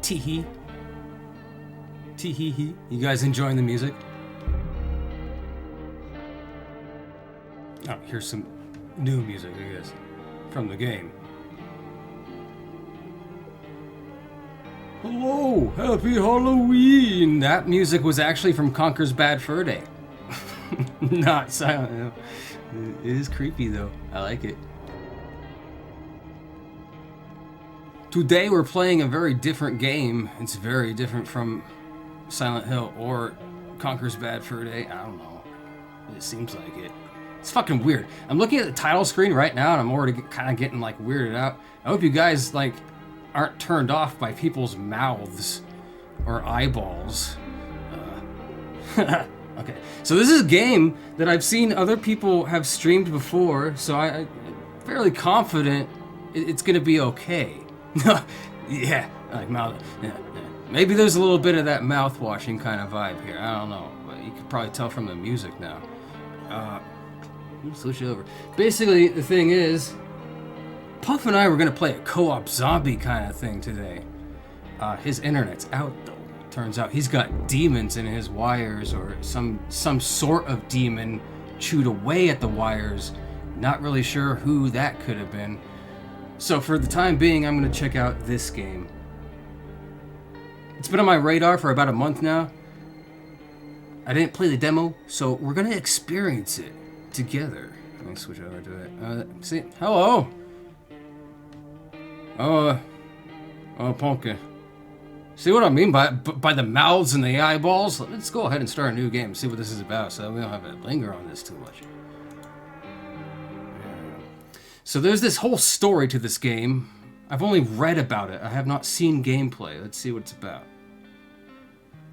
Tee-hee. Tee-hee-hee. You guys enjoying the music? Oh, here's some new music, I guess, from the game. Hello, happy Halloween! That music was actually from Conker's Bad Fur Day. Not Silent Hill. It is creepy though. I like it. Today we're playing a very different game. It's very different from Silent Hill or Conker's Bad Fur Day. I don't know. It seems like it. It's fucking weird. I'm looking at the title screen right now and I'm already kind of getting like weirded out. I hope you guys like aren't turned off by people's mouths or eyeballs. Okay, so this is a game that I've seen other people have streamed before, so I'm fairly confident it's gonna be okay. Yeah, like mouth. Yeah. Maybe there's a little bit of that mouth washing kind of vibe here. I don't know, but you can probably tell from the music now. Switch it over. Basically, the thing is, Puff and I were gonna play a co-op zombie kind of thing today. His internet's out though. Turns out he's got demons in his wires, or some sort of demon chewed away at the wires. Not really sure who that could have been. So for the time being, I'm gonna check out this game. It's been on my radar for about a month now. I didn't play the demo, so we're gonna experience it together. Let me switch over to it. See, hello. Oh, Pumpkin. See what I mean by the mouths and the eyeballs? Let's go ahead and start a new game and see what this is about so we don't have to linger on this too much. So there's this whole story to this game. I've only read about it. I have not seen gameplay. Let's see what it's about.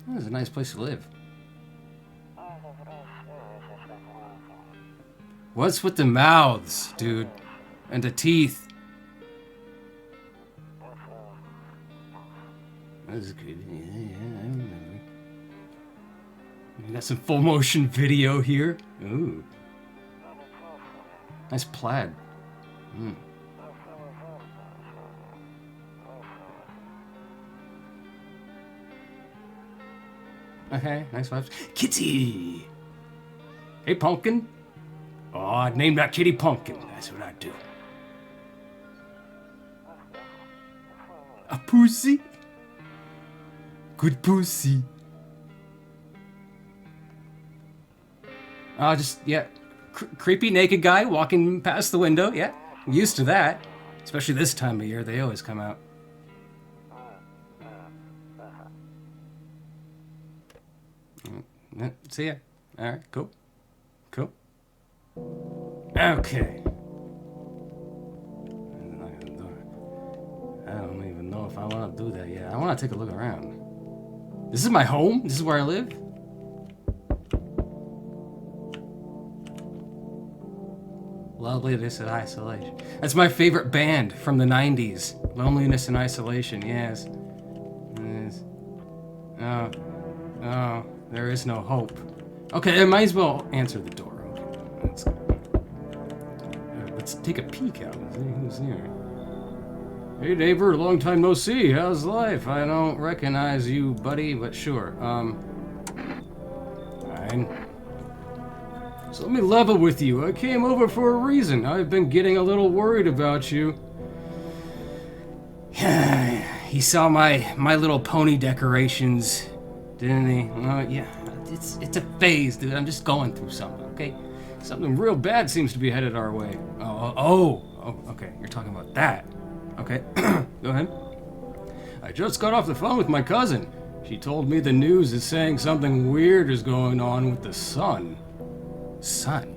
Oh, this is a nice place to live. What's with the mouths, dude? And the teeth? This is good. Yeah, I remember. We got some full motion video here. Ooh. Nice plaid. Okay, nice vibes. Kitty! Hey, Pumpkin. Oh, I'd name that kitty Pumpkin. That's what I'd do. A pussy? Good pussy. Yeah. Creepy naked guy walking past the window. Yeah, I'm used to that. Especially this time of year, they always come out. See ya. Alright, cool. Cool. Okay. I don't even know if I want to do that yet. I want to take a look around. This is my home? This is where I live? Loneliness and Isolation. That's my favorite band from the 90s. Loneliness and Isolation, yes. Yes. Oh, there is no hope. Okay, I might as well answer the door. Okay, let's take a peek out and see who's here. Hey neighbor, long time no see. How's life? I don't recognize you, buddy, but sure. Fine. So let me level with you. I came over for a reason. I've been getting a little worried about you. He saw my little pony decorations, didn't he? Yeah. It's a phase, dude. I'm just going through something, okay? Something real bad seems to be headed our way. Oh, okay. You're talking about that. Okay, go ahead. I just got off the phone with my cousin. She told me the news is saying something weird is going on with the sun. Sun?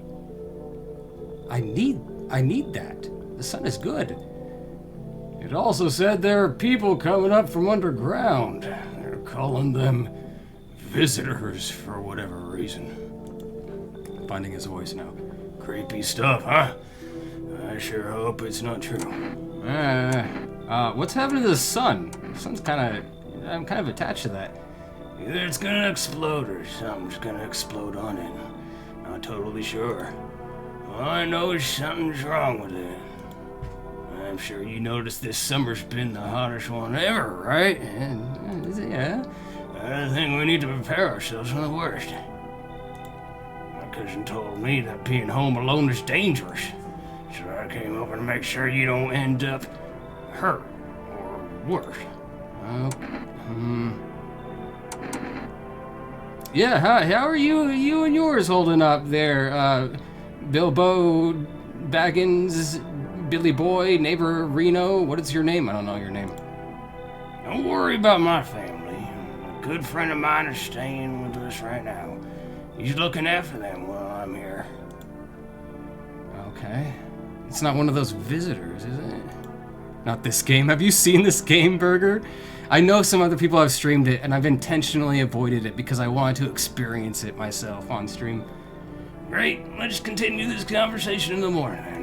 I need that. The sun is good. It also said there are people coming up from underground. They're calling them visitors for whatever reason. Finding his voice now. Creepy stuff, huh? I sure hope it's not true. What's happening to the sun? The sun's I'm kind of attached to that. Either it's gonna explode or something's gonna explode on it. Not totally sure. All I know is something's wrong with it. I'm sure you noticed this summer's been the hottest one ever, right? Yeah. I think we need to prepare ourselves for the worst. My cousin told me that being home alone is dangerous, so I came over to make sure you don't end up hurt or worse. Yeah, how are you and yours holding up there? Bilbo Baggins, Billy Boy, neighbor Reno, what is your name? I don't know your name. Don't worry about my family. A good friend of mine is staying with us right now. He's looking after them while I'm here. Okay. It's not one of those visitors, is it? Not this game. Have you seen this game, Burger? I know some other people have streamed it, and I've intentionally avoided it because I wanted to experience it myself on stream. Great, let's continue this conversation in the morning, then.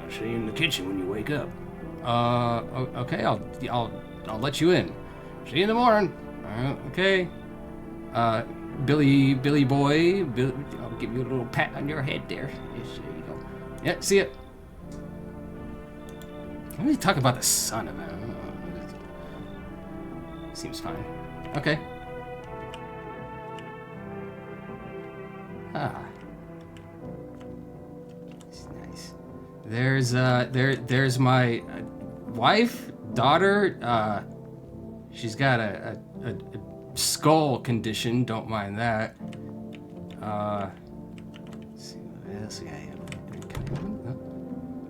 I'll see you in the kitchen when you wake up. Okay, I'll let you in. See you in the morning. Okay. Billy Boy, I'll give you a little pat on your head there. Yes, there you go. Yeah, see ya. Let me talk about the sun about it. Seems fine. Okay. Ah. It's nice. There's my wife, daughter. She's got a skull condition. Don't mind that. Let's see what else I have.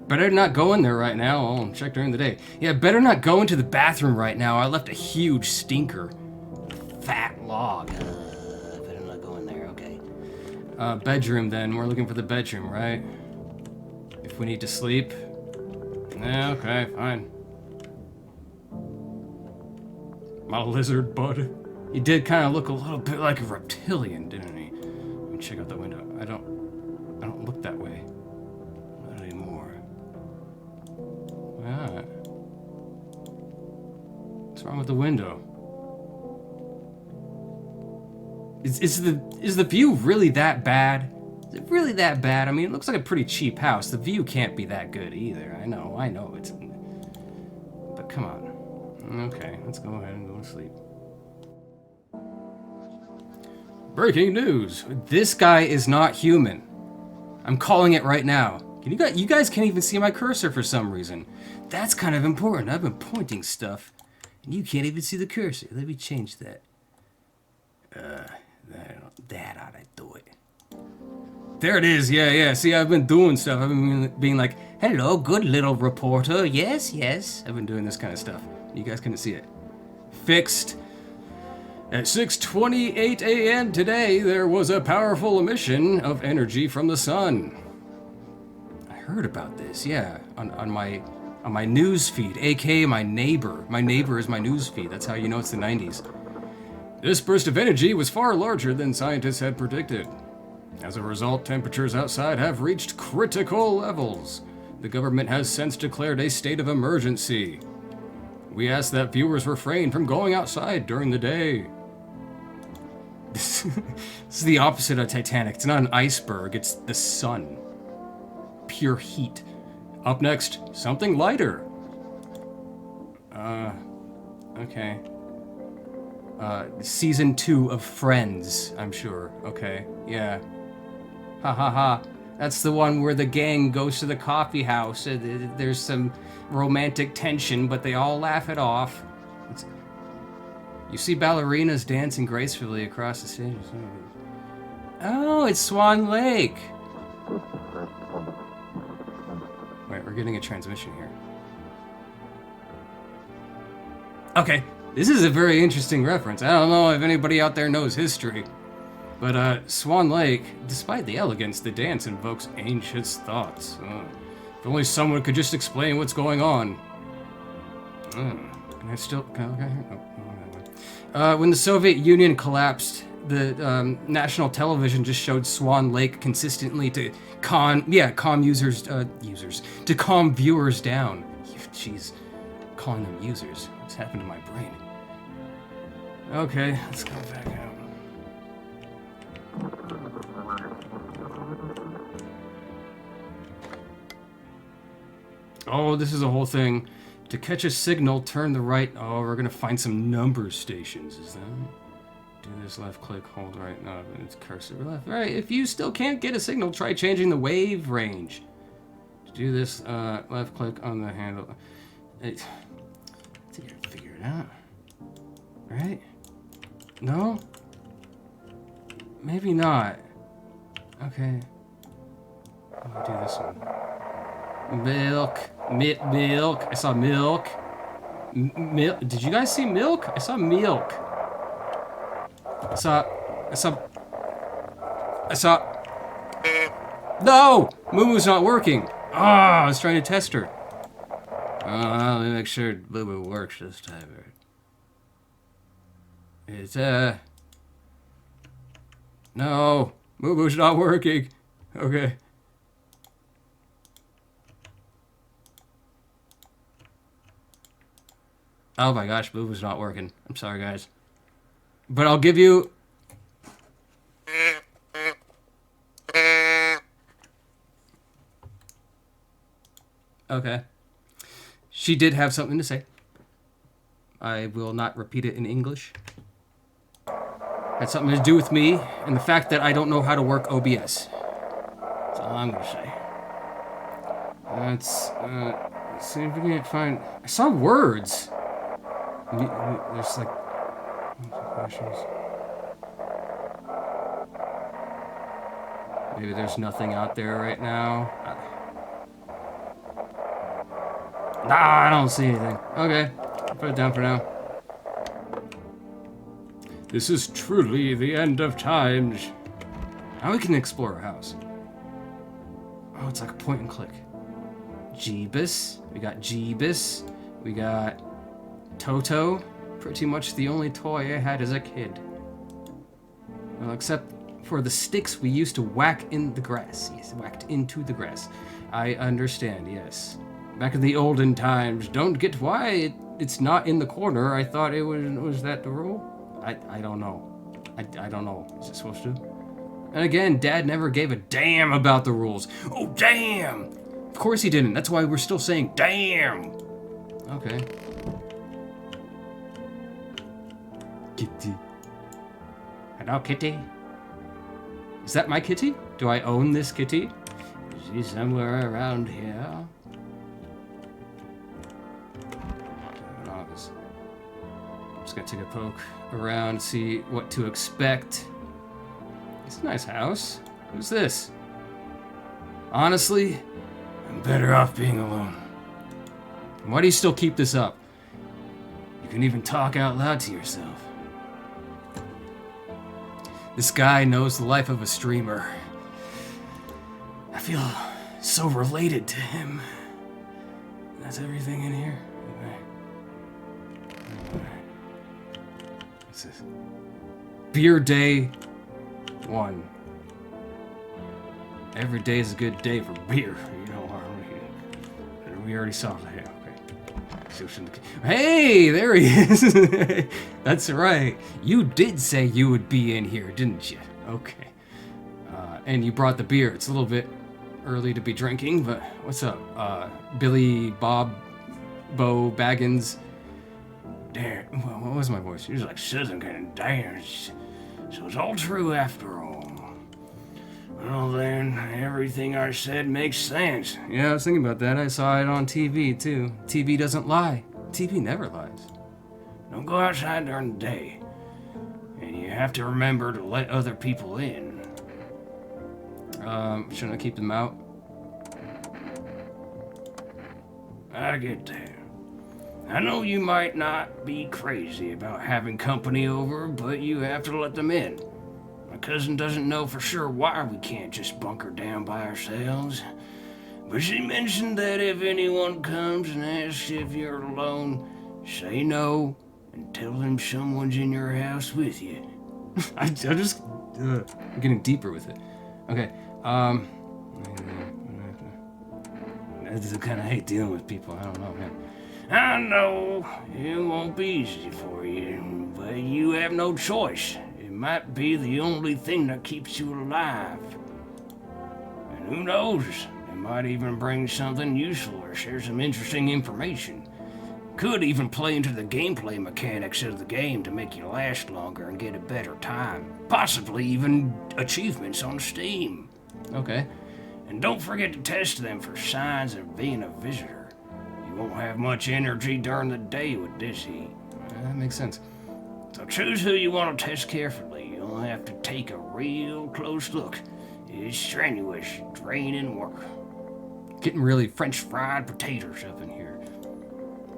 Better not go in there right now. I'll check during the day. Yeah, better not go into the bathroom right now. I left a huge stinker. Fat log. Better not go in there. Okay. Bedroom then. We're looking for the bedroom, right? If we need to sleep. Yeah, okay, fine. My lizard bud. He did kind of look a little bit like a reptilian, didn't he? Let me check out the window. I don't look that way. Not anymore. Ah. What's wrong with the window? Is the view really that bad? Is it really that bad? I mean, it looks like a pretty cheap house. The view can't be that good either. I know it's... But come on. Okay, let's go ahead and go to sleep. Breaking news. This guy is not human. I'm calling it right now. You guys can't even see my cursor for some reason. That's kind of important. I've been pointing stuff, and you can't even see the cursor. Let me change that. That ought to do it. There it is. Yeah. See, I've been doing stuff. I've been being like, hello, good little reporter. Yes. I've been doing this kind of stuff. You guys couldn't see it. Fixed. At 6:28 a.m. today, there was a powerful emission of energy from the sun. I heard about this, yeah, on my news feed, aka my neighbor. My neighbor is my news feed. That's how you know it's the 90s. This burst of energy was far larger than scientists had predicted. As a result, temperatures outside have reached critical levels. The government has since declared a state of emergency. We ask that viewers refrain from going outside during the day. This is the opposite of Titanic. It's not an iceberg, it's the sun. Pure heat. Up next, something lighter. Okay. Season 2 of Friends, I'm sure. Okay, yeah. Ha. That's the one where the gang goes to the coffee house. There's some romantic tension, but they all laugh it off. You see ballerinas dancing gracefully across the stage. Oh, it's Swan Lake. Wait, we're getting a transmission here. Okay, this is a very interesting reference. I don't know if anybody out there knows history. But Swan Lake, despite the elegance, the dance invokes ancient thoughts. If only someone could just explain what's going on. Can I still... when the Soviet Union collapsed, the national television just showed Swan Lake consistently to calm viewers down. Jeez, calling them users. What's happened to my brain? Okay, let's go back out. Oh, this is a whole thing. To catch a signal, turn the right. Oh, we're gonna find some number stations. Is that? Do this left click, hold right. No, it's cursor left. Right. If you still can't get a signal, try changing the wave range. To do this, left click on the handle. I think I figure it out. Right? No? Maybe not. Okay. I'll do this one. Milk. Milk. I saw milk. Milk. Did you guys see milk? I saw milk. I saw. No! Moo-Moo's not working. Ah, I was trying to test her. Let me make sure Moo-Moo works this time. It's, no! Moo-Moo's not working. Okay. Oh my gosh, Moo-Moo's not working. I'm sorry, guys. But I'll give you... Okay. She did have something to say. I will not repeat it in English. Had something to do with me and the fact that I don't know how to work OBS. That's all I'm gonna say. Let's see if we can find... I saw words. There's like... questions. Maybe there's nothing out there right now. Nah, I don't see anything. Okay, I'll put it down for now. This is truly the end of times. Now we can explore our house. Oh, it's like a point and click. Jeebus. We got Jeebus. We got Toto. Pretty much the only toy I had as a kid. Well, except for the sticks we used to whack in the grass. Yes, whacked into the grass. I understand, yes. Back in the olden times, don't get why it's not in the corner. I thought it was that the rule? I don't know. I don't know. Is it supposed to? And again, Dad never gave a damn about the rules. Oh, damn! Of course he didn't. That's why we're still saying damn. Okay. Kitty. Hello, kitty. Is that my kitty? Do I own this kitty? Is he somewhere around here? I'm just gonna take a poke around, see what to expect. It's a nice house. Who's this? Honestly, I'm better off being alone. Why do you still keep this up? You can even talk out loud to yourself. This guy knows the life of a streamer. I feel so related to him. That's everything in here? Okay. What's this? Beer day 1. Every day is a good day for beer. You know, we already saw that. Okay. Hey, there he is. That's right. You did say you would be in here, didn't you? Okay. And you brought the beer. It's a little bit early to be drinking, but what's up? Billy Bob Bo Baggins. Damn, what was my voice? He was like, Southern kind of dance. So it's all true after all. Well then, everything I said makes sense. Yeah, I was thinking about that. I saw it on TV too. TV doesn't lie. TV never lies. Don't go outside during the day. And you have to remember to let other people in. Shouldn't I keep them out? I get that. I know you might not be crazy about having company over, but you have to let them in. My cousin doesn't know for sure why we can't just bunker down by ourselves. But she mentioned that if anyone comes and asks if you're alone, say no and tell them someone's in your house with you. I'm getting deeper with it. Okay, I just kind of hate dealing with people. I don't know, man. I know it won't be easy for you, but you have no choice. It might be the only thing that keeps you alive. And who knows, It might even bring something useful or share some interesting information. Could even play into the gameplay mechanics of the game to make you last longer and get a better time. Possibly even achievements on Steam. Okay. And don't forget to test them for signs of being a visitor. You won't have much energy during the day with this heat. That makes sense. So choose who you want to test carefully. You'll have to take a real close look. It's strenuous, draining work. Getting really French fried potatoes up in here.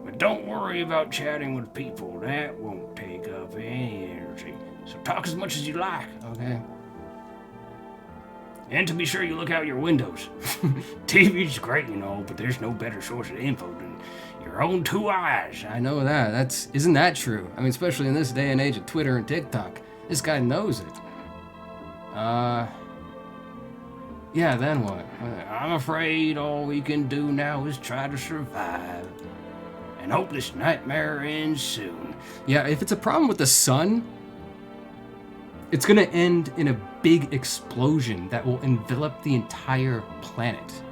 But don't worry about chatting with people. That won't take up any energy. So talk as much as you like. Okay. And to be sure you look out your windows. TV's great and all, but there's no better source of info than your own two eyes. I know that. Isn't that true? I mean, especially in this day and age of Twitter and TikTok. This guy knows it. Yeah, then what? I'm afraid all we can do now is try to survive. And hope this nightmare ends soon. Yeah, if it's a problem with the sun, it's gonna end in a big explosion that will envelop the entire planet.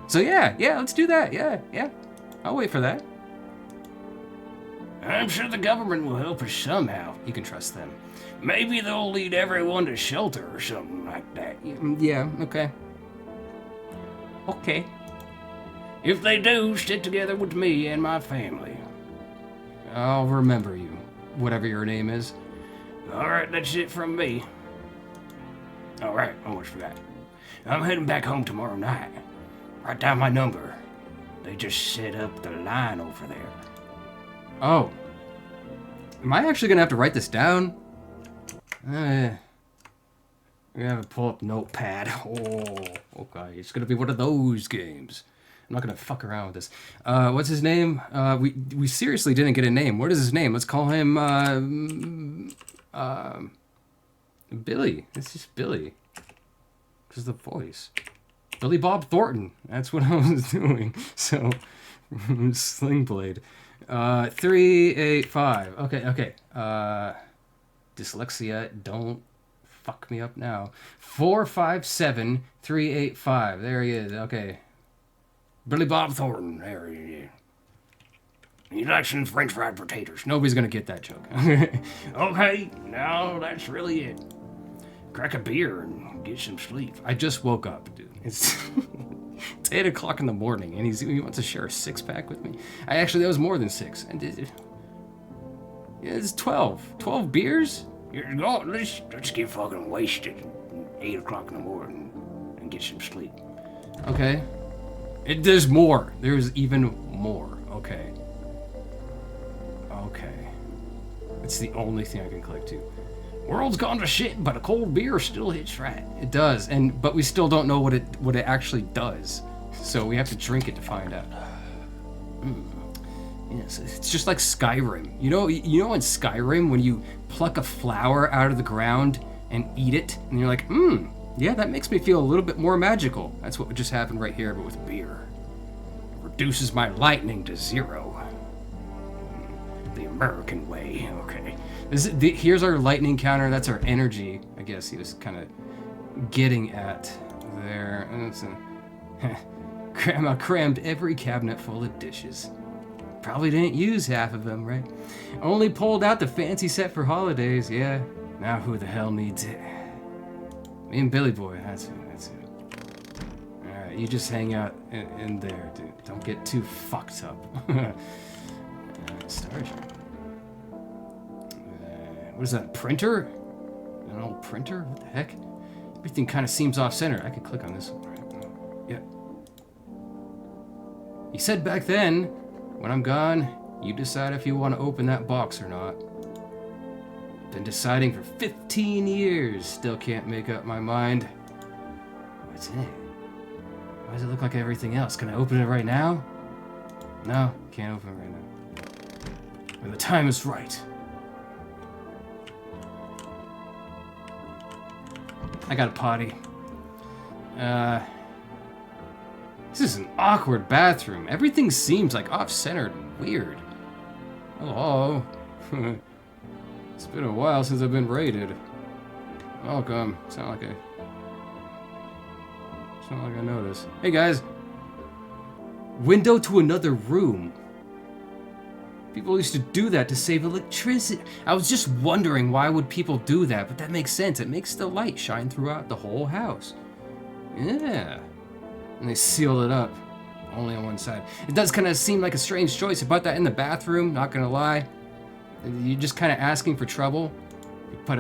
So yeah, let's do that. Yeah. I'll wait for that. I'm sure the government will help us somehow. You can trust them. Maybe they'll lead everyone to shelter or something like that. Yeah, okay. Okay. If they do, stick together with me and my family. I'll remember you, whatever your name is. Alright, that's it from me. Alright, almost forgot. I'm heading back home tomorrow night. Write down my number. They just set up the line over there. Oh. Am I actually gonna have to write this down? I'm gonna have to pull up Notepad. Oh, okay. It's gonna be one of those games. I'm not gonna fuck around with this. What's his name? We seriously didn't get a name. What is his name? Let's call him Billy. It's just Billy. Because the voice. Billy Bob Thornton. That's what I was doing. So, Sling Blade. 385. Okay. Dyslexia, don't fuck me up now. 457385. There he is. Okay. Billy Bob Thornton. There he is. He likes some French fried potatoes. Nobody's gonna get that joke. Okay, now that's really it. Crack a beer and get some sleep. I just woke up, dude. It's 8 o'clock in the morning, and he wants to share a 6-pack with me. That was more than 6. And it's 12. 12 beers? Let's get fucking wasted at 8 o'clock in the morning and get some sleep. Okay. There's more. There's even more. Okay. It's the only thing I can click to. World's gone to shit, but a cold beer still hits right. It does, but we still don't know what it actually does. So we have to drink it to find out. Yes, it's just like Skyrim. You know in Skyrim when you pluck a flower out of the ground and eat it, and you're like, yeah, that makes me feel a little bit more magical. That's what just happened right here, but with beer. It reduces my lightning to 0. The American way, okay. Here's our lightning counter, that's our energy. I guess he was kind of getting at there. Grandma crammed every cabinet full of dishes. Probably didn't use half of them, right? Only pulled out the fancy set for holidays, yeah. Now who the hell needs it? Me and Billy Boy, that's it. Alright, you just hang out in there, dude. Don't get too fucked up. Starship. What is that, printer? An old printer? What the heck? Everything kind of seems off-center. I could click on this one. Right? Yeah. He said back then, when I'm gone, you decide if you want to open that box or not. Been deciding for 15 years. Still can't make up my mind. What's in it? Why does it look like everything else? Can I open it right now? No, can't open it right now. When the time is right. I got a potty. This is an awkward bathroom. Everything seems like off-centered and weird. Hello. It's been a while since I've been raided. Welcome. It's not like a It's not like I noticed. Hey guys. Window to another room. People used to do that to save electricity. I was just wondering why would people do that, but that makes sense. It makes the light shine throughout the whole house. Yeah. And they sealed it up. Only on one side. It does kind of seem like a strange choice. About that in the bathroom, not gonna lie. You're just kind of asking for trouble. You put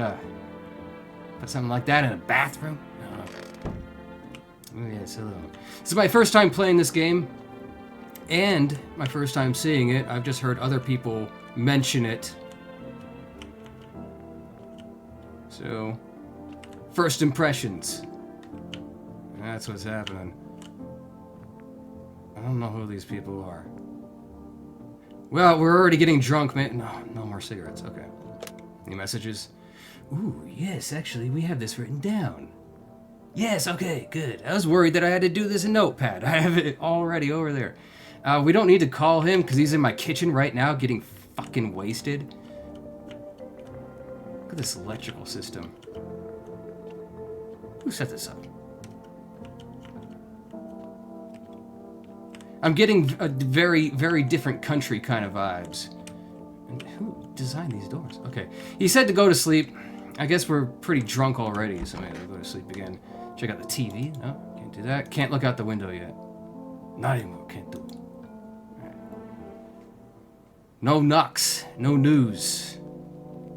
something like that in a bathroom? No. Oh, yeah, so this is my first time playing this game. And my first time seeing it. I've just heard other people mention it. So, first impressions. That's what's happening. I don't know who these people are. Well, we're already getting drunk, man. No more cigarettes. Okay. Any messages? Ooh, yes, actually, we have this written down. Yes, okay, good. I was worried that I had to do this in Notepad. I have it already over there. We don't need to call him because he's in my kitchen right now getting fucking wasted. Look at this electrical system. Who set this up? I'm getting a very, very different country kind of vibes. And who designed these doors? Okay. He said to go to sleep. I guess we're pretty drunk already, so maybe I'll go to sleep again. Check out the TV. No, can't do that. Can't look out the window yet. Not anymore. Can't do it. Right. No knocks. No news.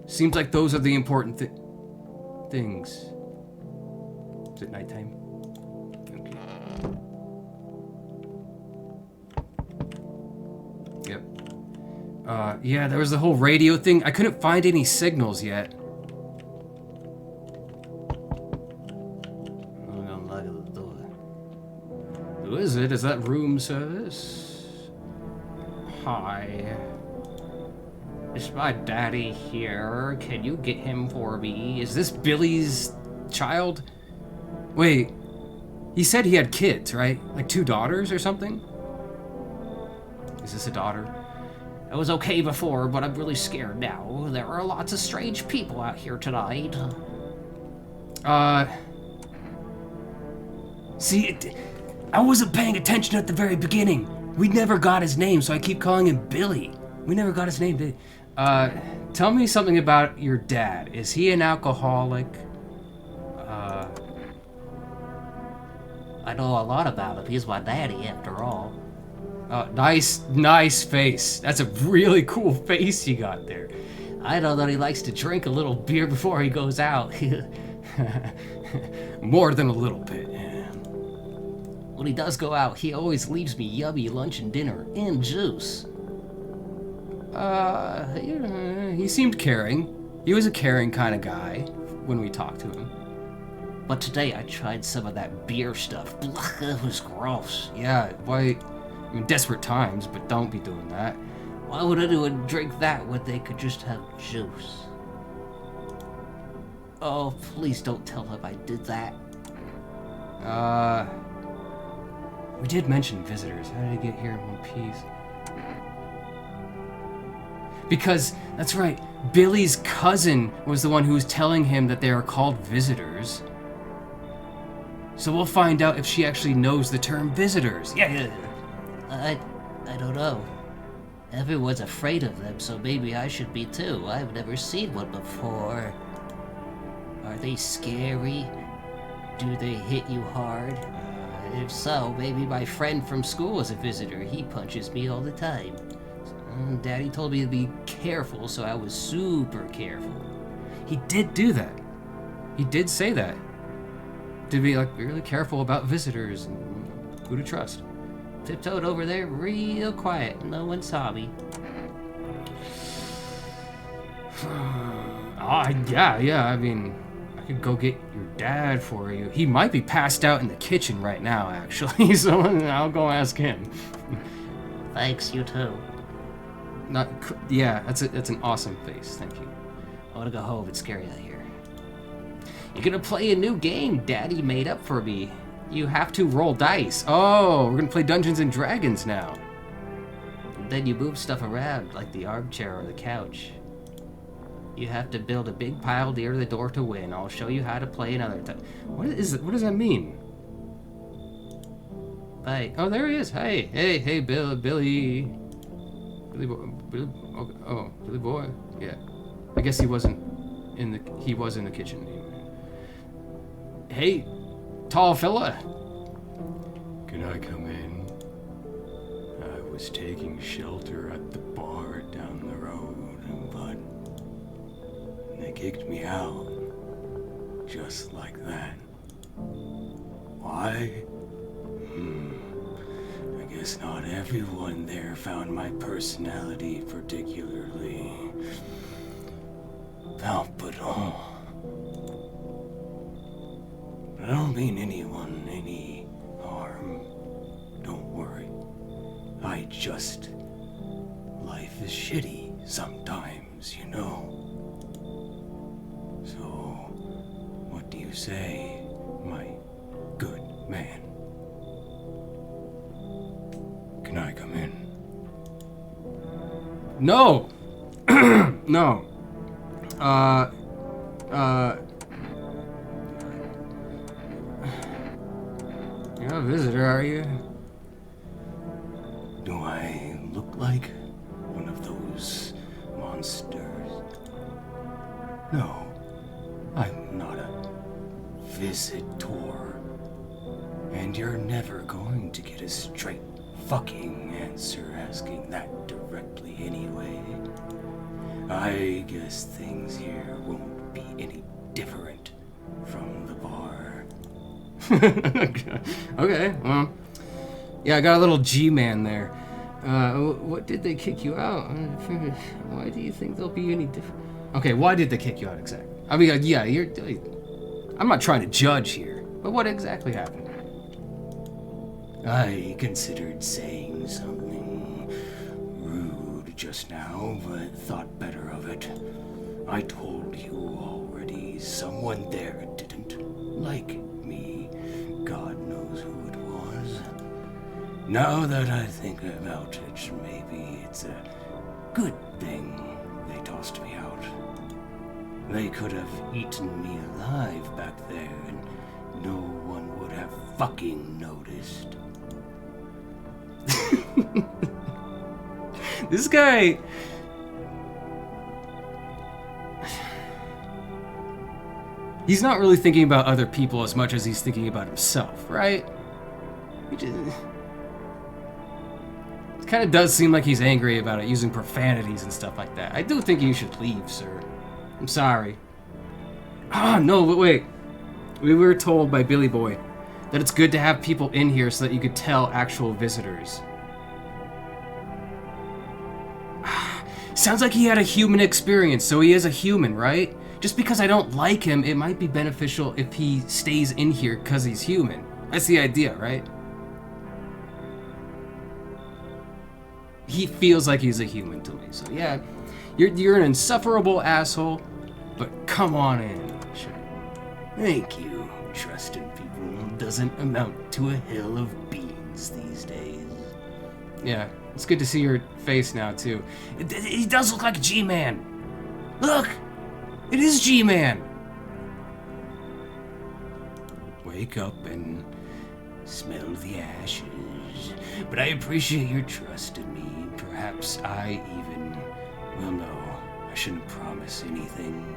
Seems like those are the important things. Is it nighttime? Okay. Yep. Yeah, there was the whole radio thing. I couldn't find any signals yet. Who is it? Is that room service? Hi. Is my daddy here? Can you get him for me? Is this Billy's child? Wait. He said he had kids, right? Like 2 daughters or something? Is this a daughter? I was okay before, but I'm really scared now. There are lots of strange people out here tonight. See, I wasn't paying attention at the very beginning. We never got his name, so I keep calling him Billy. We never got his name, Billy. Tell me something about your dad. Is he an alcoholic? I know a lot about him. He's my daddy, after all. Nice face. That's a really cool face you got there. I know that he likes to drink a little beer before he goes out. More than a little bit. When he does go out, he always leaves me yummy lunch and dinner and juice. He seemed caring. He was a caring kind of guy when we talked to him. But today I tried some of that beer stuff. It was gross. Yeah, why? I mean, desperate times, but don't be doing that. Why would anyone drink that when they could just have juice? Oh, please don't tell him I did that. We did mention visitors. How did he get here in one piece? Because, that's right, Billy's cousin was the one who was telling him that they are called visitors. So we'll find out if she actually knows the term visitors. Yeah. I don't know. Everyone's afraid of them, so maybe I should be too. I've never seen one before. Are they scary? Do they hit you hard? If so, maybe my friend from school is a visitor. He punches me all the time. Daddy told me to be careful, so I was super careful. He did do that. He did say that. To be like really careful about visitors and who to trust. Tiptoed over there real quiet. No one saw me. Yeah, I mean, I could go get your dad for you. He might be passed out in the kitchen right now, actually, so I'll go ask him. Thanks, you too. That's an awesome face, thank you. I want to go home. It's scary out here. You're gonna play a new game Daddy made up for me. You have to roll dice. Oh, we're gonna play Dungeons and Dragons now. And then you move stuff around, like the armchair or the couch. You have to build a big pile near the door to win. I'll show you how to play another time. What does that mean? Bye. Oh, there he is. Hey, Billy. Billy boy. Billy boy. Yeah. I guess he was in the kitchen. Hey, tall fella. Can I come in? I was taking shelter at the bar down the road, but they kicked me out. Just like that. Why? I guess not everyone there found my personality particularly palpable. But I don't mean anyone any harm. Don't worry. Life is shitty sometimes, you know. So, what do you say, my good man? Can I come in? No! No. You're a visitor, are you? Do I look like one of those monsters? No, I'm not a visitor. And you're never going to get a straight fucking answer asking that directly anyway. I guess things here won't be any different from the bar. Okay, well, yeah, I got a little G-man there. What did they kick you out? Why do you think they'll be any different? Okay, why did they kick you out exactly? I mean, yeah, I'm not trying to judge here, but what exactly happened? I considered saying something rude just now, but thought better of it. I told you already, someone there didn't like me. God knows who it was. Now that I think about it, maybe it's a good thing they tossed me out. They could have eaten me alive back there, and no one would have fucking noticed. This guy... He's not really thinking about other people as much as he's thinking about himself, right? It kind of does seem like he's angry about it, using profanities and stuff like that. I do think you should leave, sir. I'm sorry. Ah, no, but wait. We were told by Billy Boy that it's good to have people in here so that you could tell actual visitors. Sounds like he had a human experience, so he is a human, right? Just because I don't like him, it might be beneficial if he stays in here because he's human. That's the idea, right? He feels like he's a human to me, so yeah. You're an insufferable asshole, but come on in. Sure. Thank you. Trusting people doesn't amount to a hill of beans these days. Yeah, it's good to see your face now, too. He does look like G-Man. Look! It is G-Man! Wake up and smell the ashes. But I appreciate your trust in me. Perhaps I even... Well, no. I shouldn't promise anything.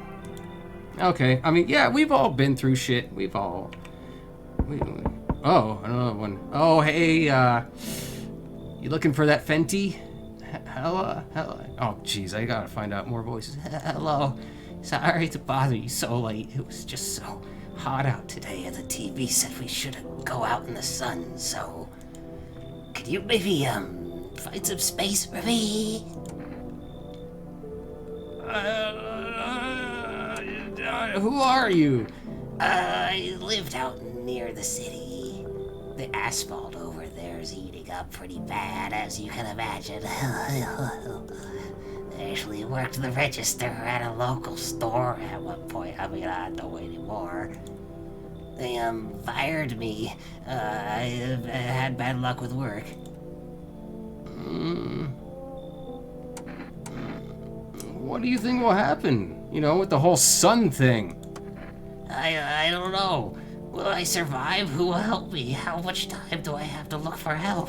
Okay, I mean, yeah, we've all been through shit. We've all... Oh, another one. Oh, hey, you looking for that Fenty? Hello? Oh, jeez, I gotta find out more voices. Hello. Sorry to bother you so late. It was just so hot out today, and the TV said we shouldn't go out in the sun, so... Could you maybe, find some space for me? Who are you? I lived out near the city. The asphalt over there is eating up pretty bad, as you can imagine. I actually worked the register at a local store at one point. I mean, I don't anymore. They, fired me. I had bad luck with work. What do you think will happen? You know, with the whole sun thing? I don't know. Will I survive? Who will help me? How much time do I have to look for help?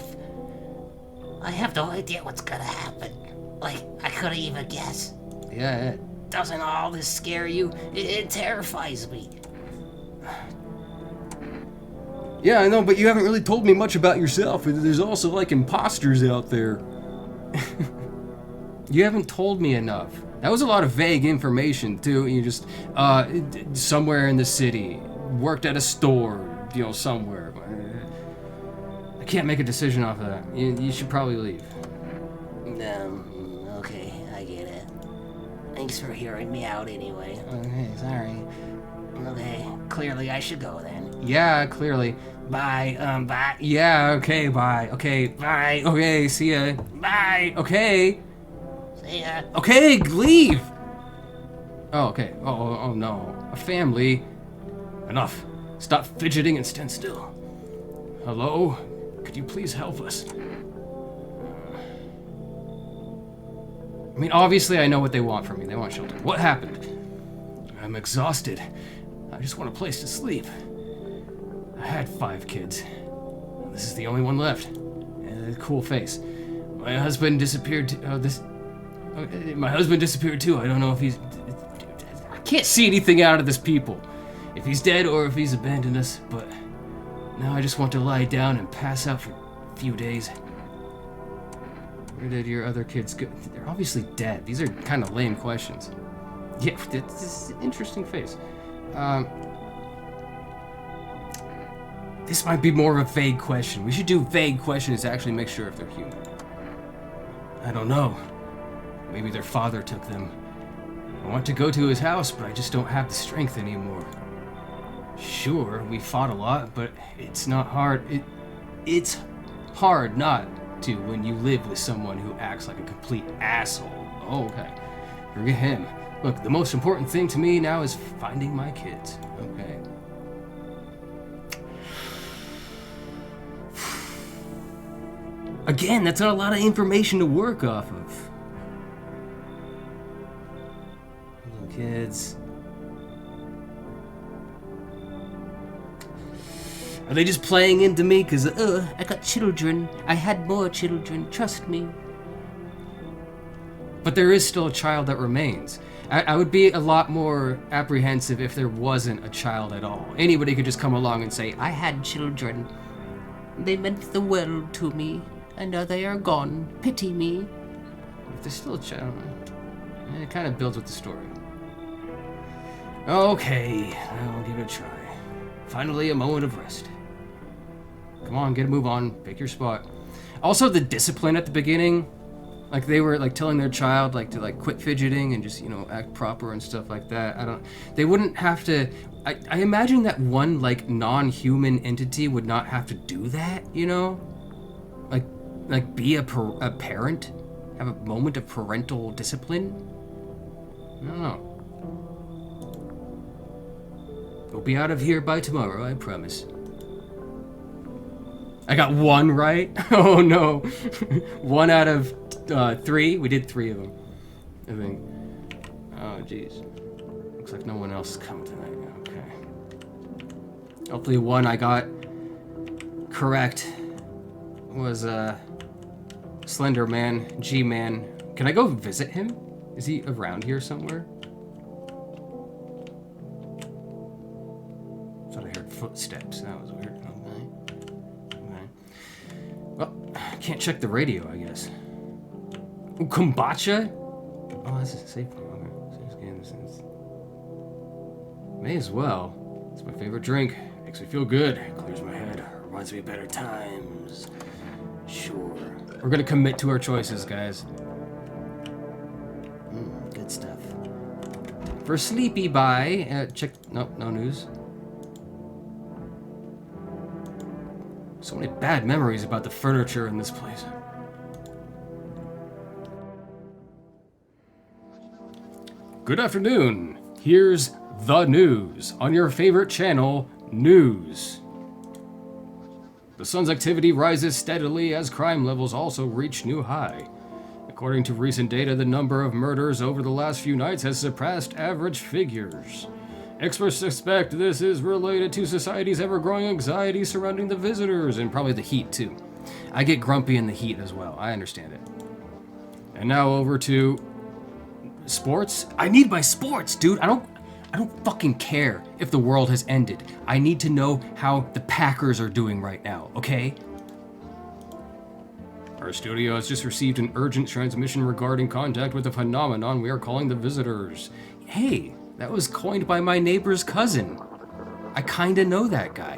I have no idea what's gonna happen. Like, I couldn't even guess. Yeah. Doesn't all this scare you? It terrifies me. Yeah, I know, but you haven't really told me much about yourself. There's also, like, imposters out there. You haven't told me enough. That was a lot of vague information, too. You just, somewhere in the city, worked at a store, you know, somewhere. I can't make a decision off of that. You should probably leave. Okay, I get it. Thanks for hearing me out anyway. Okay, sorry. Okay, clearly I should go then. Yeah, clearly. Bye, bye. Yeah, okay, bye. Okay, bye. Okay, see ya. Bye. Okay. See ya. Okay, leave. Oh, okay. Oh, no. A family. Enough. Stop fidgeting and stand still. Hello? Could you please help us? I mean, obviously I know what they want from me. They want shelter. What happened? I'm exhausted. I just want a place to sleep. I had 5 kids. This is the only one left. Cool face. My husband disappeared. My husband disappeared too. I don't know if he's. I can't see anything out of this people. If he's dead or if he's abandoned us. But now I just want to lie down and pass out for a few days. Where did your other kids go? They're obviously dead. These are kind of lame questions. Yeah, this is an interesting face. This might be more of a vague question. We should do vague questions to actually make sure if they're human. I don't know. Maybe their father took them. I want to go to his house, but I just don't have the strength anymore. Sure, we fought a lot, but it's not hard. It's hard not to when you live with someone who acts like a complete asshole. Oh, okay. Forget him. Look, the most important thing to me now is finding my kids. Okay. Again, that's not a lot of information to work off of. Little kids. Are they just playing into me? Because, I got children. I had more children. Trust me. But there is still a child that remains. I would be a lot more apprehensive if there wasn't a child at all. Anybody could just come along and say, I had children. They meant the world to me. And now they are gone. Pity me. If there's still a child, it kind of builds with the story. Okay, I'll give it a try. Finally, a moment of rest. Come on, get a move on. Pick your spot. Also, the discipline at the beginning, like they were like telling their child like to like quit fidgeting and just, you know, act proper and stuff like that. They wouldn't have to. I imagine that one like non-human entity would not have to do that, you know, like be a parent, have a moment of parental discipline. I don't know. We'll be out of here by tomorrow, I promise. I got 1 right? Oh no. 1 out of 3? We did 3 of them, I think. Oh jeez. Looks like no one else is coming tonight. Okay. Hopefully 1 I got correct was Slender Man, G-Man. Can I go visit him? Is he around here somewhere? Thought I heard footsteps. That was weird. Okay. Well, can't check the radio, I guess. Ooh, kombucha? Oh, that's a safe one. Okay. May as well. It's my favorite drink. Makes me feel good. Clears my head. Reminds me of better times. Sure. We're gonna commit to our choices, guys. Good stuff. For Sleepy Bye, check. Nope, no news. So many bad memories about the furniture in this place. Good afternoon. Here's the news on your favorite channel, News. The sun's activity rises steadily as crime levels also reach new high. According to recent data, the number of murders over the last few nights has surpassed average figures. Experts suspect this is related to society's ever-growing anxiety surrounding the visitors, and probably the heat, too. I get grumpy in the heat as well. I understand it. And now over to sports. I need my sports, dude. I don't fucking care if the world has ended. I need to know how the Packers are doing right now, okay? Our studio has just received an urgent transmission regarding contact with a phenomenon we are calling the visitors. Hey, that was coined by my neighbor's cousin. I kinda know that guy.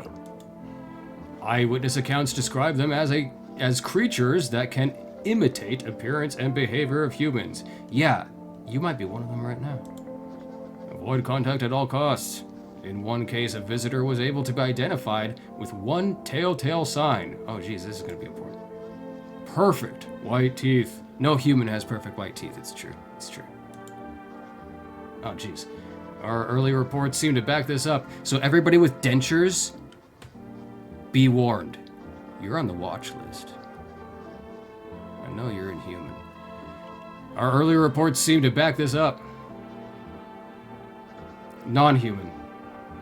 Eyewitness accounts describe them as creatures that can imitate appearance and behavior of humans. Yeah, you might be one of them right now. Avoid contact at all costs. In one case, a visitor was able to be identified with one telltale sign. Oh geez, this is gonna be important. Perfect white teeth. No human has perfect white teeth, it's true. It's true. Oh geez. Our early reports seem to back this up. So everybody with dentures, be warned. You're on the watch list. I know you're inhuman. Our early reports seem to back this up. Non-human.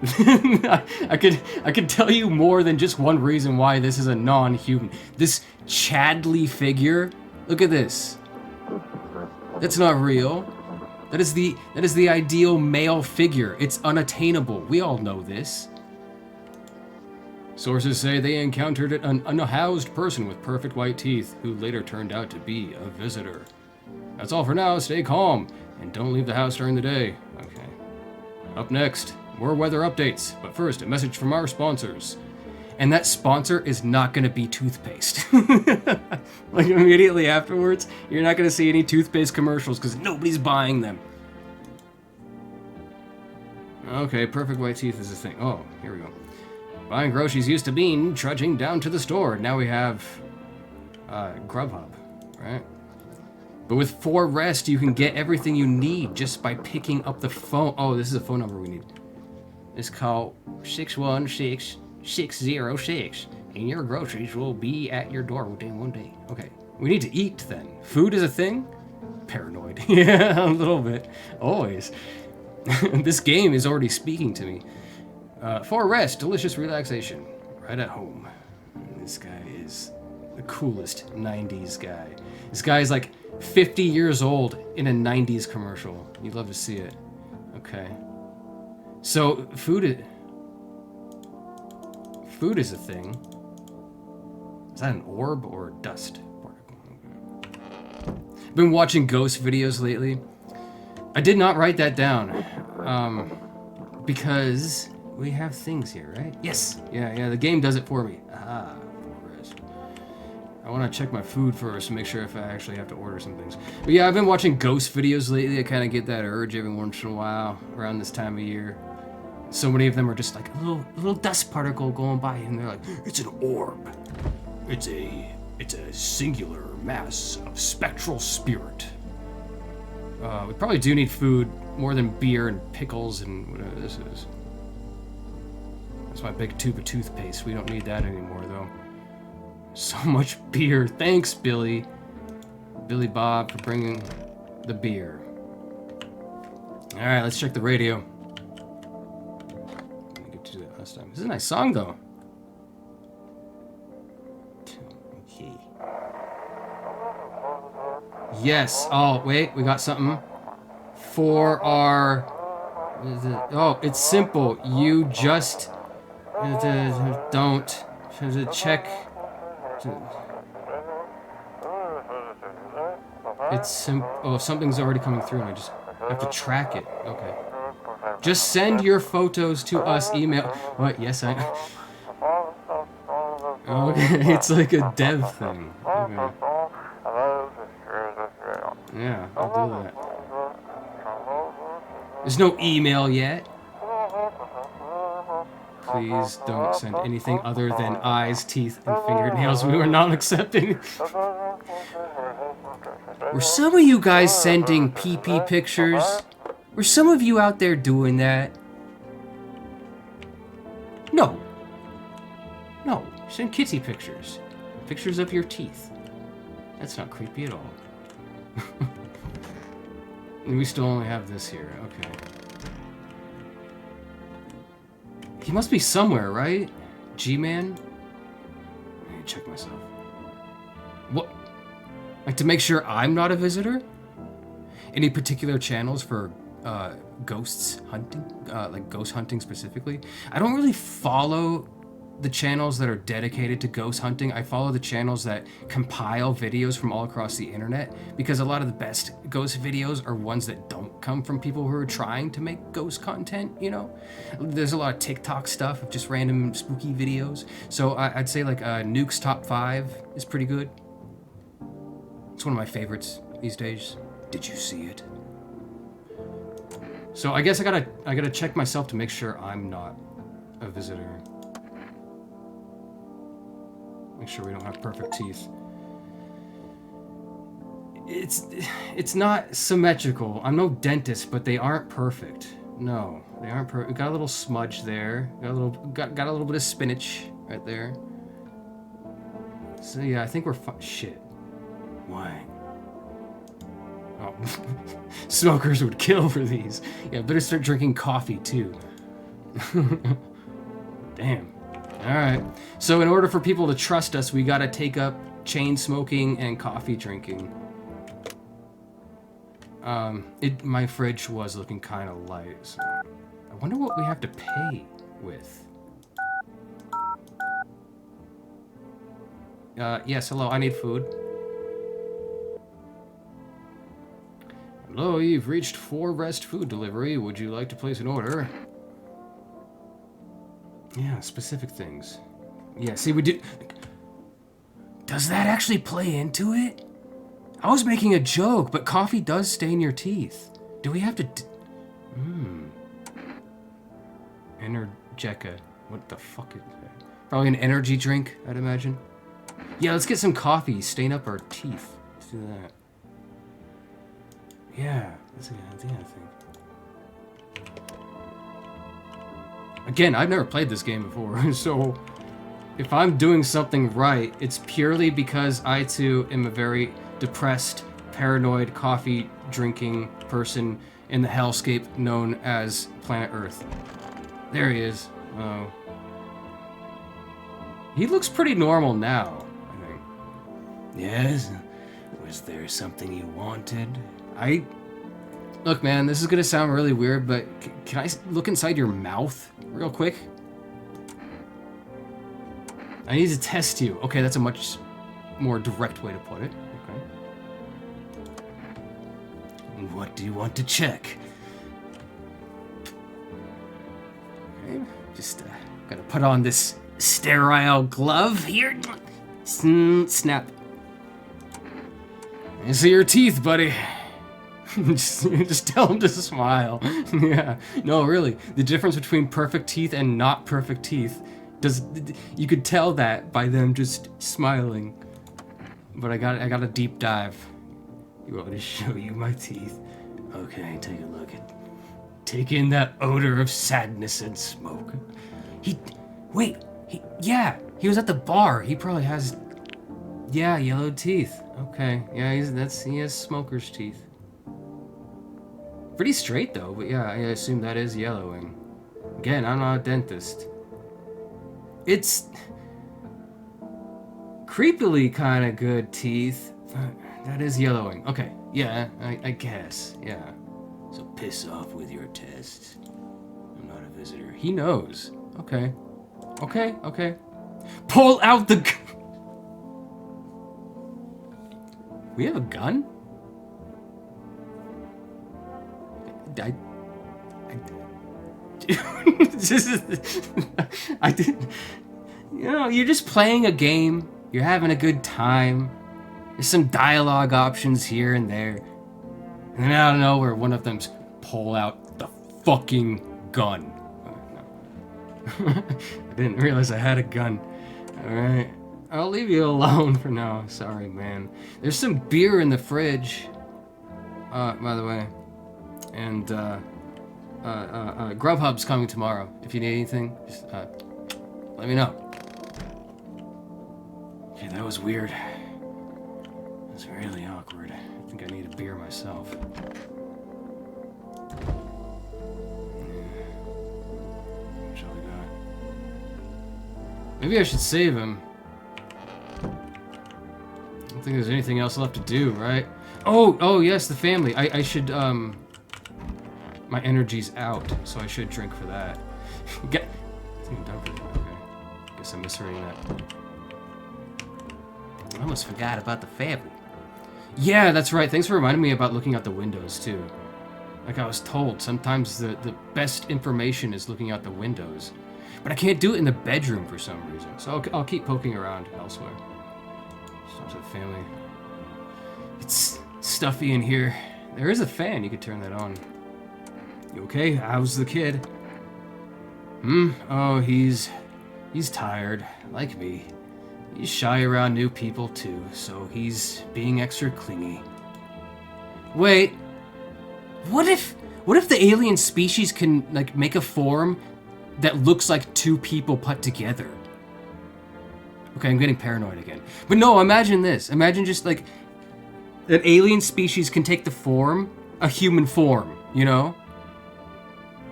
I could tell you more than just one reason why this is a non-human. This Chadley figure, look at this. That's not real. That is the ideal male figure. It's unattainable. We all know this. Sources say they encountered an unhoused person with perfect white teeth who later turned out to be a visitor. That's all for now. Stay calm and don't leave the house during the day. Okay. Up next, more weather updates. But first, a message from our sponsors. And that sponsor is not going to be toothpaste. Like immediately afterwards, you're not going to see any toothpaste commercials because nobody's buying them. Okay, perfect white teeth is a thing. Oh, here we go. Buying groceries used to mean trudging down to the store. Now we have Grubhub, right? But with 4 Rest, you can get everything you need just by picking up the phone. Oh, this is a phone number we need. It's called 616-606, and your groceries will be at your door within 1 day. Okay, we need to eat then. Food is a thing? Paranoid. Yeah, a little bit. Always. This game is already speaking to me. 4 Rest, delicious relaxation, right at home. This guy is the coolest 90s guy. This guy is like 50 years old in a 90s commercial. You'd love to see it. Okay. So, food is a thing. Is that an orb or dust particle? Okay. I've been watching ghost videos lately. I did not write that down. Because we have things here, right? Yes. Yeah, the game does it for me. Ah, 4 Rest. I want to check my food first to make sure if I actually have to order some things. But yeah, I've been watching ghost videos lately. I kind of get that urge every once in a while around this time of year. So many of them are just like a little dust particle going by, and they're like, it's an orb. It's a singular mass of spectral spirit. We probably do need food more than beer and pickles and whatever this is. That's my big tube of toothpaste. We don't need that anymore, though. So much beer. Thanks, Billy. Billy Bob for bringing the beer. Alright, let's check the radio. I get to do that last time. This is a nice song, though. Okay. Yes. Oh, wait. We got something. For our... Oh, it's simple. You just... don't... check... It's oh, something's already coming through and I just have to track it. Okay. Just send your photos to us, email... What? Yes, I... Okay, it's like a dev thing. Okay. Yeah, I'll do that. There's no email yet. Please don't send anything other than eyes, teeth, and fingernails. We were not accepting. Were some of you guys sending pee-pee pictures? Were some of you out there doing that? No. No, send kitty pictures. Pictures of your teeth. That's not creepy at all. And we still only have this here, okay. He must be somewhere, right? G-Man? I need to check myself. What? Like, to make sure I'm not a visitor? Any particular channels for ghosts hunting? Like, ghost hunting specifically? I don't really follow the channels that are dedicated to ghost hunting. I follow the channels that compile videos from all across the internet, because a lot of the best ghost videos are ones that don't come from people who are trying to make ghost content, you know? There's a lot of TikTok stuff of just random spooky videos. So I'd say like Nuke's Top 5 is pretty good. It's one of my favorites these days. Did you see it? So I guess I gotta check myself to make sure I'm not a visitor. Make sure we don't have perfect teeth. It's not symmetrical. I'm no dentist, but they aren't perfect. No, they aren't perfect. Got a little smudge there. Got a little bit of spinach right there. So yeah, I think we're shit. Why? Oh, smokers would kill for these. Yeah, better start drinking coffee too. Damn. All right. So in order for people to trust us, we gotta take up chain smoking and coffee drinking. My fridge was looking kind of light. So I wonder what we have to pay with. Yes, hello, I need food. Hello, you've reached 4 Rest Food Delivery. Would you like to place an order? Yeah, specific things. Yeah, see, we did... Does that actually play into it? I was making a joke, but coffee does stain your teeth. Do we have to... Energeca. What the fuck is that? Probably an energy drink, I'd imagine. Yeah, let's get some coffee. Stain up our teeth. Let's do that. Yeah, that's a good idea, I think. Again, I've never played this game before, so if I'm doing something right, it's purely because I too am a very depressed, paranoid, coffee-drinking person in the hellscape known as Planet Earth. There he is. Oh. He looks pretty normal now, I think. Yes? Was there something you wanted? Look, man, this is gonna sound really weird, but can I look inside your mouth real quick? I need to test you. Okay, that's a much more direct way to put it. Okay. What do you want to check? Okay, just gotta put on this sterile glove here. Snap. I see your teeth, buddy. just tell him to smile. Yeah. No, really. The difference between perfect teeth and not perfect teeth, you could tell that by them just smiling. But I got a deep dive. You want me to show you my teeth? Okay, take a look. Take in that odor of sadness and smoke. He was at the bar. He probably has, yellow teeth. Okay, yeah, he has smoker's teeth. Pretty straight though, but yeah, I assume that is yellowing. Again, I'm not a dentist. It's creepily kind of good teeth, but that is yellowing. Okay, yeah, I guess, yeah. So piss off with your tests. I'm not a visitor. He knows. Okay. Okay. Pull out the We have a gun? I didn't. You know, you're just playing a game. You're having a good time. There's some dialogue options here and there. And then out of nowhere, one of them's pull out the fucking gun. I didn't realize I had a gun. Alright. I'll leave you alone for now. Sorry, man. There's some beer in the fridge. By the way. And, Grubhub's coming tomorrow. If you need anything, just, let me know. Okay, that was weird. That was really awkward. I think I need a beer myself. What shall we got? Maybe I should save him. I don't think there's anything else left to do, right? Oh, yes, the family. I should, my energy's out, so I should drink for that. I think I'm done for that. Okay. Guess I'm misreading that. I almost forgot about the family. Yeah, that's right. Thanks for reminding me about looking out the windows, too. Like I was told, sometimes the best information is looking out the windows. But I can't do it in the bedroom for some reason, so I'll keep poking around elsewhere. Stop to the family. It's stuffy in here. There is a fan, you could turn that on. You okay? How's the kid? Oh, he's tired, like me. He's shy around new people too, so he's being extra clingy. Wait, what if the alien species can, like, make a form that looks like two people put together? Okay, I'm getting paranoid again. But no, imagine this. Imagine just, like, an alien species can take the form, a human form, you know?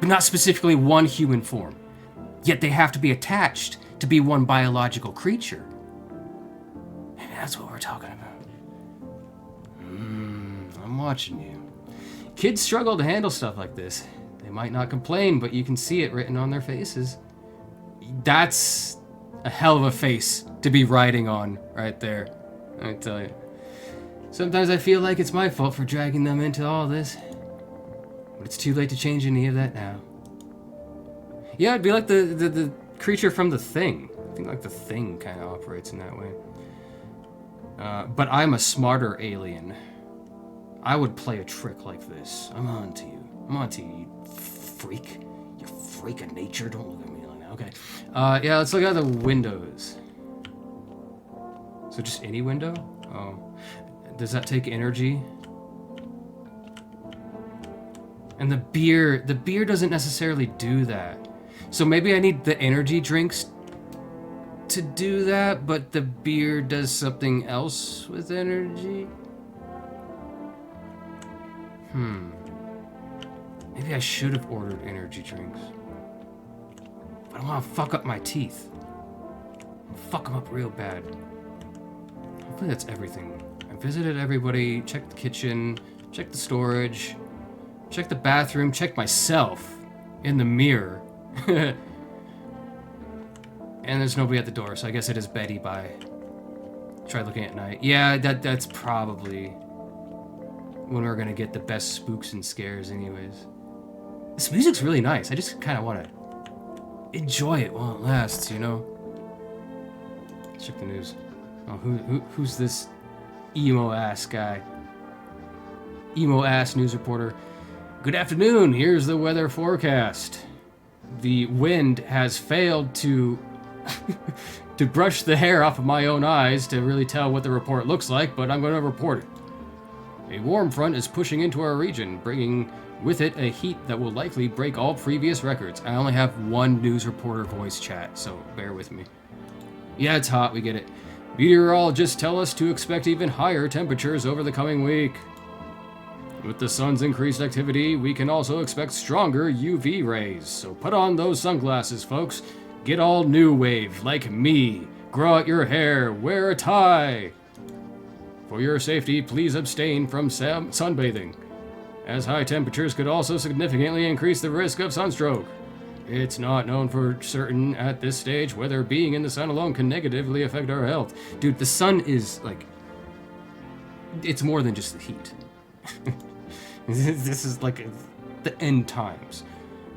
But not specifically one human form. Yet they have to be attached to be one biological creature. Maybe that's what we're talking about. I'm watching you. Kids struggle to handle stuff like this. They might not complain, but you can see it written on their faces. That's a hell of a face to be riding on right there, I tell you. Sometimes I feel like it's my fault for dragging them into all this. But it's too late to change any of that now. Yeah, it'd be like the creature from The Thing. I think like The Thing kind of operates in that way. But I'm a smarter alien. I would play a trick like this. I'm on to you. I'm on to you, you freak. You freak of nature. Don't look at me like that. Okay. Yeah, let's look out the windows. So just any window? Oh. Does that take energy? And the beer doesn't necessarily do that. So maybe I need the energy drinks to do that, but the beer does something else with energy? Maybe I should have ordered energy drinks. But I want to fuck up my teeth. Fuck them up real bad. Hopefully that's everything. I visited everybody, checked the kitchen, checked the storage, checked the bathroom, checked myself in the mirror. And there's nobody at the door, so I guess it is Betty by. Try looking at night. Yeah, that's probably when we're gonna get the best spooks and scares anyways. This music's really nice. I just kind of want to enjoy it while it lasts, you know? Let's check the news. Oh, who's this emo-ass guy? Emo-ass news reporter. Good afternoon, here's the weather forecast. The wind has failed to to brush the hair off of my own eyes to really tell what the report looks like, but I'm going to report it. A warm front is pushing into our region, bringing with it a heat that will likely break all previous records. I only have one news reporter voice chat, so bear with me. Yeah, it's hot, we get it. Meteorologists tell us to expect even higher temperatures over the coming week. With the sun's increased activity, we can also expect stronger UV rays, so put on those sunglasses, folks. Get all new wave, like me. Grow out your hair, wear a tie. For your safety, please abstain from sunbathing, as high temperatures could also significantly increase the risk of sunstroke. It's not known for certain at this stage whether being in the sun alone can negatively affect our health. Dude, the sun is, like, it's more than just the heat. This is like the end times.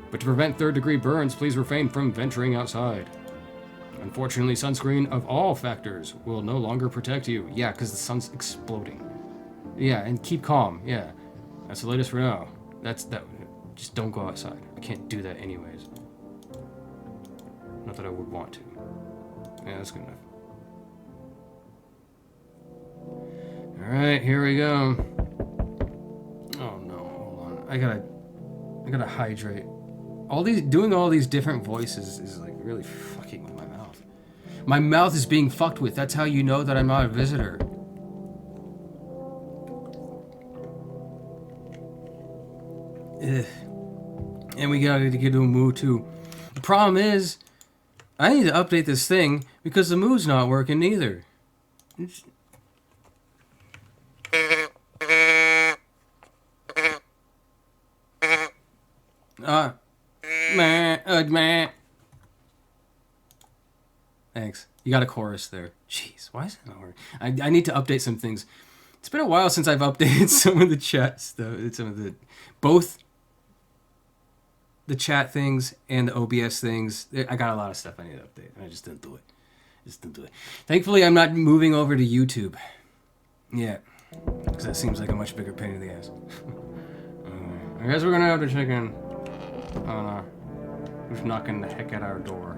But to prevent third-degree burns, please refrain from venturing outside. Unfortunately, sunscreen of all factors will no longer protect you. Yeah, because the sun's exploding. Yeah, and keep calm. Yeah, that's the latest for now. That's that. Just don't go outside. I can't do that anyways. Not that I would want to. Yeah, that's good enough. All right, here we go. Oh no, hold on. I gotta hydrate. Doing all these different voices is like really fucking with my mouth. My mouth is being fucked with. That's how you know that I'm not a visitor. Ugh. And we gotta get to a moo too. The problem is, I need to update this thing because the move's not working either. Meh. Thanks. You got a chorus there. Jeez, why is it not working? I need to update some things. It's been a while since I've updated some of the chats, though. Both the chat things and the OBS things. I got a lot of stuff I need to update, and I just didn't do it. Thankfully, I'm not moving over to YouTube yet, because that seems like a much bigger pain in the ass. I guess we're gonna have to check in on who's knocking the heck at our door.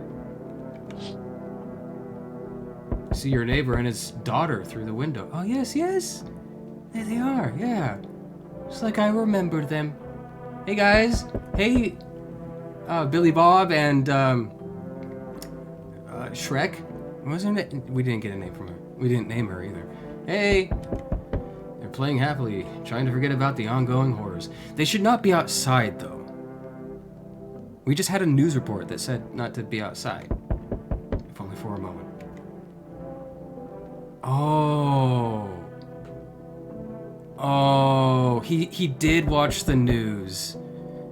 See your neighbor and his daughter through the window. Oh, yes. There they are, yeah. Just like I remembered them. Hey, guys. Hey, Billy Bob and Shrek. What was her name? We didn't get a name from her. We didn't name her either. Hey. They're playing happily, trying to forget about the ongoing horrors. They should not be outside, though. We just had a news report that said not to be outside. If only for a moment. Oh, he did watch the news,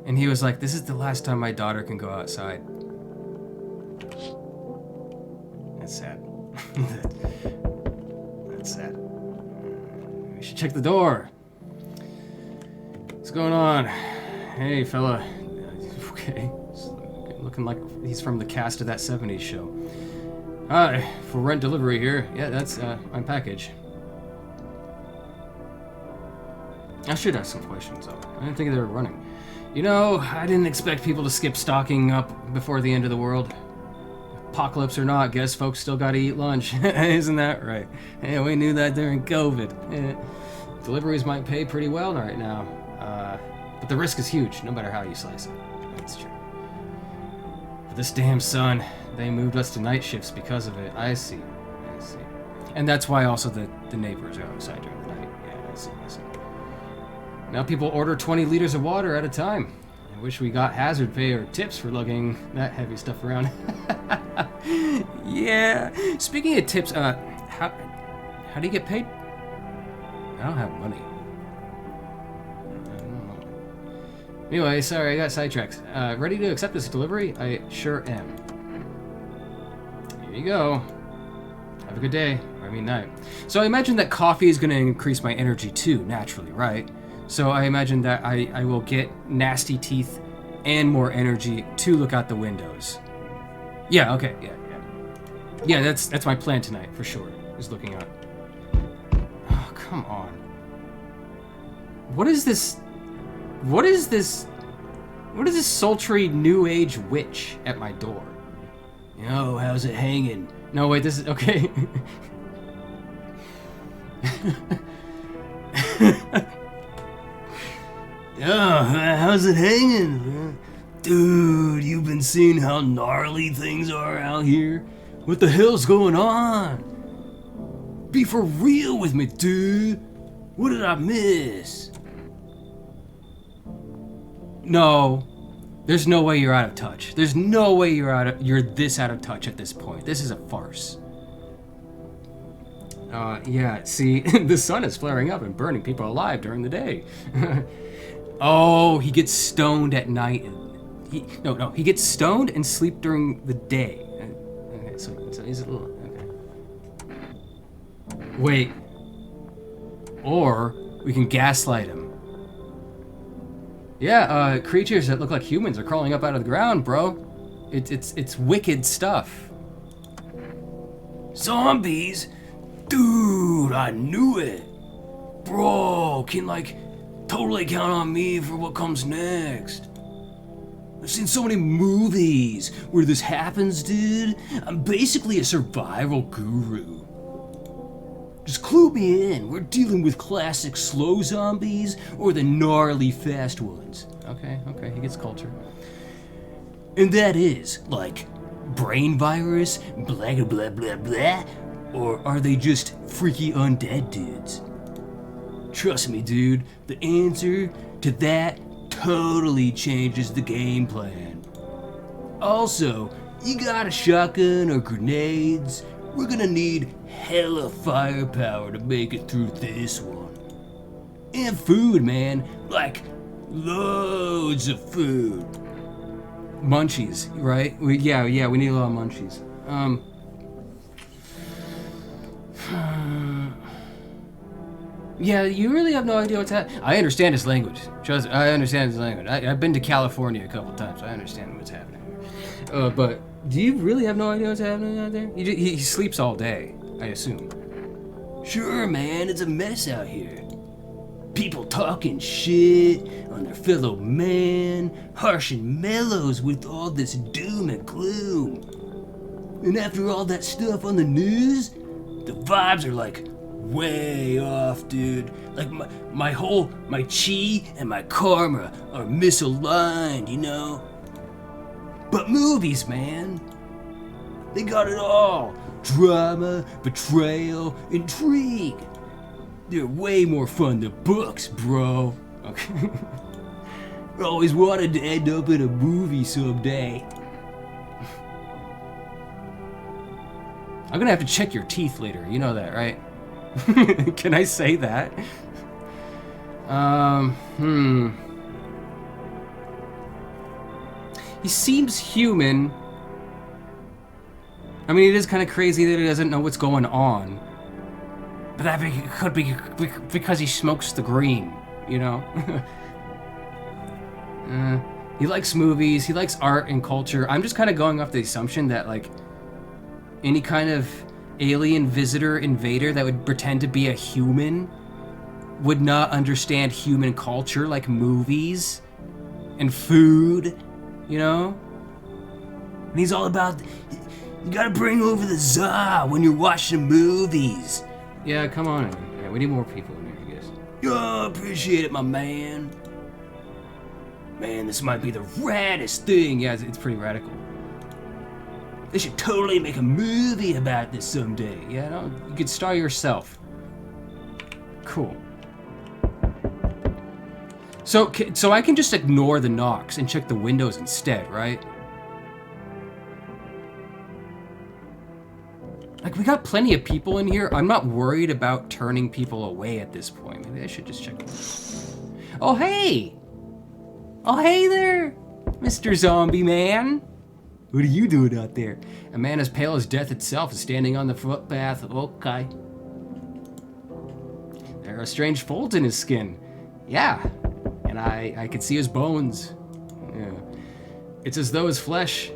and he was like, "This is the last time my daughter can go outside." That's sad. That's sad. We should check the door. What's going on? Hey, fella. Okay, looking like he's from the cast of that '70s show. Hi, for rent delivery here. Yeah, that's my package. I should ask some questions, though. I didn't think they were running. You know, I didn't expect people to skip stocking up before the end of the world. Apocalypse or not, guess folks still gotta eat lunch. Isn't that right? Yeah, we knew that during COVID. Deliveries might pay pretty well right now. But the risk is huge, no matter how you slice it. That's true. But this damn sun... They moved us to night shifts because of it. I see. And that's why also the neighbors are outside during the night. Yeah, I see. Now people order 20 liters of water at a time. I wish we got hazard pay or tips for lugging that heavy stuff around. Yeah. Speaking of tips, how do you get paid? I don't have money. Anyway, sorry, I got sidetracked. Ready to accept this delivery? I sure am. Here you go. Have a good day. I mean night. So I imagine that coffee is going to increase my energy too, naturally, right? So I imagine that I will get nasty teeth and more energy to look out the windows. Yeah, okay, yeah. Yeah, that's my plan tonight, for sure, is looking out. Oh, come on. What is this sultry new age witch at my door? Yo, how's it hanging? No, wait, this is... Okay. Yo, how's it hanging? Dude, you've been seeing how gnarly things are out here? What the hell's going on? Be for real with me, dude. What did I miss? No. There's no way you're out of touch. There's no way you're this out of touch at this point. This is a farce. Yeah, see, the sun is flaring up and burning people alive during the day. Oh, he gets stoned at night. No, he gets stoned and sleep during the day. Okay, so he's a little... Okay. Wait. Or we can gaslight him. Yeah, creatures that look like humans are crawling up out of the ground, bro. It's wicked stuff. Zombies? Dude, I knew it. Bro, can totally count on me for what comes next. I've seen so many movies where this happens, dude. I'm basically a survival guru. Just clue me in. We're dealing with classic slow zombies or the gnarly fast ones. Okay, he gets culture. And that is, brain virus, blah blah blah blah, or are they just freaky undead dudes? Trust me, dude, the answer to that totally changes the game plan. Also, You got a shotgun or grenades? We're gonna need hella firepower to make it through this one. And food, man. Like, loads of food. Munchies, right? Yeah, we need a lot of munchies. Yeah, you really have no idea what's happening. I understand his language. Trust me, I understand his language. I've been to California a couple times. I understand what's happening here. But do you really have no idea what's happening out there? He sleeps all day, I assume. Sure, man, it's a mess out here. People talking shit on their fellow man, harsh and mellows with all this doom and gloom. And after all that stuff on the news, the vibes are like way off, dude. Like my chi and my karma are misaligned, you know? But movies, man, they got it all. Drama, betrayal, intrigue. They're way more fun than books, bro. Okay. I always wanted to end up in a movie someday. I'm gonna have to check your teeth later. You know that, right? Can I say that? He seems human. I mean, it is kind of crazy that he doesn't know what's going on. But that could be because he smokes the green, you know? He likes movies, he likes art and culture. I'm just kind of going off the assumption that, like, any kind of alien visitor invader that would pretend to be a human would not understand human culture, like movies and food, you know? And he's all about, you gotta bring over the za when you're watching movies. Yeah, come on. Yeah, we need more people in here, I guess. Oh, appreciate it, my man. Man, this might be the raddest thing. Yeah, it's pretty radical. They should totally make a movie about this someday. Yeah, no, you could star yourself. Cool. So I can just ignore the knocks and check the windows instead, right? Like, we got plenty of people in here. I'm not worried about turning people away at this point. Maybe I should just check it. Oh, hey! Oh, hey there, Mr. Zombie Man. What are you doing out there? A man as pale as death itself is standing on the footpath. Okay. There are strange folds in his skin. Yeah, and I can see his bones. Yeah. It's as though his flesh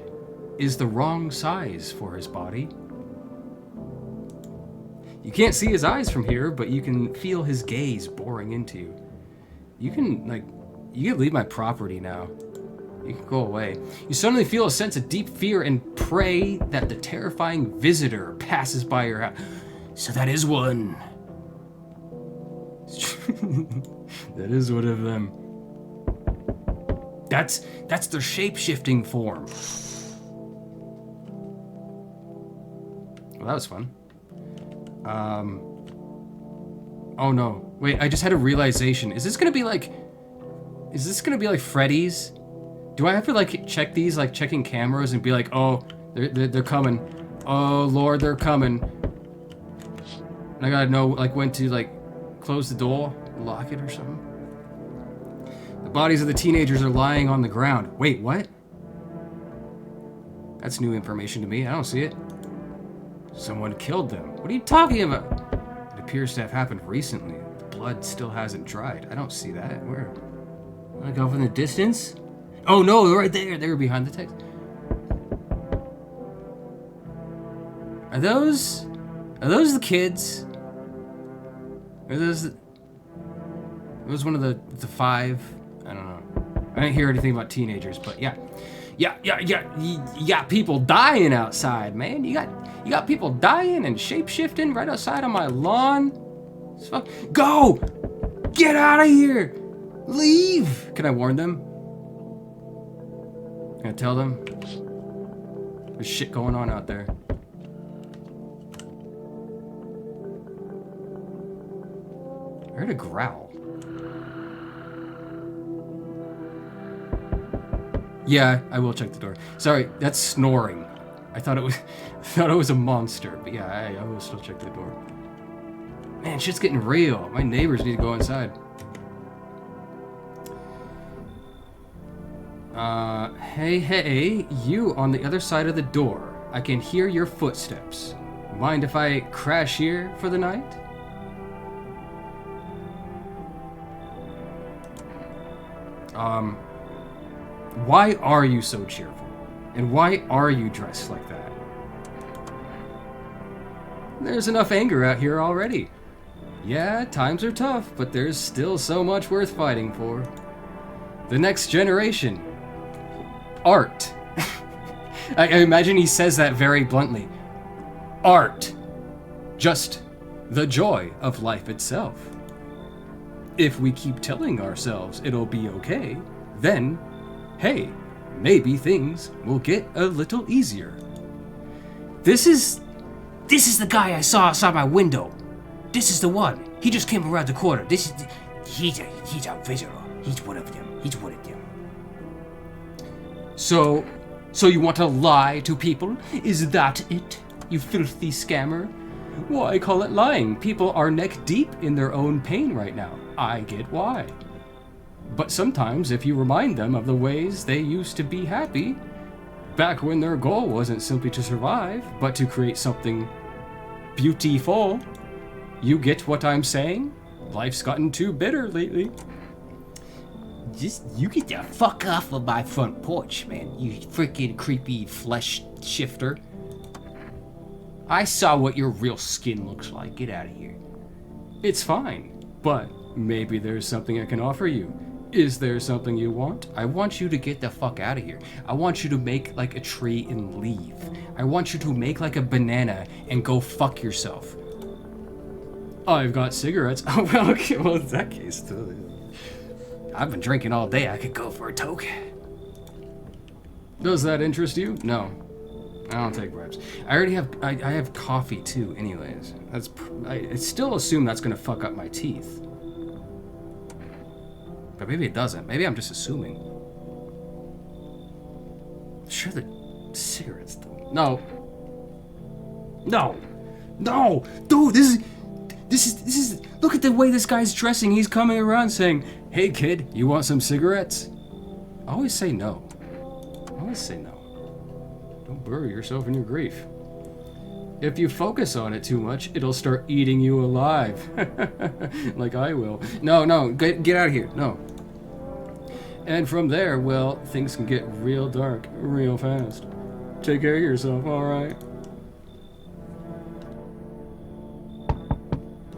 is the wrong size for his body. You can't see his eyes from here, but you can feel his gaze boring into you. You can leave my property now. You can go away. You suddenly feel a sense of deep fear and pray that the terrifying visitor passes by your house. So that is one. That is one of them. That's their shape-shifting form. Well, that was fun. Oh no. Wait, I just had a realization. Is this gonna be like Freddy's? Do I have to like check these, like checking cameras and be like, oh, they're coming. Oh Lord, they're coming. And I gotta know like when to like close the door, lock it or something. The bodies of the teenagers are lying on the ground. Wait, what? That's new information to me. I don't see it. Someone killed them. What are you talking about? It appears to have happened recently. The blood still hasn't dried. I don't see that. Where? Like off in the distance? Oh no, they're right there. They were behind the text. Are those the kids? Are those one of the five? I don't know. I didn't hear anything about teenagers, but yeah. You got people dying outside, man. You got people dying and shape-shifting right outside on my lawn. Go! Get out of here! Leave! Can I warn them? Can I tell them? There's shit going on out there. I heard a growl. Yeah, I will check the door. Sorry, that's snoring. I thought it was, thought it was a monster, but yeah, I will still check the door. Man, shit's getting real. My neighbors need to go inside. Hey, you on the other side of the door. I can hear your footsteps. Mind if I crash here for the night? Why are you so cheerful? And why are you dressed like that? There's enough anger out here already. Yeah, times are tough, but there's still so much worth fighting for. The next generation. Art. I imagine he says that very bluntly. Art. Just the joy of life itself. If we keep telling ourselves it'll be okay, then, hey, maybe things will get a little easier. This is the guy I saw outside my window. This is the one. He just came around the corner. He's a visitor. He's one of them. So you want to lie to people? Is that it, you filthy scammer? Why call it lying? People are neck deep in their own pain right now. I get why. But sometimes if you remind them of the ways they used to be happy, back when their goal wasn't simply to survive, but to create something beautiful, you get what I'm saying? Life's gotten too bitter lately. You get the fuck off of my front porch, man. You freaking creepy flesh shifter. I saw what your real skin looks like. Get out of here. It's fine, but maybe there's something I can offer you. Is there something you want? I want you to get the fuck out of here. I want you to make like a tree and leave. I want you to make like a banana and go fuck yourself. I've got cigarettes. Oh, well, okay, well, in that case, too. I've been drinking all day. I could go for a toke. Does that interest you? No. I don't take bribes. I already have, I have coffee too, anyways. I still assume that's gonna fuck up my teeth. But maybe it doesn't. Maybe I'm just assuming. Sure, the cigarettes though. No! Dude, this is, look at the way this guy's dressing. He's coming around saying, hey kid, you want some cigarettes? I always say no. Don't bury yourself in your grief. If you focus on it too much, it'll start eating you alive. Like I will. No, get out of here. No. And from there, well, things can get real dark real fast. Take care of yourself, alright?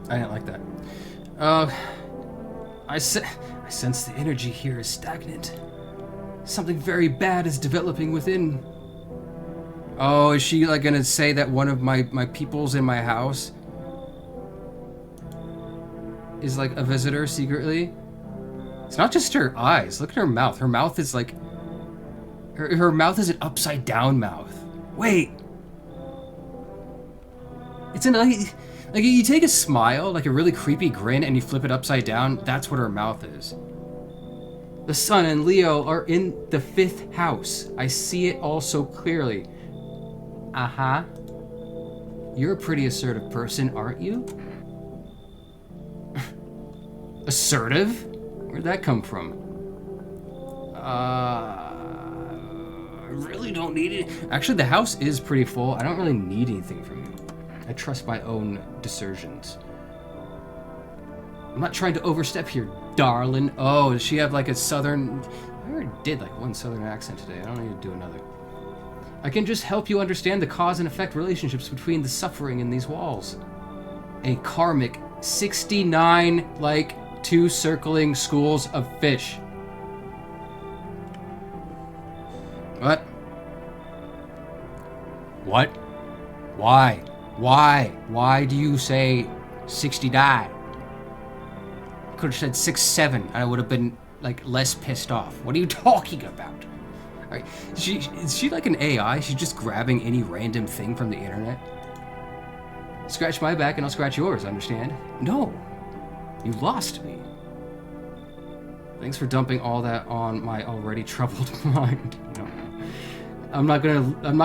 I didn't like that. I sense the energy here is stagnant. Something very bad is developing within. Oh, is she like gonna say that one of my peoples in my house is like a visitor secretly? It's not just her eyes. Look at her mouth. Her mouth is like... Her mouth is an upside down mouth. Wait. It's like you take a smile, like a really creepy grin, and you flip it upside down. That's what her mouth is. The sun and Leo are in the 5th house. I see it all so clearly. Uh-huh. You're a pretty assertive person, aren't you? Assertive? Where'd that come from? I really don't need it. Actually, the house is pretty full. I don't really need anything from you. I trust my own decisions. I'm not trying to overstep here, darling. Oh, does she have like a southern... I already did like one southern accent today. I don't need to do another. I can just help you understand the cause and effect relationships between the suffering in these walls. A karmic 69, like, 2 circling schools of fish. What? What? Why? Why do you say 69? I could have said 6'7", and I would have been, like, less pissed off. What are you talking about? All right. Is she like an AI? She's just grabbing any random thing from the internet? Scratch my back and I'll scratch yours, understand? No. You lost me. Thanks for dumping all that on my already troubled mind. No. I'm not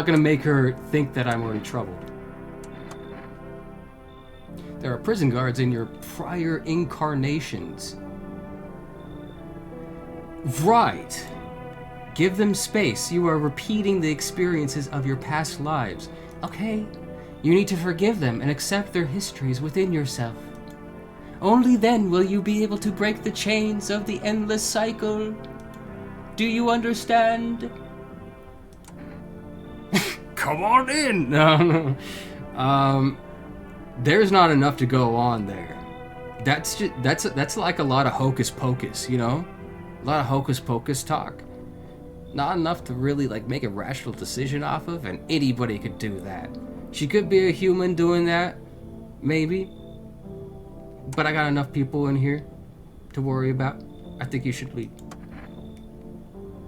gonna make her think that I'm already troubled. There are prison guards in your prior incarnations. Right. Give them space. You are repeating the experiences of your past lives. Okay. You need to forgive them and accept their histories within yourself. Only then will you be able to break the chains of the endless cycle. Do you understand? Come on in! No. There's not enough to go on there. That's like a lot of hocus pocus, you know? A lot of hocus pocus talk. Not enough to really like make a rational decision off of, and anybody could do that. She could be a human doing that, maybe. But I got enough people in here to worry about. I think you should leave.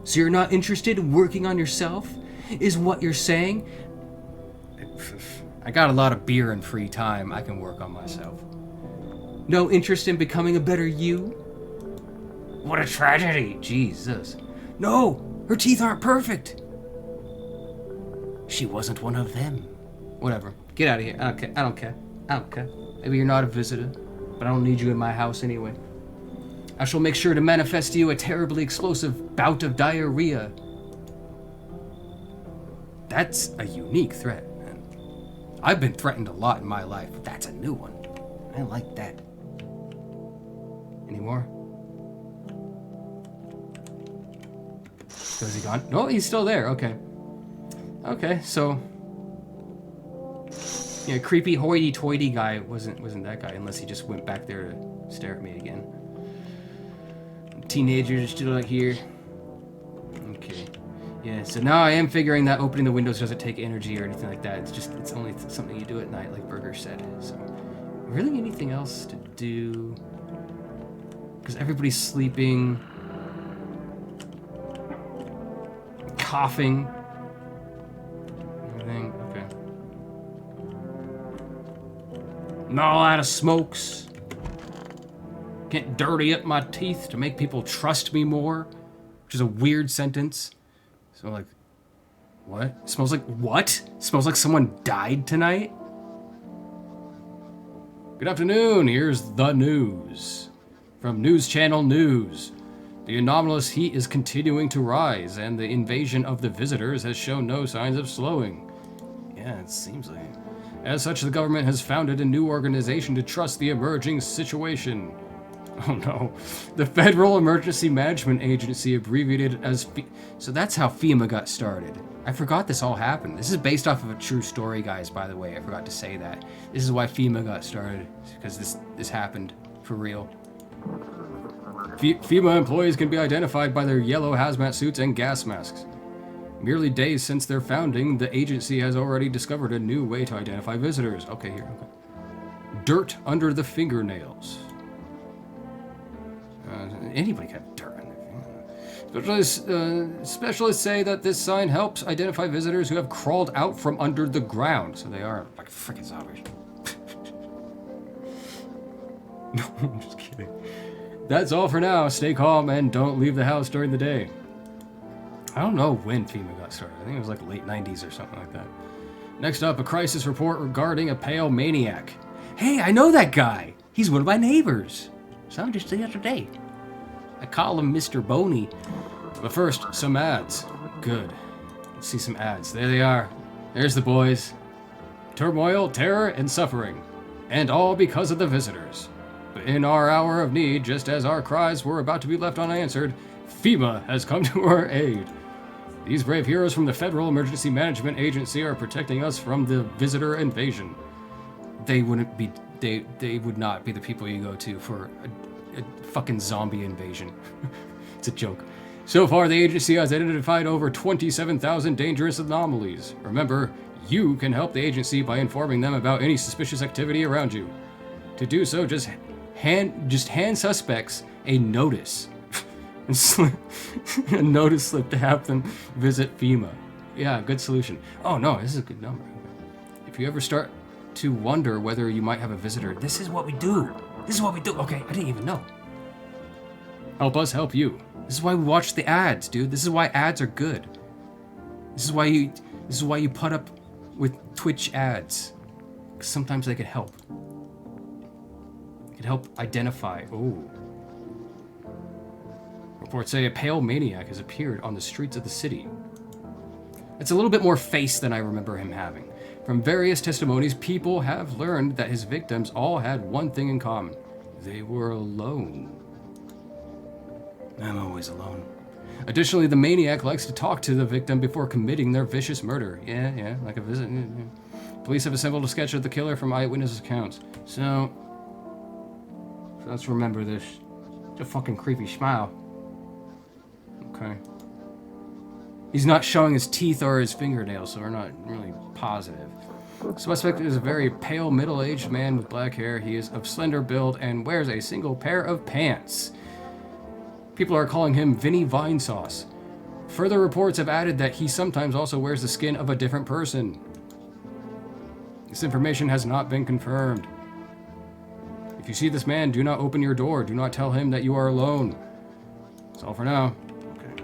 So you're not interested in working on yourself, is what you're saying? I got a lot of beer and free time. I can work on myself. No interest in becoming a better you? What a tragedy. Jesus. No, her teeth aren't perfect. She wasn't one of them. Whatever. Get out of here. I don't care. Maybe you're not a visitor, but I don't need you in my house anyway. I shall make sure to manifest to you a terribly explosive bout of diarrhea. That's a unique threat, man. I've been threatened a lot in my life, but that's a new one. I like that. Any more? So is he gone? No, he's still there. Okay. Okay, so yeah, creepy hoity-toity guy wasn't that guy, unless he just went back there to stare at me again. Teenagers are still out here. Okay. Yeah, so now I am figuring that opening the windows doesn't take energy or anything like that. It's only something you do at night, like Burger said. So, really anything else to do? Because everybody's sleeping. Coughing. Everything, okay. Not out of smokes. Can't dirty up my teeth to make people trust me more, which is a weird sentence. So like, what? Smells like what? Smells like someone died tonight? Good afternoon, here's the news. From News Channel News. The anomalous heat is continuing to rise, and the invasion of the visitors has shown no signs of slowing. Yeah, it seems like it. As such, the government has founded a new organization to trust the emerging situation. Oh no. The Federal Emergency Management Agency, abbreviated as So that's how FEMA got started. I forgot this all happened. This is based off of a true story, guys, by the way. I forgot to say that. This is why FEMA got started, because this happened for real. FEMA employees can be identified by their yellow hazmat suits and gas masks. Merely days since their founding, the agency has already discovered a new way to identify visitors. Okay, here. Okay. Dirt under the fingernails. Anybody can have dirt on their fingers. Specialists say that this sign helps identify visitors who have crawled out from under the ground. So they are like freaking zombies. No, I'm just kidding. That's all for now. Stay calm and don't leave the house during the day. I don't know when FEMA got started. I think it was like late 90s or something like that. Next up, a crisis report regarding a pale maniac. Hey, I know that guy. He's one of my neighbors. Saw him just the other day. I call him Mr. Boney. But first, some ads. Good. Let's see some ads. There they are. There's the boys. Turmoil, terror, and suffering. And all because of the visitors. But in our hour of need, just as our cries were about to be left unanswered, FEMA has come to our aid. These brave heroes from the Federal Emergency Management Agency are protecting us from the visitor invasion. They would not be the people you go to for a fucking zombie invasion. It's a joke. So far, the agency has identified over 27,000 dangerous anomalies. Remember, you can help the agency by informing them about any suspicious activity around you. To do so, just hand suspects a notice. A notice slip to have them visit FEMA. Yeah, good solution. Oh no, this is a good number. If you ever start to wonder whether you might have a visitor, this is what we do. This is what we do. Okay, I didn't even know. Help us help you. This is why we watch the ads, dude. This is why ads are good. This is why you put up with Twitch ads. 'Cause sometimes they could help. It could help identify. Oh. Reports say a pale maniac has appeared on the streets of the city. It's a little bit more face than I remember him having. From various testimonies, people have learned that his victims all had one thing in common. They were alone. I'm always alone. Additionally, the maniac likes to talk to the victim before committing their vicious murder. Yeah, like a visit. Yeah. Police have assembled a sketch of the killer from eyewitness accounts. So let's remember this. It's a fucking creepy smile. Okay. He's not showing his teeth or his fingernails, so we're not really positive. Suspect is a very pale, middle-aged man with black hair. He is of slender build and wears a single pair of pants. People are calling him Vinny Vinesauce. Further reports have added that he sometimes also wears the skin of a different person. This information has not been confirmed. If you see this man, do not open your door. Do not tell him that you are alone. That's all for now. Okay.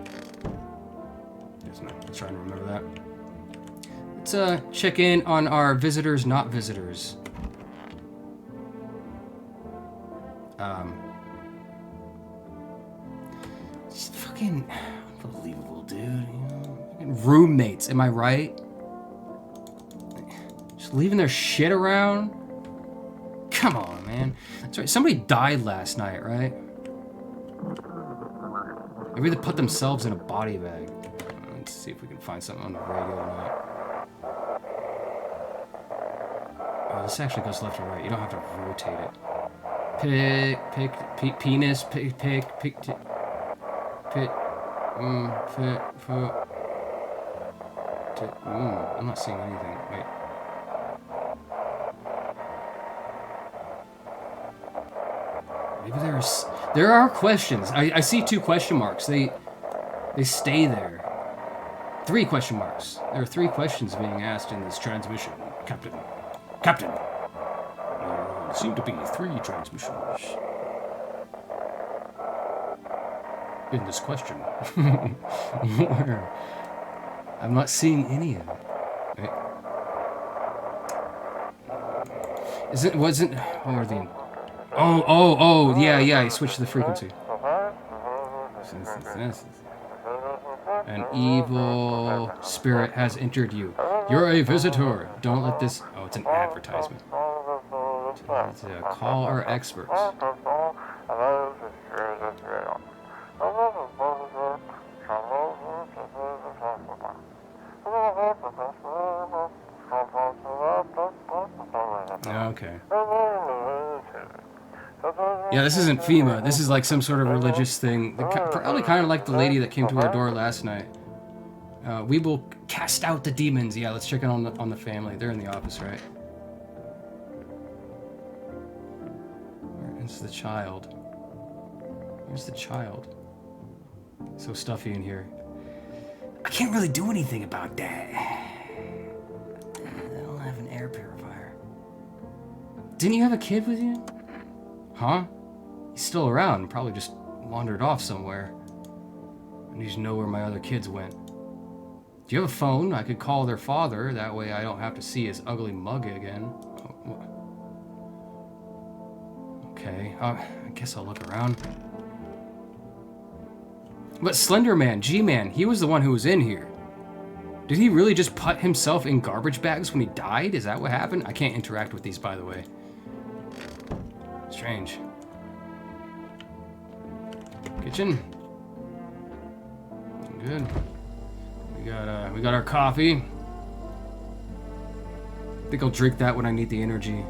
Let's try and remember that. Let's check in on our visitors, not visitors. Just fucking unbelievable, dude. You know, fucking roommates, am I right? Just leaving their shit around? Come on, man. That's right. Somebody died last night, right? Maybe they put themselves in a body bag. Let's see if we can find something on the radio or not. Oh, this actually goes left or right. You don't have to rotate it. Penis, I'm not seeing anything. Wait. Maybe there are questions. I see 2 question marks. They stay there. 3 question marks. There are 3 questions being asked in this transmission, Captain. Captain. There seem to be 3 transmissions in this question. I'm not seeing any of it. Wait. Wasn't. What were the? Oh, yeah, he switched the frequency. An evil spirit has entered you. You're a visitor. Don't let this... Oh, it's an advertisement. To call our experts. Okay. Yeah, this isn't FEMA. This is like some sort of religious thing. Probably kind of like the lady that came to our door last night. We will cast out the demons. Yeah, let's check in on the family. They're in the office, right? Where's the child? Where's the child? So stuffy in here. I can't really do anything about that. I don't have an air purifier. Didn't you have a kid with you? Huh? He's still around. Probably just wandered off somewhere. I need to know where my other kids went. Do you have a phone? I could call their father. That way I don't have to see his ugly mug again. Oh, okay. I guess I'll look around. But Slender Man, G-Man, he was the one who was in here. Did he really just put himself in garbage bags when he died? Is that what happened? I can't interact with these, by the way. Strange. Kitchen. Good. We got our coffee. I think I'll drink that when I need the energy.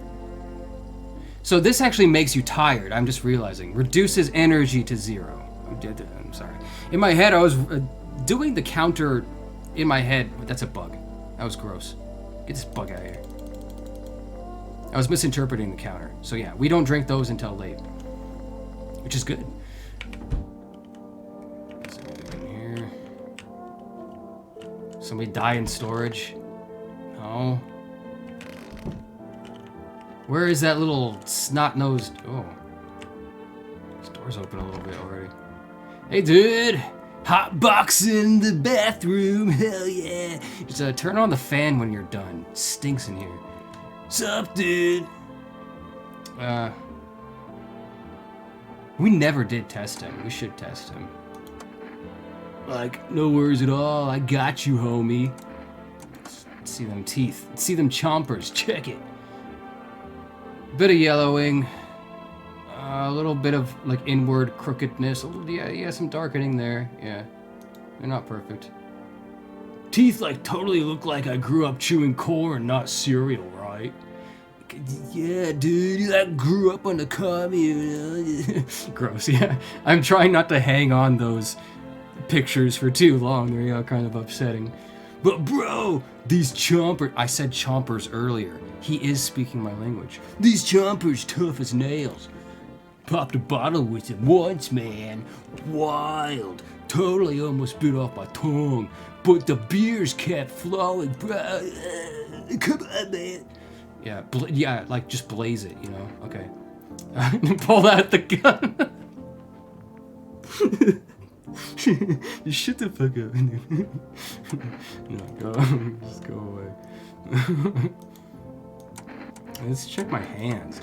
So this actually makes you tired. I'm just realizing. Reduces energy to 0. I'm sorry. In my head, I was doing the counter in my head. That's a bug. That was gross. Get this bug out of here. I was misinterpreting the counter. So yeah, we don't drink those until late. Which is good. What's in here? Somebody die in storage? No. Where is that little snot-nosed... Oh. This door's open a little bit already. Hey, dude! Hot box in the bathroom, hell yeah. Just turn on the fan when you're done. It stinks in here. Sup, dude? We never did test him. We should test him. Like, no worries at all. I got you, homie. Let's see them teeth. Let's see them chompers. Check it. Bit of yellowing. A little bit of like inward crookedness. Yeah, some darkening there. Yeah, they're not perfect. Teeth like totally look like I grew up chewing corn, not cereal, right? Yeah, dude, I grew up on the commune. Gross. Yeah, I'm trying not to hang on those pictures for too long. They're kind of upsetting. But bro, these chompers. I said chompers earlier. He is speaking my language. These chompers tough as nails. Popped a bottle with it once, man. Wild. Totally almost bit off my tongue. But the beers kept flowing, bro. Come on, man. Yeah, like just blaze it, you know? Okay. Pull out the gun. Just shut the fuck up. No, go. Just go away. Let's check my hands.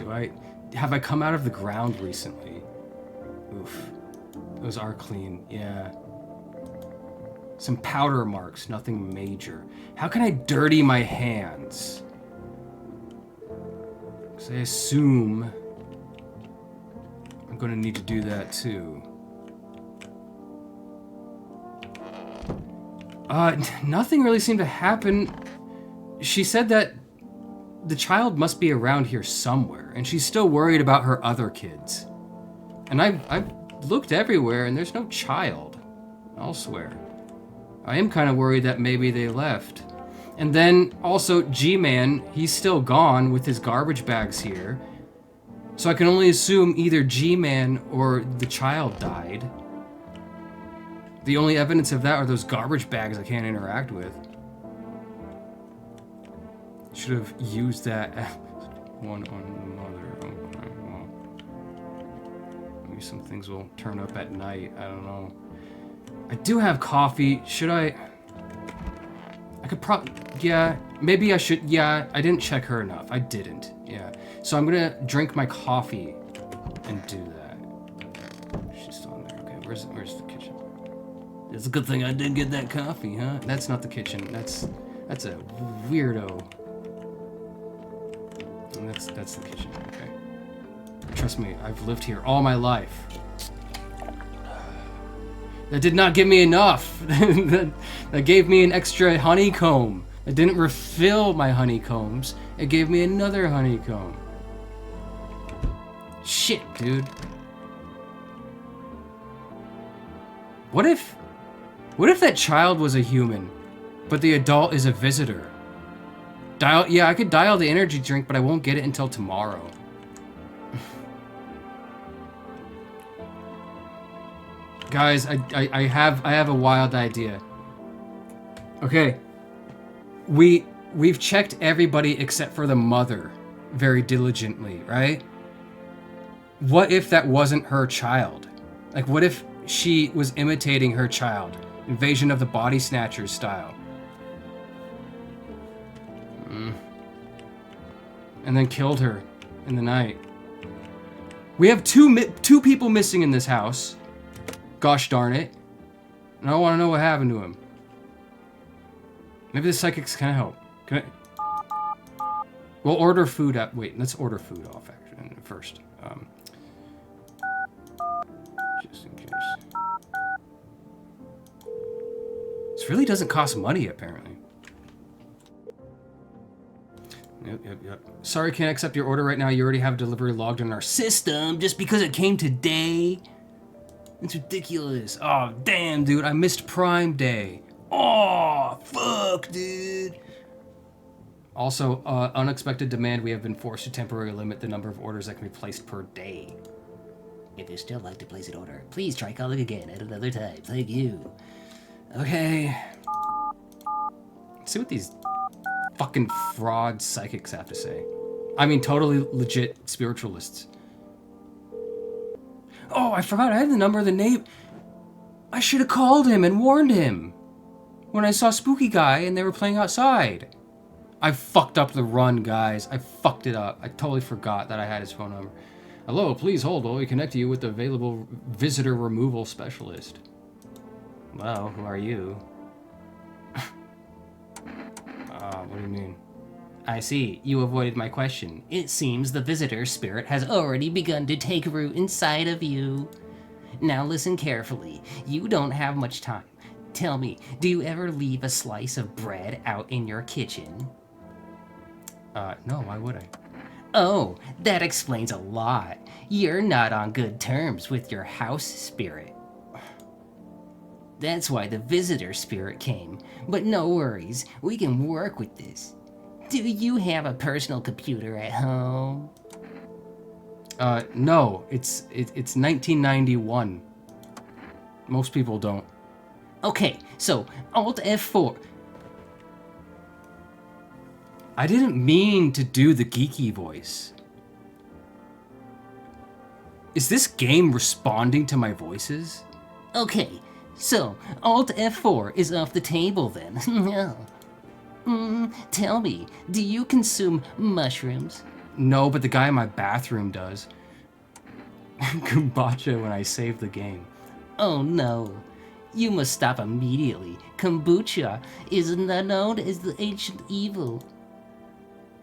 Have I come out of the ground recently? Oof. Those are clean, yeah. Some powder marks, nothing major. How can I dirty my hands? Because I assume I'm gonna need to do that too. Nothing really seemed to happen. She said that the child must be around here somewhere, and she's still worried about her other kids. And I've looked everywhere, and there's no child elsewhere. I am kind of worried that maybe they left. And then also G-Man, he's still gone with his garbage bags here. So I can only assume either G-Man or the child died. The only evidence of that are those garbage bags I can't interact with. Should have used that one on another. Okay, well, maybe some things will turn up at night. I don't know. I do have coffee. Should I could yeah, maybe I should. Yeah, I didn't check her enough. I didn't. Yeah. So I'm gonna drink my coffee and do that. She's still in there. Okay, where's the kitchen? It's a good thing I didn't get that coffee, huh? That's not the kitchen. That's a weirdo. And that's the kitchen. Okay. Trust me, I've lived here all my life. That did not give me enough. that gave me an extra honeycomb. It didn't refill my honeycombs. It gave me another honeycomb. Shit, dude. What if that child was a human, but the adult is a visitor? Yeah, I could dial the energy drink, but I won't get it until tomorrow. Guys, I have a wild idea. Okay. We've checked everybody except for the mother very diligently, right? What if that wasn't her child? Like, what if she was imitating her child? Invasion of the Body Snatchers style. And then killed her in the night. We have two people missing in this house. Gosh darn it. And I want to know what happened to him. Maybe the psychics can help. Can I? We'll order food up. Wait, let's order food off actually first. Just in case. This really doesn't cost money, apparently. Yep. Sorry, can't accept your order right now. You already have delivery logged in our system just because it came today. It's ridiculous. Oh, damn, dude. I missed Prime Day. Oh, fuck, dude. Also, unexpected demand. We have been forced to temporarily limit the number of orders that can be placed per day. If you still like to place an order, please try calling again at another time. Thank you. Okay. Let's see what these fucking fraud psychics have to say. I mean, totally legit spiritualists. Oh, I forgot I had the number of the neighbor. I should have called him and warned him when I saw Spooky Guy and they were playing outside. I fucked up the run, guys. I fucked it up. I totally forgot that I had his phone number. Hello, please hold while we connect you with the available visitor removal specialist. Well, who are you? What do you mean? I see. You avoided my question. It seems the visitor spirit has already begun to take root inside of you. Now listen carefully. You don't have much time. Tell me, do you ever leave a slice of bread out in your kitchen? No, why would I? Oh, that explains a lot. You're not on good terms with your house spirit. That's why the visitor spirit came. But no worries, we can work with this. Do you have a personal computer at home? No, it's 1991. Most people don't. Okay, so Alt F4. I didn't mean to do the geeky voice. Is this game responding to my voices? Okay, so Alt F4 is off the table then. Tell me, do you consume mushrooms? No, but the guy in my bathroom does. Kombucha when I save the game. Oh no. You must stop immediately. Kombucha is known as the ancient evil.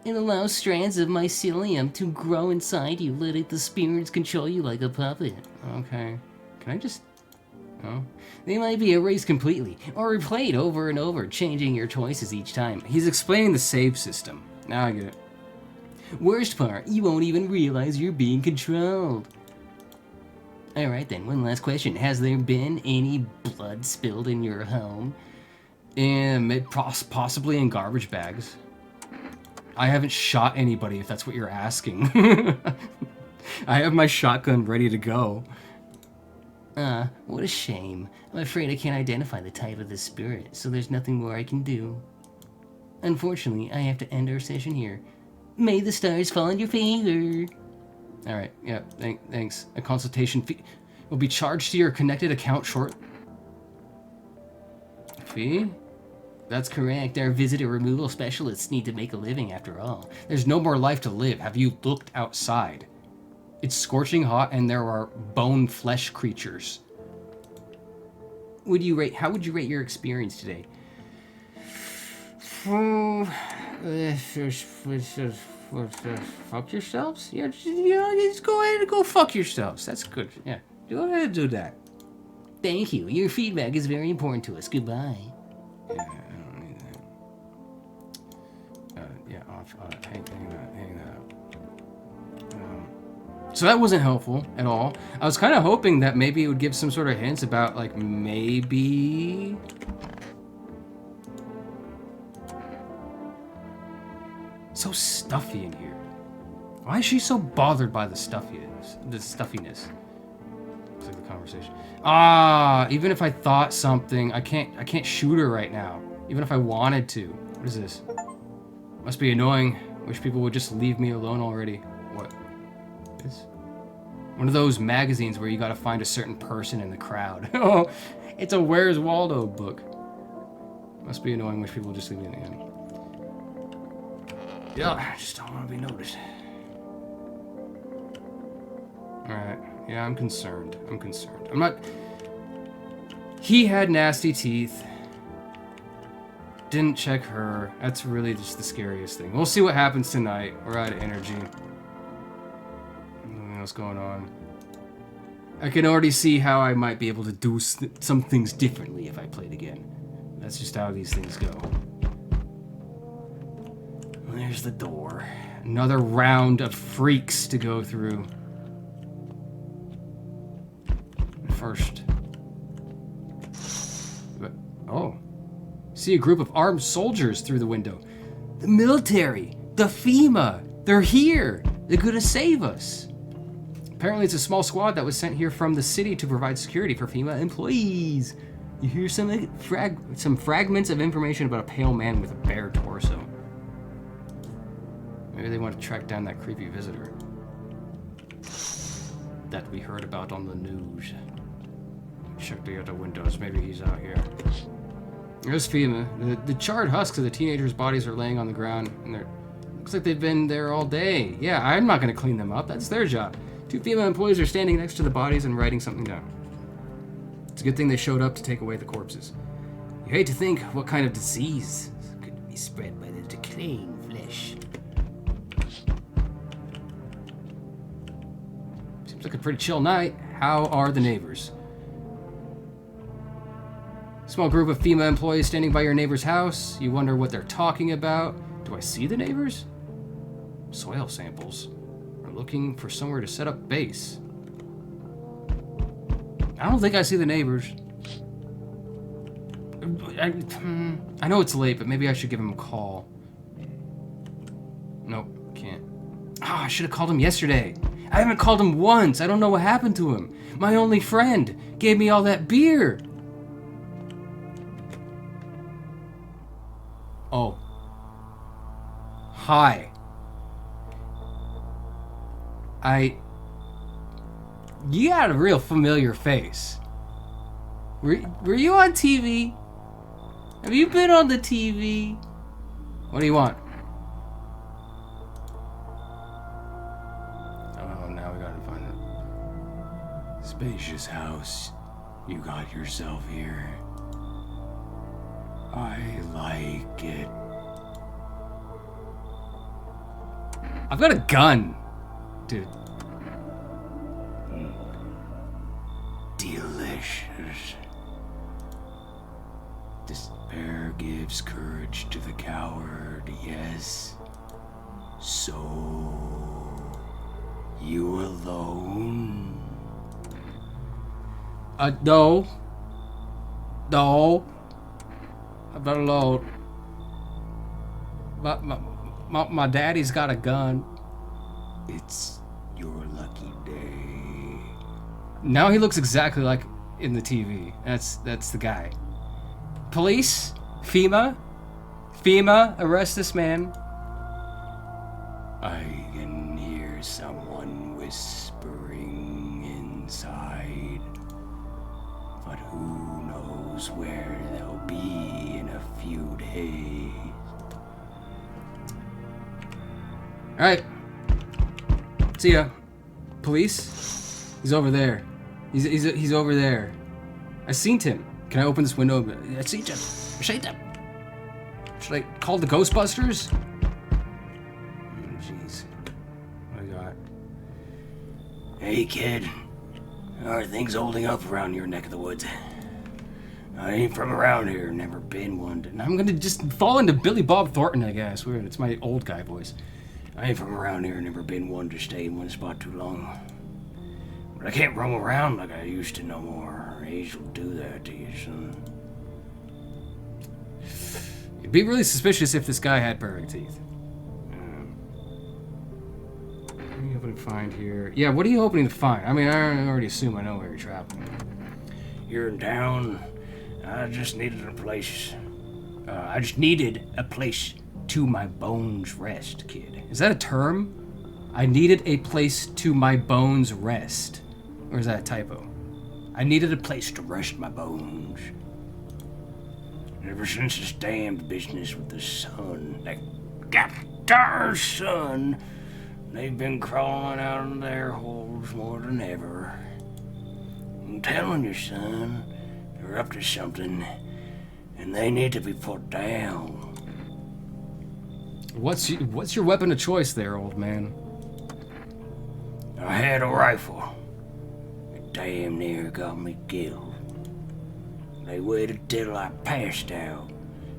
It allows strands of mycelium to grow inside you, letting the spirits control you like a puppet. Okay. Can I just... Oh. They might be erased completely, or replayed over and over, changing your choices each time. He's explaining the save system. Now I get it. Worst part, you won't even realize you're being controlled. Alright then, one last question. Has there been any blood spilled in your home? Possibly in garbage bags. I haven't shot anybody, if that's what you're asking. I have my shotgun ready to go. What a shame. I'm afraid I can't identify the type of this spirit, so there's nothing more I can do. Unfortunately, I have to end our session here. May the stars fall in your favor. Alright, yeah, thanks. A consultation fee will be charged to your connected account short. Fee? That's correct. Our visitor removal specialists need to make a living after all. There's no more life to live. Have you looked outside? It's scorching hot and there are bone flesh creatures. How would you rate your experience today? Fuck yourselves? Yeah, just go ahead and go fuck yourselves. That's good. Yeah, go ahead and do that. Thank you. Your feedback is very important to us. Goodbye. Yeah, I don't need that. Yeah, off. Hang that up. So that wasn't helpful at all. I was kind of hoping that maybe it would give some sort of hints about, like, maybe... So stuffy in here. Why is she so bothered by the stuffiness? Looks like the conversation. Even if I thought something, I can't shoot her right now. Even if I wanted to. What is this? Must be annoying. Wish people would just leave me alone already. What? This? One of those magazines where you gotta find a certain person in the crowd. Oh, it's a Where's Waldo book. Must be annoying. Wish people would just leave me alone. Yeah, I just don't want to be noticed. Alright, yeah, I'm concerned. I'm not... He had nasty teeth. Didn't check her. That's really just the scariest thing. We'll see what happens tonight. We're out of energy. Nothing else going on. I can already see how I might be able to do some things differently if I played again. That's just how these things go. There's the door. Another round of freaks to go through. First. Oh. See a group of armed soldiers through the window. The military! The FEMA! They're here! They're gonna save us! Apparently it's a small squad that was sent here from the city to provide security for FEMA employees. You hear some fragments of information about a pale man with a bare torso. Maybe they want to track down that creepy visitor that we heard about on the news. check the other windows. Maybe he's out here. There's FEMA. The charred husks of the teenagers' bodies are laying on the ground, and they're looks like they've been there all day. Yeah, I'm not gonna clean them up. That's their job. 2 FEMA employees are standing next to the bodies and writing something down. It's a good thing they showed up to take away the corpses. You hate to think what kind of disease could be spread by the decaying flesh. Seems like a pretty chill night. How are the neighbors? Small group of FEMA employees standing by your neighbor's house. You wonder what they're talking about. Do I see the neighbors? Soil samples. We're looking for somewhere to set up base. I don't think I see the neighbors. I know it's late, but maybe I should give him a call. Nope, can't. I should have called him yesterday. I haven't called him once. I don't know what happened to him. My only friend gave me all that beer. Oh. Hi. You got a real familiar face. Were you on TV? Have you been on the TV? What do you want? Oh, now we gotta find it. Spacious house you got yourself here. I like it. I've got a gun, dude. Delicious. Despair gives courage to the coward, yes. So, you alone? No. No. I'm not alone. My daddy's got a gun. It's your lucky day. Now he looks exactly like in the TV. That's the guy. Police? FEMA? FEMA, arrest this man. I can hear someone whispering inside. But who knows where they'll be in a few days. Alright. See ya. Police? He's over there. He's over there. I seen him. Can I open this window? I seen him. Should I call the Ghostbusters? Jeez. What do I got? Hey kid, how are things holding up around your neck of the woods? I ain't from around here, never been one. I'm gonna just fall into Billy Bob Thornton, I guess. Weird. It's my old guy voice. I ain't from around here, never been one to stay in one spot too long. But I can't roam around like I used to no more. Age will do that to you, son. It'd be really suspicious if this guy had perfect teeth. What are you hoping to find here? Yeah, what are you hoping to find? I mean, I already assume I know where you're traveling. You're in town. I just needed a place To my bones rest, kid. Is that a term? I needed a place to my bones rest. Or is that a typo? I needed a place to rest my bones. Ever since this damned business with the sun, that goddamn sun, they've been crawling out of their holes more than ever. I'm telling you, son, they're up to something, and they need to be put down. What's your weapon of choice there, old man? I had a rifle. It damn near got me killed. They waited till I passed out,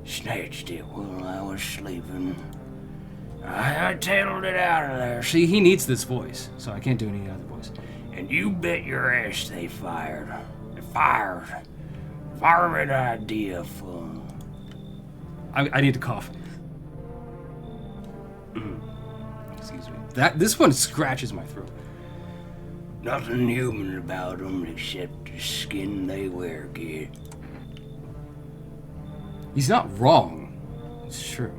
snatched it while I was sleeping. I tailed it out of there. See, he needs this voice, so I can't do any other voice. And you bet your ass they fired. They fired. Firing idea fun. I need to cough. Excuse me. This one scratches my throat. Nothing human about them except the skin they wear, kid. He's not wrong. It's true.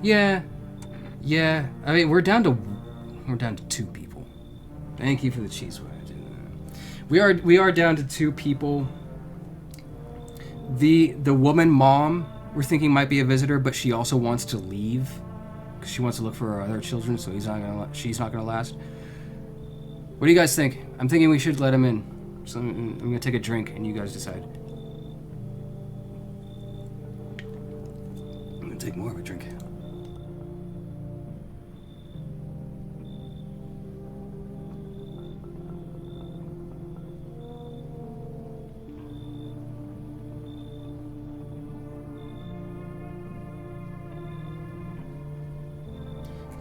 Yeah. I mean, we're down to 2 people. Thank you for the cheese wedge. We are down to 2 people. The woman mom we're thinking might be a visitor, but she also wants to leave because she wants to look for her other children. So she's not gonna last. What do you guys think? I'm thinking we should let him in. So I'm gonna take a drink, and you guys decide. I'm gonna take more of a drink.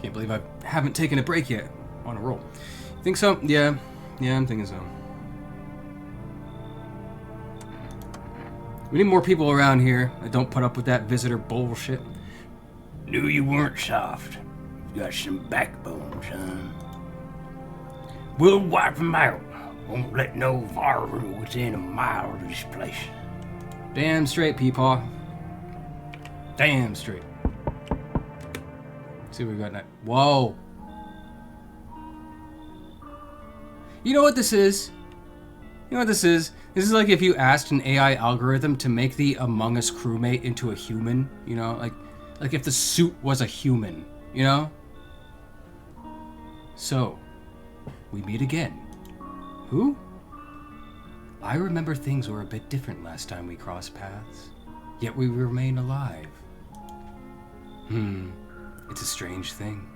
Can't believe I haven't taken a break yet on a roll. Think so? Yeah, I'm thinking so. We need more people around here that don't put up with that visitor bullshit. Knew you weren't soft. You got some backbone, son. We'll wipe 'em out. Won't let no varlet within a mile of this place. Damn straight, Peepaw. Damn straight. See what we got next. Whoa. You know what this is? You know what this is? This is like if you asked an AI algorithm to make the Among Us crewmate into a human, you know? Like if the suit was a human, you know? So, we meet again. Who? I remember things were a bit different last time we crossed paths, yet we remain alive. It's a strange thing.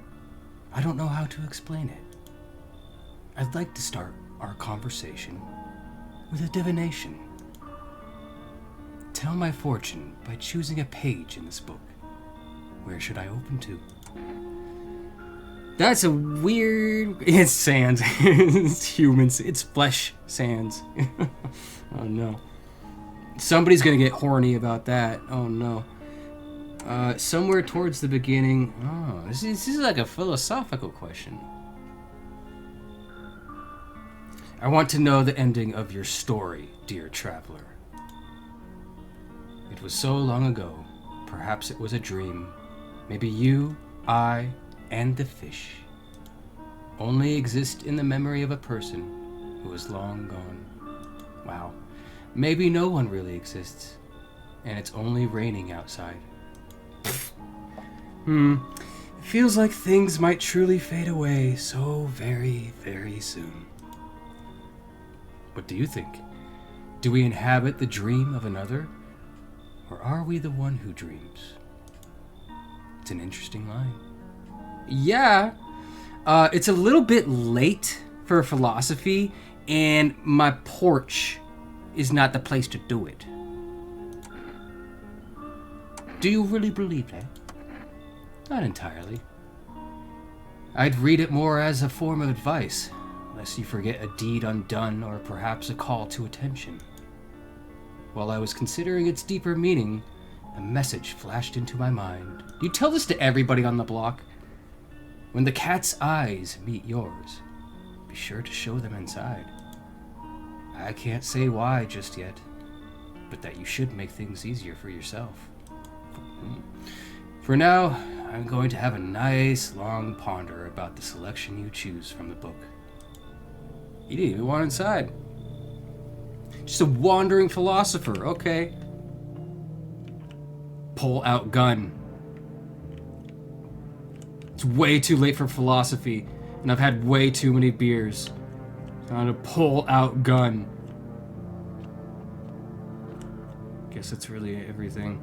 I don't know how to explain it. I'd like to start our conversation with a divination. Tell my fortune by choosing a page in this book. Where should I open to? That's a weird... It's sands. It's humans. It's flesh sands. Oh no. Somebody's gonna get horny about that. Oh no. Somewhere towards the beginning... Oh, this is like a philosophical question. I want to know the ending of your story, dear traveler. It was so long ago. Perhaps it was a dream. Maybe you, I, and the fish only exist in the memory of a person who is long gone. Wow. Maybe no one really exists, and it's only raining outside. It feels like things might truly fade away so very, very soon. What do you think? Do we inhabit the dream of another, or are we the one who dreams? It's an interesting line. Yeah, it's a little bit late for philosophy, and my porch is not the place to do it. Do you really believe that? Not entirely. I'd read it more as a form of advice, lest you forget a deed undone or perhaps a call to attention. While I was considering its deeper meaning, a message flashed into my mind. You tell this to everybody on the block. When the cat's eyes meet yours, be sure to show them inside. I can't say why just yet, but that you should make things easier for yourself. For now, I'm going to have a nice long ponder about the selection you choose from the book. You didn't even want inside. Just a wandering philosopher, okay. Pull out gun. It's way too late for philosophy, and I've had way too many beers. I'm gonna pull out gun. Guess that's really everything.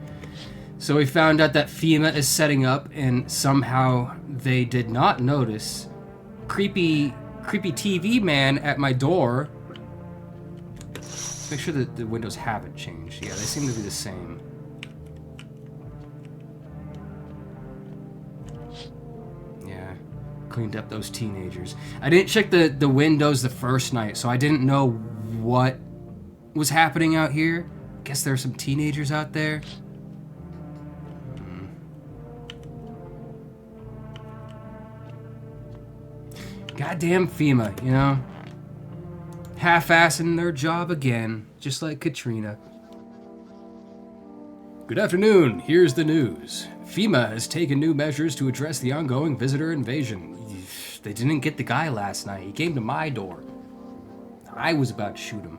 So we found out that FEMA is setting up, and somehow they did not notice creepy TV man at my door. Make sure that the windows haven't changed. Yeah, they seem to be the same. Yeah, cleaned up those teenagers. I didn't check the windows the first night, so I didn't know what was happening out here. Guess there's some teenagers out there. Goddamn FEMA, you know? Half-assing their job again, just like Katrina. Good afternoon, here's the news. FEMA has taken new measures to address the ongoing visitor invasion. They didn't get the guy last night. He came to my door. I was about to shoot him.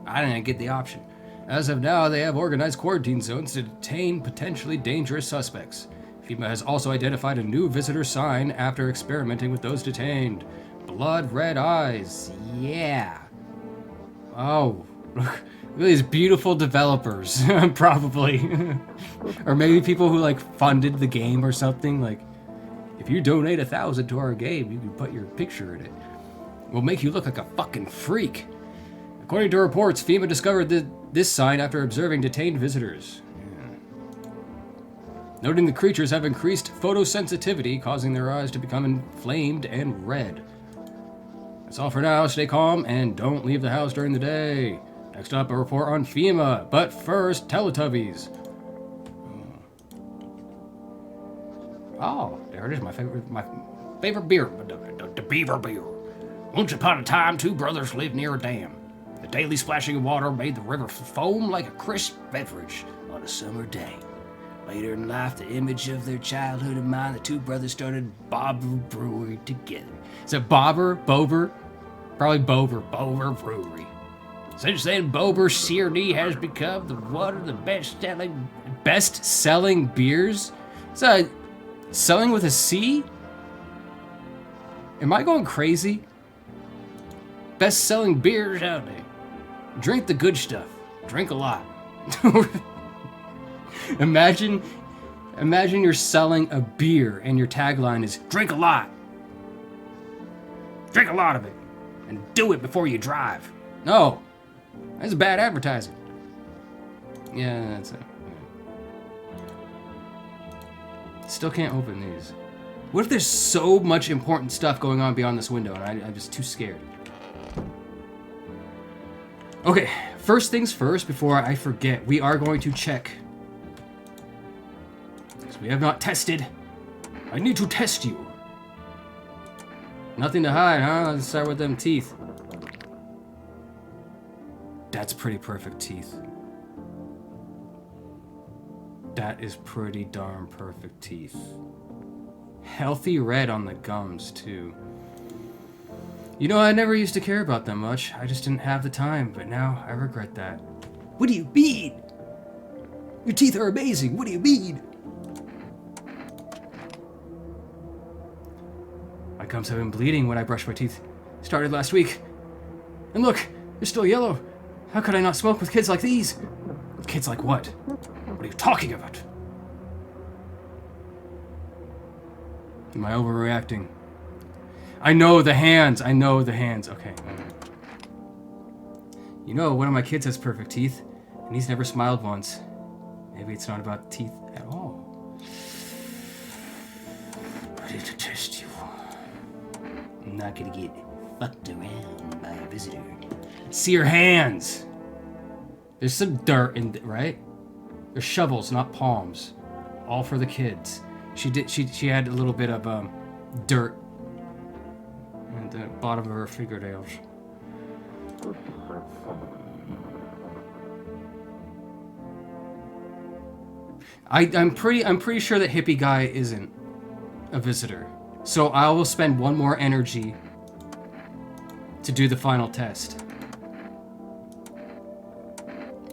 I didn't get the option. As of now, they have organized quarantine zones to detain potentially dangerous suspects. FEMA has also identified a new visitor sign after experimenting with those detained. Blood red eyes. Yeah. Oh, look at these beautiful developers, probably. Or maybe people who like funded the game or something. Like, if you donate 1,000 to our game, you can put your picture in it. We'll make you look like a fucking freak. According to reports, FEMA discovered this sign after observing detained visitors. Yeah. Noting the creatures have increased photosensitivity, causing their eyes to become inflamed and red. That's all for now. Stay calm and don't leave the house during the day. Next up, a report on FEMA. But first, Teletubbies. Oh, there it is. My favorite beer. The beaver beer. Once upon a time, two brothers lived near a dam. The daily splashing of water made the river foam like a crisp beverage on a summer day. Later in life, the image of their childhood in mind, the two brothers started Bobber Brewery together. Is it Bobber? Bober? Probably Bober. Bober Brewery. Since then, Bober CRD has become one of the best-selling beers? Is that selling with a C? Am I going crazy? Best-selling beers out there. Drink the good stuff. Drink a lot. Imagine you're selling a beer and your tagline is drink a lot. Drink a lot of it. And do it before you drive. No. That's bad advertising. Yeah, that's it. Still can't open these. What if there's so much important stuff going on beyond this window and I'm just too scared? Okay, first things first, before I forget, we are going to check. Because we have not tested. I need to test you. Nothing to hide, huh? Let's start with them teeth. That's pretty perfect teeth. That is pretty darn perfect teeth. Healthy red on the gums, too. You know, I never used to care about them much. I just didn't have the time, but now I regret that. What do you mean? Your teeth are amazing. What do you mean? My gums have been bleeding when I brush my teeth. Started last week. And look, they're still yellow. How could I not smoke with kids like these? Kids like what? What are you talking about? Am I overreacting? I know the hands. Okay. You know, one of my kids has perfect teeth, and he's never smiled once. Maybe it's not about teeth at all. Ready to test you. I'm not gonna get fucked around by a visitor. See your hands. There's some dirt in, right? They're shovels, not palms. All for the kids. She had a little bit of dirt at the bottom of her fingernails. I'm pretty sure that hippie guy isn't a visitor. So I will spend one more energy to do the final test.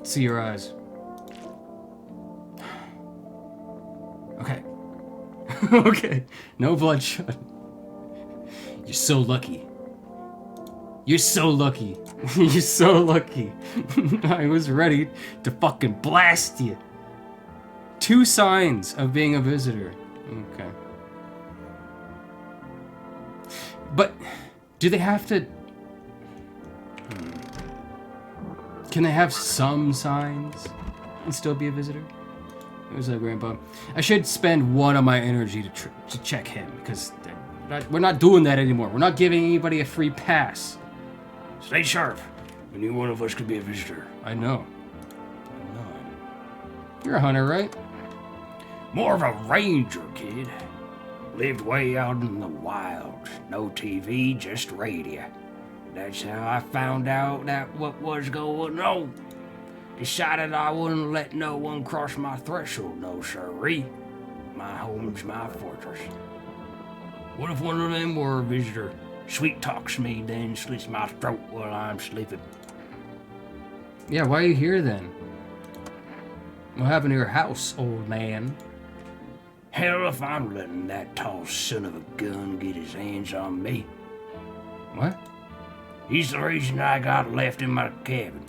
See your eyes. Okay. Okay. No bloodshot. You're so lucky. You're so lucky. You're so lucky. I was ready to fucking blast you. 2 signs of being a visitor. Okay. But do they have to... Can they have some signs and still be a visitor? It was a grandpa. I should spend one of my energy to check him, because we're not doing that anymore. We're not giving anybody a free pass. Stay sharp. We knew one of us could be a visitor. I know. You're a hunter, right? More of a ranger, kid. Lived way out in the wilds. No TV, just radio. That's how I found out that what was going on. Decided I wouldn't let no one cross my threshold, no sirree. My home's my fortress. What if one of them were a visitor? Sweet talks me, then slits my throat while I'm sleeping. Yeah, why are you here then? What happened to your house, old man? Hell if I'm letting that tall son of a gun get his hands on me. What? He's the reason I got left in my cabin.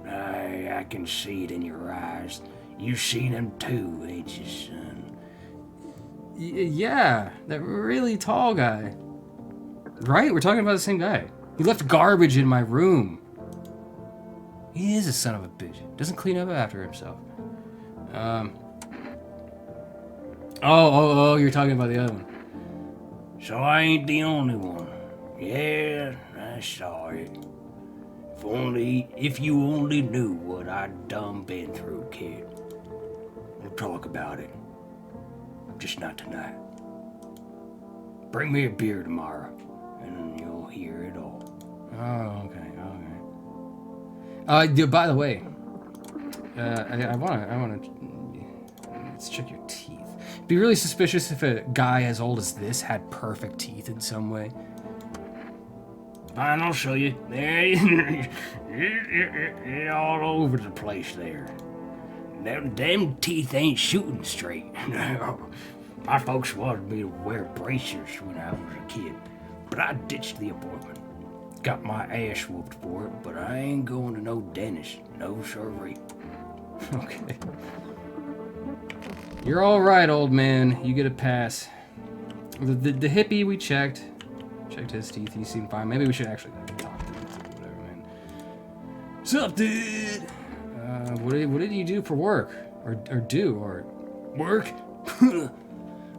I can see it in your eyes. You seen him too, ain't you, son? Yeah, that really tall guy. Right? We're talking about the same guy. He left garbage in my room. He is a son of a bitch. Doesn't clean up after himself. Oh, you're talking about the other one. So I ain't the only one. Yeah, I saw it. If you only knew what I done been through, kid. We'll talk about it. Just not tonight. Bring me a beer tomorrow, and you'll hear it all. Oh, okay. By the way, I wanna. Let's check your teeth. Be really suspicious if a guy as old as this had perfect teeth in some way. Fine, I'll show you. There, you're all over the place there. Them teeth ain't shooting straight. My folks wanted me to wear braces when I was a kid, but I ditched the appointment. Got my ass whooped for it, but I ain't going to no dentist. No sirree. Okay. You're all right, old man. You get a pass. The hippie we checked his teeth. He seemed fine. Maybe we should actually talk to him. Whatever, man. Sup, dude? What did you do for work? Or Work?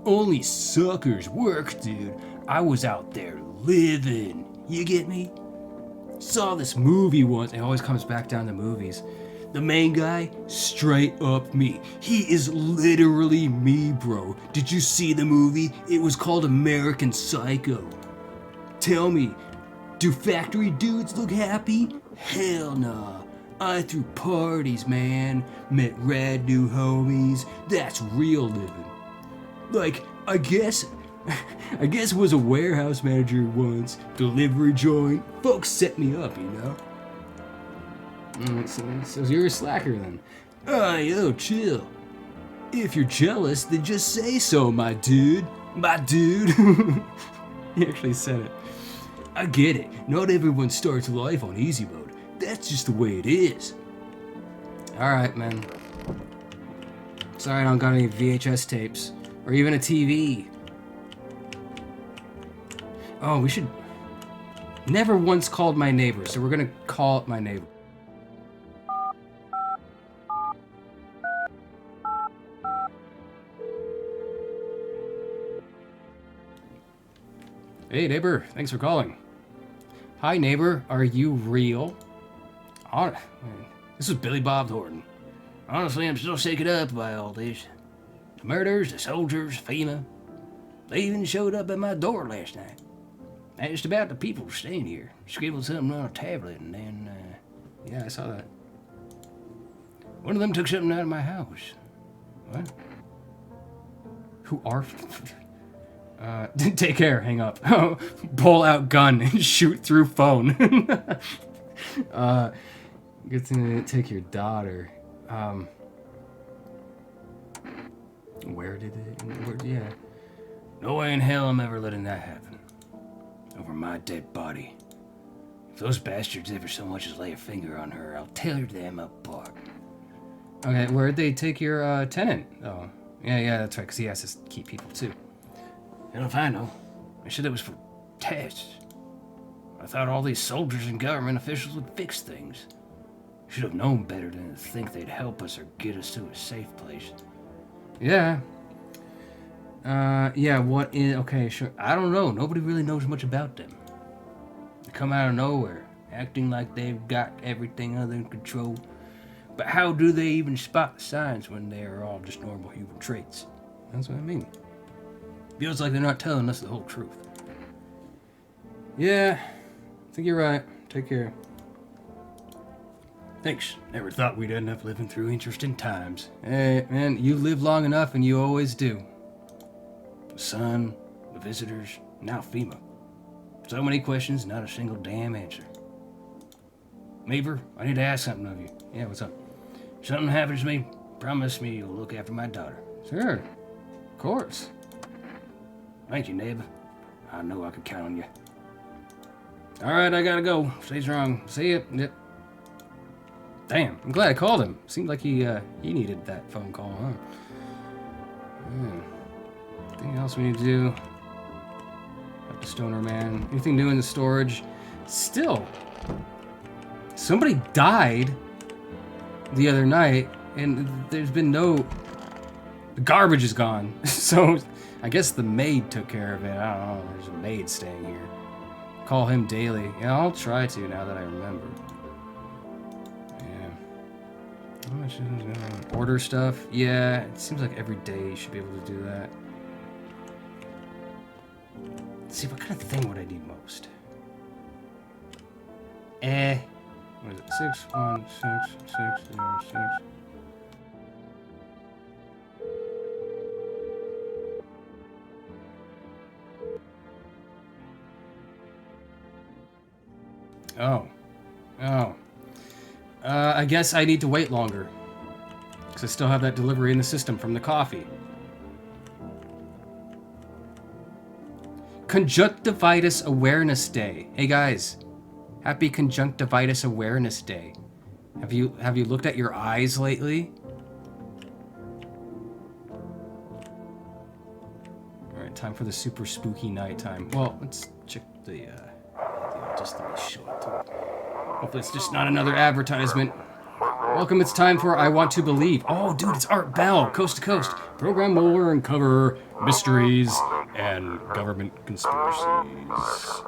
Only suckers work, dude. I was out there living. You get me? saw this movie once. It always comes back down to movies. The main guy, straight up me. He is literally me, bro. Did you see the movie? It was called American Psycho. Tell me, do factory dudes look happy? Hell nah. I threw parties, man. Met rad new homies. That's real living. Like, I guess was a warehouse manager once. Delivery joint. Folks set me up, you know? So you're a slacker then. Yo, chill. If you're jealous, then just say so, my dude. My dude. He actually said it. I get it. Not everyone starts life on easy mode. That's just the way it is. Alright, man. Sorry I don't got any VHS tapes. Or even a TV. Oh, we should... Never once called my neighbor, so we're gonna call up my neighbor. Hey, neighbor. Thanks for calling. Hi, neighbor. Are you real? This is Billy Bob Thornton. Honestly, I'm still shaken up by all this. The murders, the soldiers, FEMA. They even showed up at my door last night. Asked about the people staying here. Scribbled something on a tablet and then, Yeah, I saw that. one of them took something out of my house. What? Who are... take care, hang up. Pull out gun and shoot through phone. Good thing they didn't take your daughter. Where did it... yeah. No way in hell I'm ever letting that happen. Over my dead body. If those bastards ever so much as lay a finger on her, I'll tear them apart. Okay, where'd they take your, tenant? Oh, yeah, that's right, because he has to keep people, too. Hell if I know. I said it was for tests. I thought all these soldiers and government officials would fix things. Should have known better than to think they'd help us or get us to a safe place. Yeah. Okay, sure. I don't know. Nobody really knows much about them. They come out of nowhere, acting like they've got everything under control. But how do they even spot the signs when they are all just normal human traits? That's what I mean. Feels like they're not telling us the whole truth. Yeah, I think you're right. Take care. Thanks. Never thought we'd end up living through interesting times. Hey, man, you live long enough and you always do. The sun, the visitors, now FEMA. So many questions, not a single damn answer. Meaver, I need to ask something of you. Yeah, what's up? If something happens to me, promise me you'll look after my daughter. Sure. Of course. Thank you, Neb. I know I could count on you. Alright, I gotta go. Stay strong. See ya. Yep. Damn, I'm glad I called him. Seemed like he needed that phone call, huh? Anything else we need to do? Help the stoner man. Anything new in the storage? Still, somebody died the other night, and there's been no... The garbage is gone. So, I guess the maid took care of it. I don't know. There's a maid staying here. Call him daily. Yeah, I'll try to now that I remember. Yeah. How much is gonna order stuff? Yeah, it seems like every day you should be able to do that. Let's see, what kind of thing would I need most? What is it? 616606. Oh. I guess I need to wait longer. Because I still have that delivery in the system from the coffee. Conjunctivitis Awareness Day. Hey guys, happy Conjunctivitis Awareness Day. Have you looked at your eyes lately? Alright, time for the super spooky nighttime. Well, let's check the just to be sure. Hopefully it's just not another advertisement. Welcome, it's time for I Want to Believe. Oh, dude, it's Art Bell, Coast to Coast. Program will uncover mysteries and government conspiracies.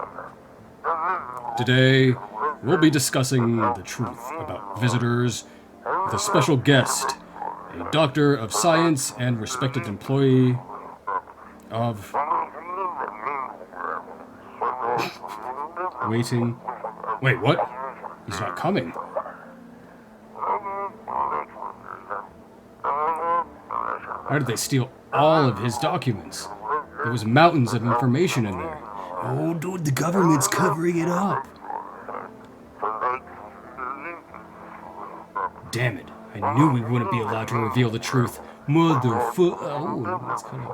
Today, we'll be discussing the truth about visitors with a special guest, a doctor of science and respected employee of... Waiting. Wait, what? He's not coming. How did they steal all of his documents? There was mountains of information in there. Oh, dude, the government's covering it up. Damn it. I knew we wouldn't be allowed to reveal the truth. Motherfucker. Oh, let's cut it.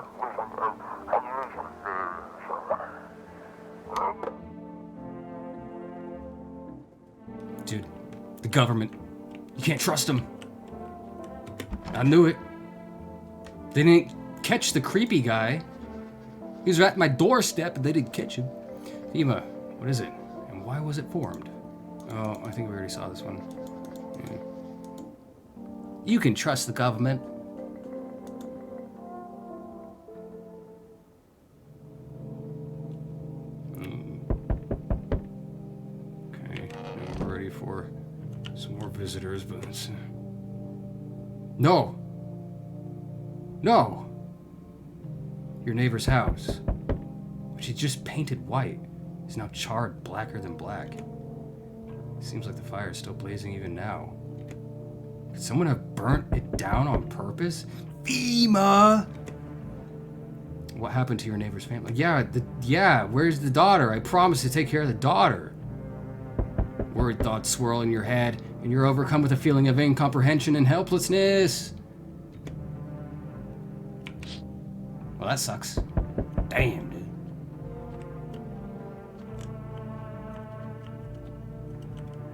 Dude, the government. You can't trust them. I knew it. They didn't catch the creepy guy. He was at my doorstep, but they didn't catch him. FEMA, what is it? And why was it formed? Oh, I think we already saw this one. Yeah. You can trust the government. Okay, now we're ready for some more visitors, but it's... No! No! Your neighbor's house, which he just painted white, is now charred blacker than black. Seems like the fire is still blazing even now. Could someone have burnt it down on purpose? FEMA! What happened to your neighbor's family? Yeah, where's the daughter? I promised to take care of the daughter. Worried thoughts swirl in your head, and you're overcome with a feeling of incomprehension and helplessness. Well, that sucks. Damn, dude.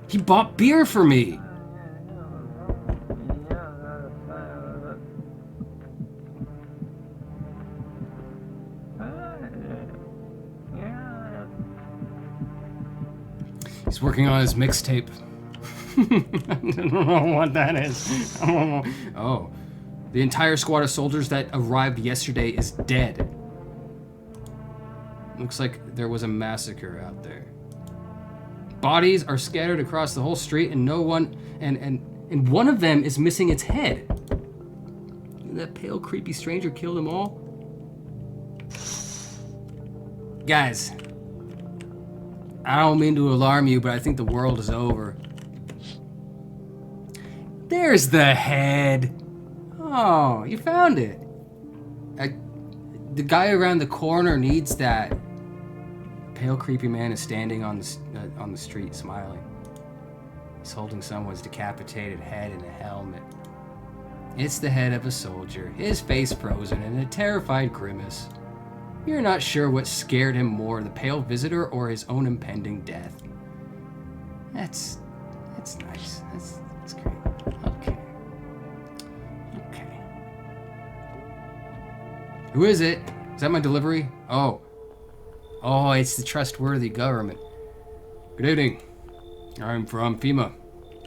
He bought beer for me! He's working on his mixtape. I don't know what that is. Oh. The entire squad of soldiers that arrived yesterday is dead. Looks like there was a massacre out there. Bodies are scattered across the whole street and no one... And one of them is missing its head. That pale, creepy stranger killed them all? Guys. I don't mean to alarm you, but I think the world is over. There's the head. Oh, you found it. The guy around the corner needs that. pale, creepy man is standing on the street, smiling. He's holding someone's decapitated head in a helmet. It's the head of a soldier, his face frozen in a terrified grimace. You're not sure what scared him more, the pale visitor or his own impending death. That's nice. That's great. Okay. Who is it? Is that my delivery? Oh, it's the trustworthy government. Good evening. I'm from FEMA.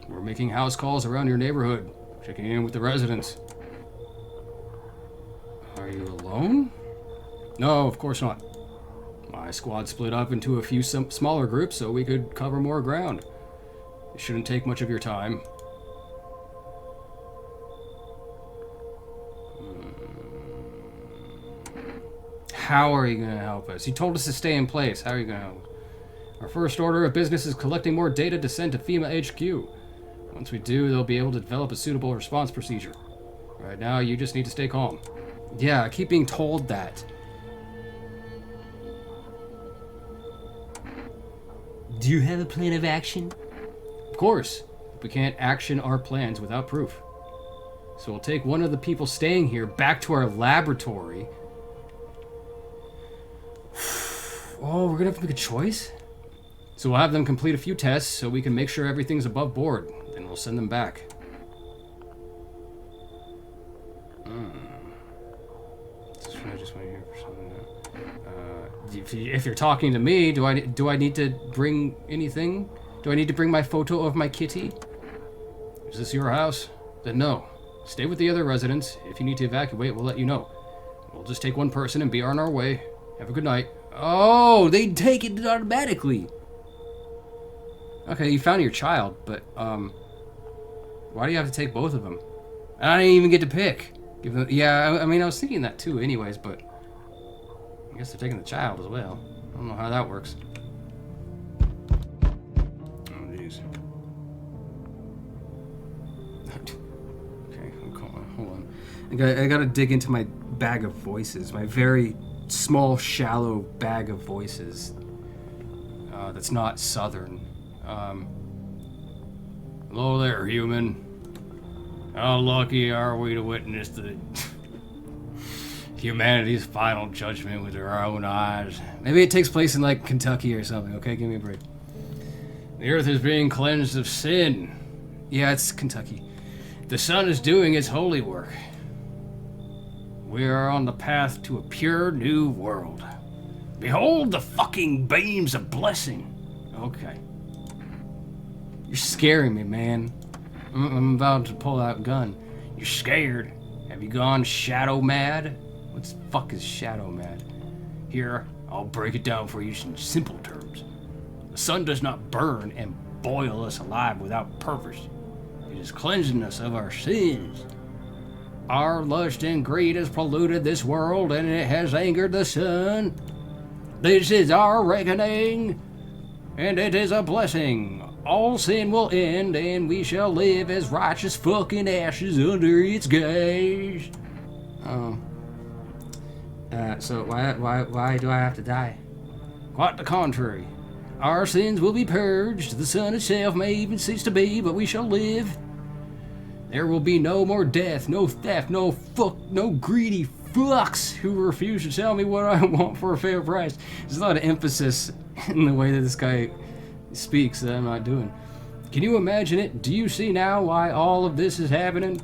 We're making house calls around your neighborhood, checking in with the residents. Are you alone? No, of course not. My squad split up into a few smaller groups so we could cover more ground. It shouldn't take much of your time. How are you going to help us? You told us to stay in place. How are you going to help us? Our first order of business is collecting more data to send to FEMA HQ. Once we do, they'll be able to develop a suitable response procedure. Right now, you just need to stay calm. Yeah, I keep being told that. Do you have a plan of action? Of course. We can't action our plans without proof. So we'll take one of the people staying here back to our laboratory. Oh, we're gonna have to make a choice? So we'll have them complete a few tests so we can make sure everything's above board. Then we'll send them back. I just want to hear for something. If you're talking to me, do I need to bring anything? Do I need to bring my photo of my kitty? Is this your house? Then no. Stay with the other residents. If you need to evacuate, we'll let you know. We'll just take one person and be on our way. Have a good night. Oh, they take it automatically. Okay, you found your child, but why do you have to take both of them? I didn't even get to pick. Yeah, I mean, I was thinking that too anyways, but I guess they're taking the child as well. I don't know how that works. Oh, jeez. Okay, hold on. I gotta dig into my bag of voices, my very small, shallow bag of voices that's not southern. Hello there, human. How lucky are we to witness the humanity's final judgment with our own eyes? Maybe it takes place in, like, Kentucky or something, okay? Give me a break. The earth is being cleansed of sin. Yeah, it's Kentucky. The sun is doing its holy work. We are on the path to a pure new world. Behold the fucking beams of blessing. Okay. You're scaring me, man. I'm about to pull out a gun. You're scared? Have you gone shadow mad? What the fuck is shadow mad? Here, I'll break it down for you in simple terms. The sun does not burn and boil us alive without purpose. It is cleansing us of our sins. Our lust and greed has polluted this world and it has angered the sun. This is our reckoning, and it is a blessing. All sin will end, and we shall live as righteous fucking ashes under its gaze. So why do I have to die? Quite the contrary. Our sins will be purged. The sun itself may even cease to be, but we shall live. There will be no more death, no theft, no greedy fucks who refuse to tell me what I want for a fair price. There's a lot of emphasis in the way that this guy speaks that I'm not doing. Can you imagine it? Do you see now why all of this is happening?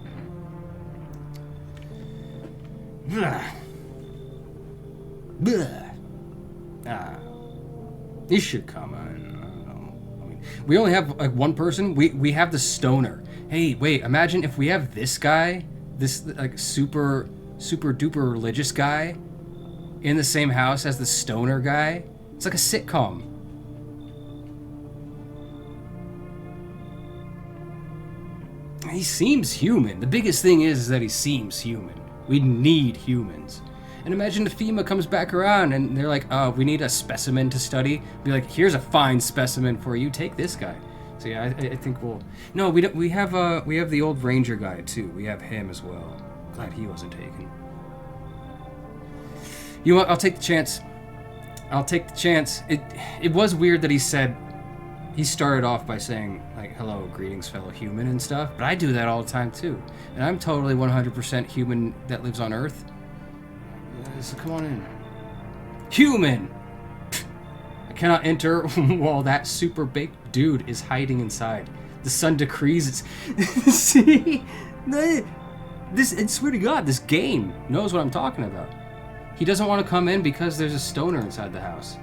This should come on. I mean, we only have like one person. We have the stoner. Hey, wait, imagine if we have this guy, this like super duper religious guy in the same house as the stoner guy. It's like a sitcom. He seems human. The biggest thing is that he seems human. We need humans. And imagine if FEMA comes back around and they're like, oh, we need a specimen to study. Be like, here's a fine specimen for you. Take this guy. So yeah, I think we'll... No, we don't. We have the old ranger guy too. We have him as well. Glad he wasn't taken. You know what? I'll take the chance. I'll take the chance. It was weird that he started off by saying, like, hello, greetings, fellow human and stuff, but I do that all the time, too. And I'm totally 100% human that lives on Earth. So come on in. Human! I cannot enter while that super baked dude is hiding inside. The sun decrees it's... See? I swear to God, this game knows what I'm talking about. He doesn't want to come in because there's a stoner inside the house.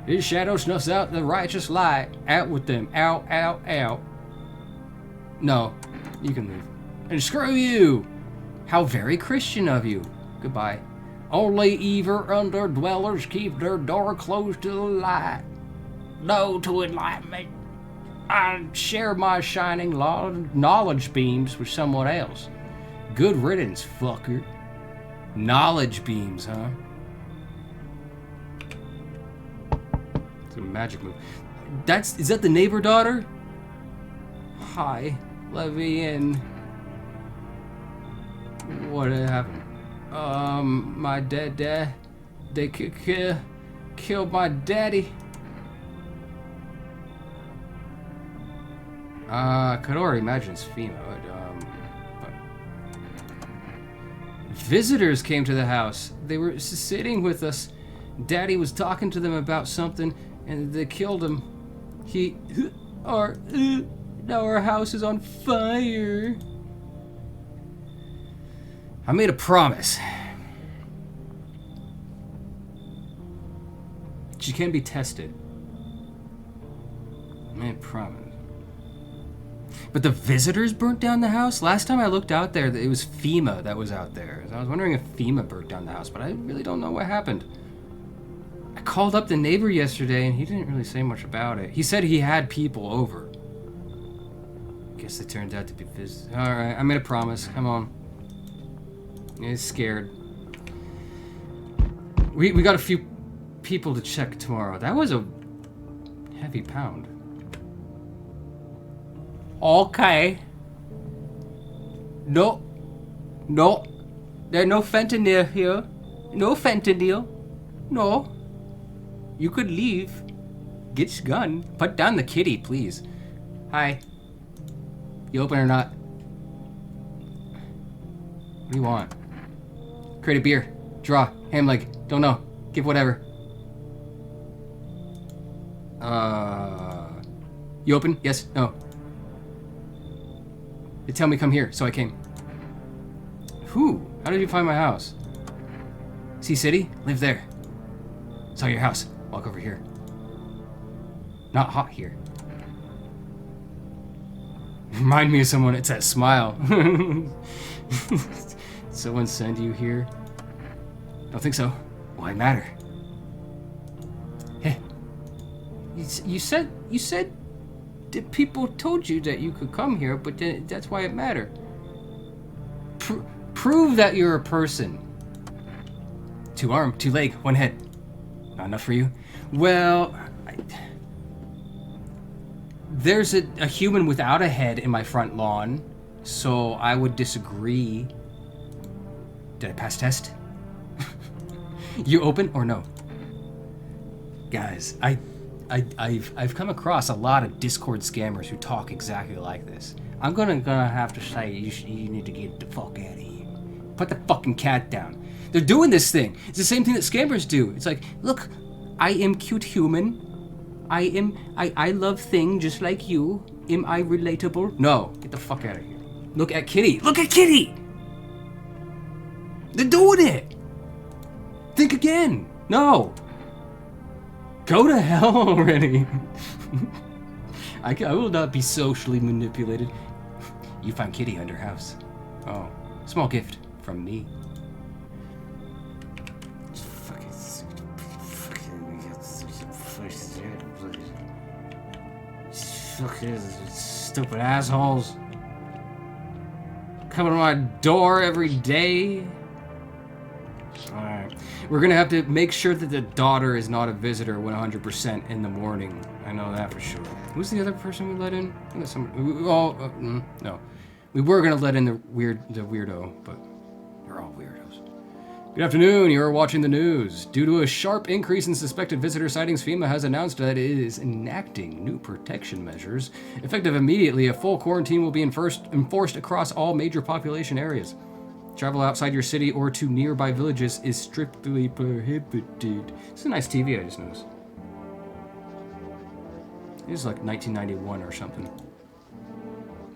His shadow snuffs out the righteous light. Out with them. Out, out, out. No, you can leave. And screw you! How very Christian of you. Goodbye. Only evil underdwellers keep their door closed to the light. No to enlightenment. I share my shining knowledge beams with someone else. Good riddance, fucker. Knowledge beams, huh? It's a magic move. Is that the neighbor daughter? Hi, let me in. What happened? My dad, they killed my daddy. I could already imagine it's female, but visitors came to the house. They were sitting with us. Daddy was talking to them about something, and they killed him. Now our house is on fire. I made a promise. She can be tested. I made a promise. But the visitors burnt down the house? Last time I looked out there, it was FEMA that was out there. I was wondering if FEMA burnt down the house, but I really don't know what happened. I called up the neighbor yesterday, and he didn't really say much about it. He said he had people over. Guess it turned out to be visitors. Alright, I made a promise. Come on. He's scared. We got a few people to check tomorrow. That was a heavy pound. Okay. No. There's no fentanyl here. No fentanyl. No. You could leave. Get your gun. Put down the kitty, please. Hi. You open or not? What do you want? Crate of beer. Draw. Ham leg. Don't know. Give whatever. You open? Yes? No. They tell me come here, so I came. Who? How did you find my house? Sea City? Live there. Saw your house. Walk over here. Not hot here. Remind me of someone. It's that smile. Someone send you here? Don't think so. Why matter? Hey. You said that people told you that you could come here, but that's why it mattered. Prove that you're a person. 2 arm, 2 leg, 1 head. Not enough for you? Well, there's a human without a head in my front lawn, so I would disagree. Did I pass test? You open or no? Guys, I've come across a lot of Discord scammers who talk exactly like this. I'm gonna have to say you need to get the fuck out of here. Put the fucking cat down. They're doing this thing. It's the same thing that scammers do. It's like, look, I am cute human. I love thing just like you. Am I relatable? No, get the fuck out of here. Look at Kitty. Look at Kitty. They're doing it. Think again. No. Go to hell already. I will not be socially manipulated. You found Kitty under house. Oh, small gift from me. Fucking stupid assholes. Coming to my door every day. Alright. We're gonna have to make sure that the daughter is not a visitor 100% in the morning. I know that for sure. Who's the other person we let in? No. We were gonna let in the weirdo, but they're all weirdos. Good afternoon, you're watching the news. Due to a sharp increase in suspected visitor sightings, FEMA has announced that it is enacting new protection measures. Effective immediately, a full quarantine will be enforced across all major population areas. Travel outside your city or to nearby villages is strictly prohibited. It's a nice TV, I just noticed. It's like 1991 or something.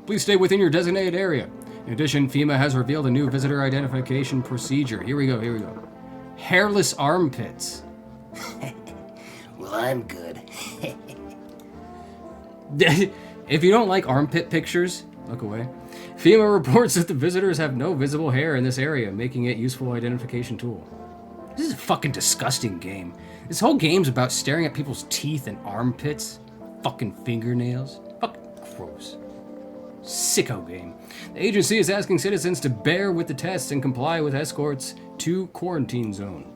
Please stay within your designated area. In addition, FEMA has revealed a new visitor identification procedure. Here we go. Hairless armpits. Well, I'm good. If you don't like armpit pictures, look away. FEMA reports that the visitors have no visible hair in this area, making it a useful identification tool. This is a fucking disgusting game. This whole game's about staring at people's teeth and armpits. Fucking fingernails. Fucking gross. Sicko game. The agency is asking citizens to bear with the tests and comply with escorts to quarantine zone.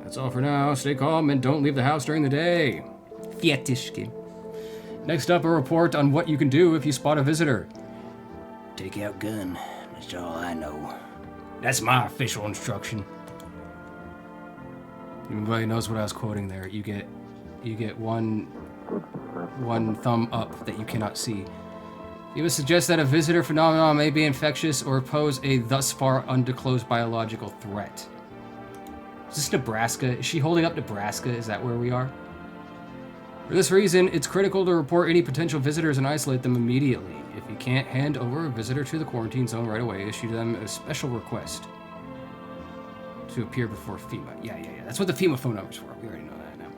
That's all for now. Stay calm and don't leave the house during the day. Fiatishki. Next up, a report on what you can do if you spot a visitor. Take out gun. That's all I know. That's my official instruction. Everybody knows what I was quoting there. You get one thumb up that you cannot see. You would suggest that a visitor phenomenon may be infectious or pose a thus far undisclosed biological threat. Is this Nebraska? Is she holding up Nebraska? Is that where we are? For this reason, it's critical to report any potential visitors and isolate them immediately. If you can't hand over a visitor to the quarantine zone right away, issue them a special request to appear before FEMA. Yeah. That's what the FEMA phone number's for. We already know that now.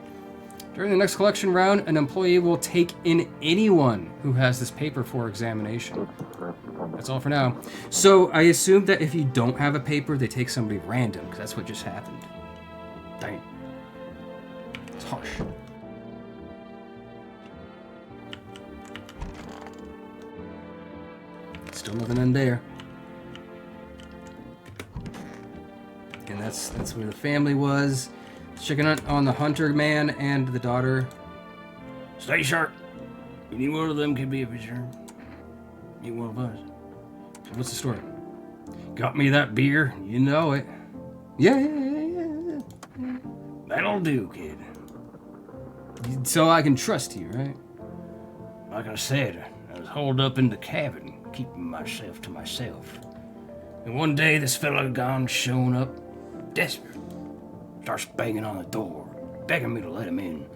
During the next collection round, an employee will take in anyone who has this paper for examination. That's all for now. So I assume that if you don't have a paper, they take somebody random, because that's what just happened. Dang. It's harsh. Still nothing in there. And that's where the family was. Checking on the hunter man and the daughter. Stay sharp. Any one of them can be a visitor. Any one of us. So what's the story? Got me that beer? You know it. Yeah. That'll do, kid. So I can trust you, right? Like I said, I was holed up in the cabin, keeping myself to myself. And one day this fella gone shown up, desperate. Starts banging on the door, begging me to let him in.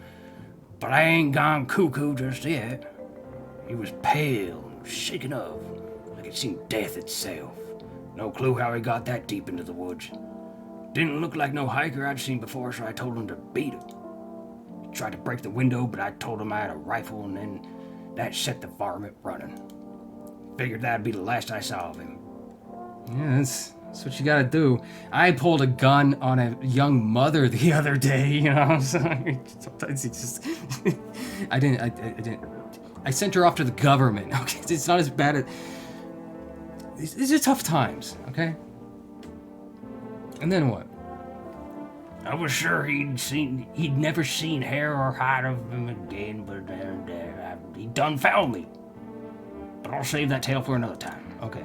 But I ain't gone cuckoo just yet. He was pale, shaken up, like he'd seen death itself. No clue how he got that deep into the woods. Didn't look like no hiker I'd seen before, so I told him to beat him. He tried to break the window, but I told him I had a rifle, and then that set the varmint running. Figured that'd be the last I saw of him. Yeah, that's what you gotta do. I pulled a gun on a young mother the other day, you know. So sometimes it just I didn't. I sent her off to the government. Okay, it's not as bad as. These are tough times, okay. And then what? I was sure he'd never seen hair or hide of him again, but he done found me. But I'll save that tale for another time. Okay.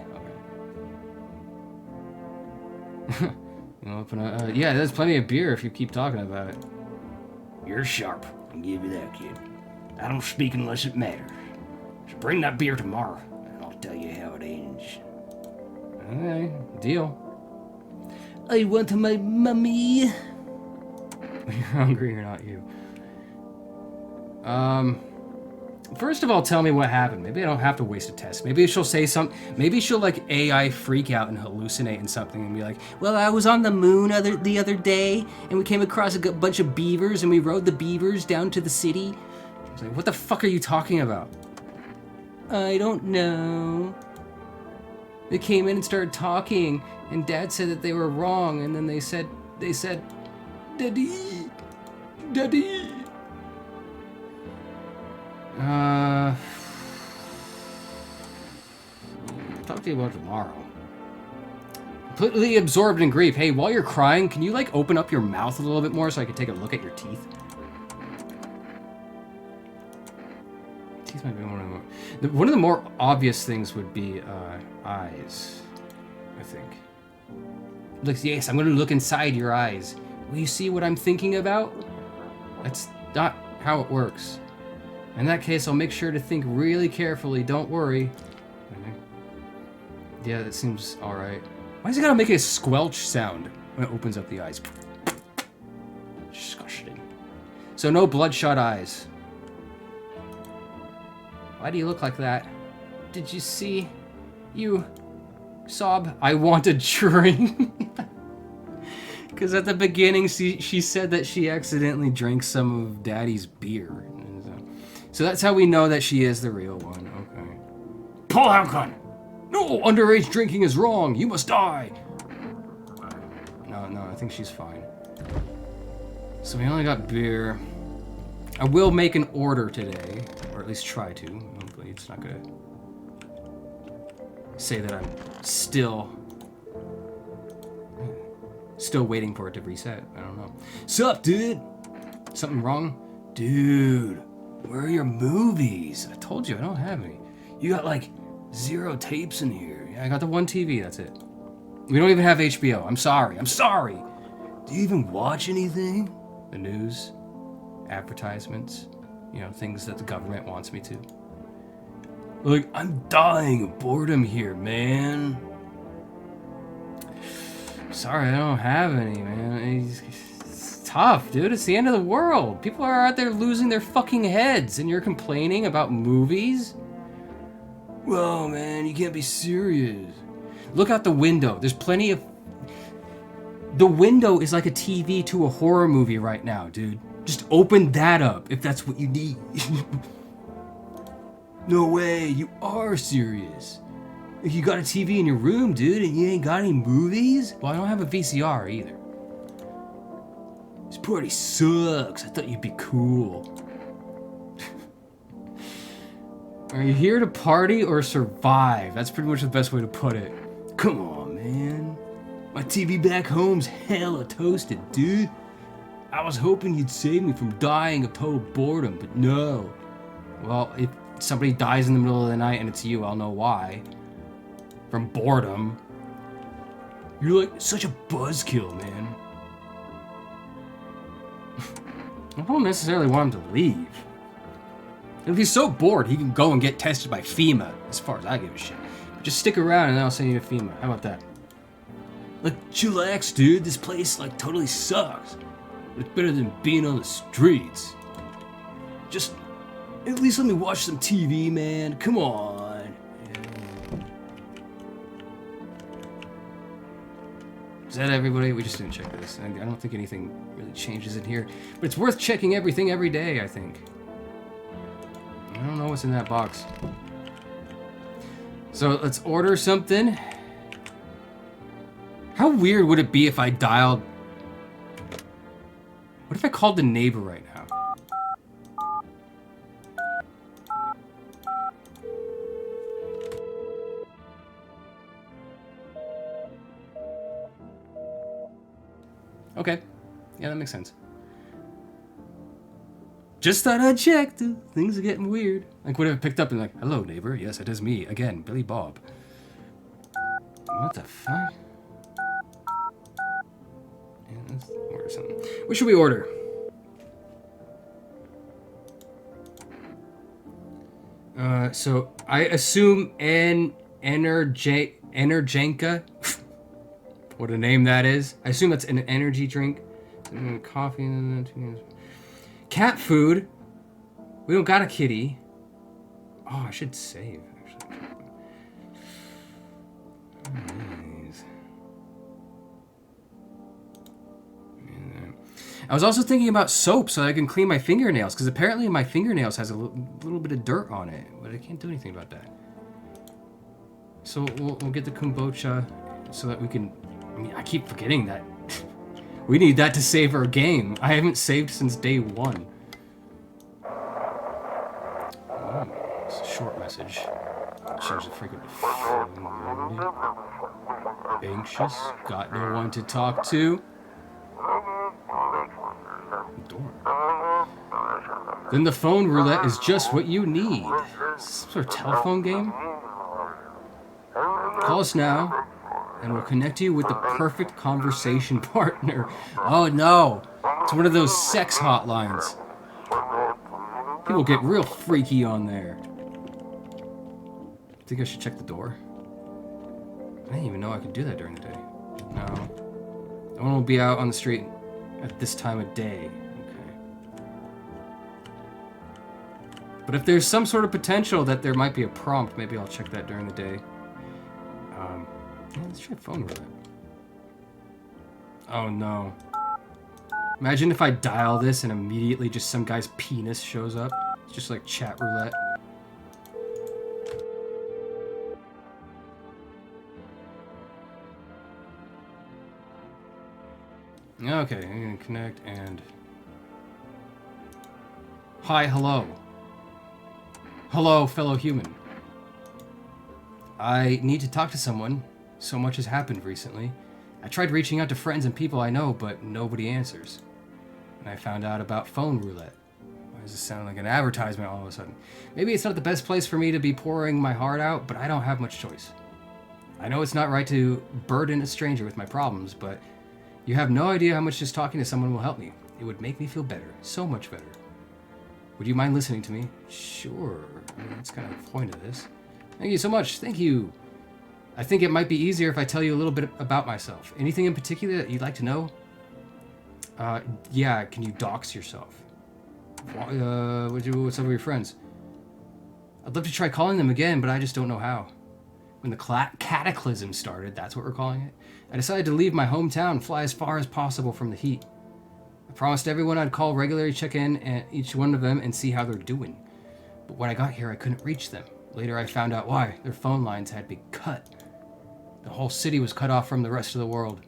Yeah, there's plenty of beer if you keep talking about it. You're sharp. I'll give you that, kid. I don't speak unless it matters. So bring that beer tomorrow, and I'll tell you how it ends. Alright, deal. I want my mummy. You're hungry or not you? First of all, tell me what happened. Maybe I don't have to waste a test. Maybe she'll say something. Maybe she'll like AI freak out and hallucinate in something and be like, well, I was on the moon the other day and we came across a bunch of beavers and we rode the beavers down to the city. I was like, what the fuck are you talking about? I don't know. They came in and started talking and Dad said that they were wrong and then they said, Daddy. Talk to you about tomorrow. Completely absorbed in grief. Hey, while you're crying, can you like open up your mouth a little bit more so I can take a look at your teeth? Teeth might be one of the more obvious things would be eyes, I think. Look, yes, I'm gonna look inside your eyes. Will you see what I'm thinking about? That's not how it works. In that case, I'll make sure to think really carefully. Don't worry. Yeah, that seems alright. Why does it gotta make a squelch sound when it opens up the eyes? Disgusting. So no bloodshot eyes. Why do you look like that? Did you see? You sob. I want a drink. Because at the beginning, she said that she accidentally drank some of Daddy's beer. So that's how we know that she is the real one. Okay. Pull out gun! No, underage drinking is wrong. You must die. No, I think she's fine. So we only got beer. I will make an order today, or at least try to. Hopefully it's not gonna say that I'm still waiting for it to reset. I don't know. Sup, dude? Something wrong? Dude, where are your movies? I told you I don't have any. You got like 0 tapes in here. Yeah, I got the 1 TV, that's it. We don't even have HBO. I'm sorry. Do you even watch anything? The news, advertisements, you know, things that the government wants me to. Like, I'm dying of boredom here, man. Sorry, I don't have any, man. It's tough, dude. It's the end of the world. People are out there losing their fucking heads, and you're complaining about movies? Whoa, man, you can't be serious. Look out the window. There's plenty of... The window is like a TV to a horror movie right now, dude. Just open that up if that's what you need. No way, you are serious. You got a TV in your room, dude, and you ain't got any movies? Well, I don't have a VCR either. This party sucks. I thought you'd be cool. Are you here to party or survive? That's pretty much the best way to put it. Come on, man. My TV back home's hella toasted, dude. I was hoping you'd save me from dying of total boredom, but no. Well, if somebody dies in the middle of the night and it's you, I'll know why. From boredom. You're like such a buzzkill, man. I don't necessarily want him to leave. If he's so bored, he can go and get tested by FEMA, as far as I give a shit. Just stick around and I'll send you to FEMA. How about that? Like, chillax, dude. This place, like, totally sucks. But it's better than being on the streets. Just, at least let me watch some TV, man. Come on. Is that everybody? We just didn't check this. I don't think anything really changes in here. But it's worth checking everything every day, I think. I don't know what's in that box. So let's order something. How weird would it be if I dialed... What if I called the neighbor right now? Okay. Yeah, that makes sense. Just thought I'd check, dude. Things are getting weird. Like, what if I picked up and like, hello, neighbor. Yes, it is me. Again, Billy Bob. What the fuck? Yeah, let's order something. What should we order? So I assume Energenka. What a name that is. I assume that's an energy drink. Coffee and then cat food. We don't got a kitty. Oh, I should save, actually. Nice. I was also thinking about soap so that I can clean my fingernails, because apparently my fingernails has a little bit of dirt on it, but I can't do anything about that. So we'll get the kombucha so that we can... I mean, I keep forgetting that. We need that to save our game. I haven't saved since day 1. Oh, it's a short message. Change the freaking phone. Anxious? Got no one to talk to? Door. Then the phone roulette is just what you need. Is this some sort of telephone game? Call us now. and will connect you with the perfect conversation partner. Oh no, it's one of those sex hotlines. People get real freaky on there. Think I should check the door? I didn't even know I could do that during the day. No. No one will be out on the street at this time of day. Okay. But if there's some sort of potential that there might be a prompt, maybe I'll check that during the day. Yeah, let's try phone roulette. Oh no. Imagine if I dial this and immediately just some guy's penis shows up. It's just like chat roulette. Okay, I'm gonna connect and... Hi, hello. Hello, fellow human. I need to talk to someone. So much has happened recently. I tried reaching out to friends and people I know, but nobody answers. And I found out about phone roulette. Why does this sound like an advertisement all of a sudden? Maybe it's not the best place for me to be pouring my heart out, but I don't have much choice. I know it's not right to burden a stranger with my problems, but you have no idea how much just talking to someone will help me. It would make me feel better. So much better. Would you mind listening to me? Sure. I mean, that's kind of the point of this. Thank you so much. Thank you. I think it might be easier if I tell you a little bit about myself. Anything in particular that you'd like to know? Yeah, can you dox yourself? What's up with your friends? I'd love to try calling them again, but I just don't know how. When the cataclysm started, that's what we're calling it, I decided to leave my hometown and fly as far as possible from the heat. I promised everyone I'd call regularly, check in at each one of them and see how they're doing. But when I got here, I couldn't reach them. Later, I found out why. Their phone lines had been cut. The whole city was cut off from the rest of the world.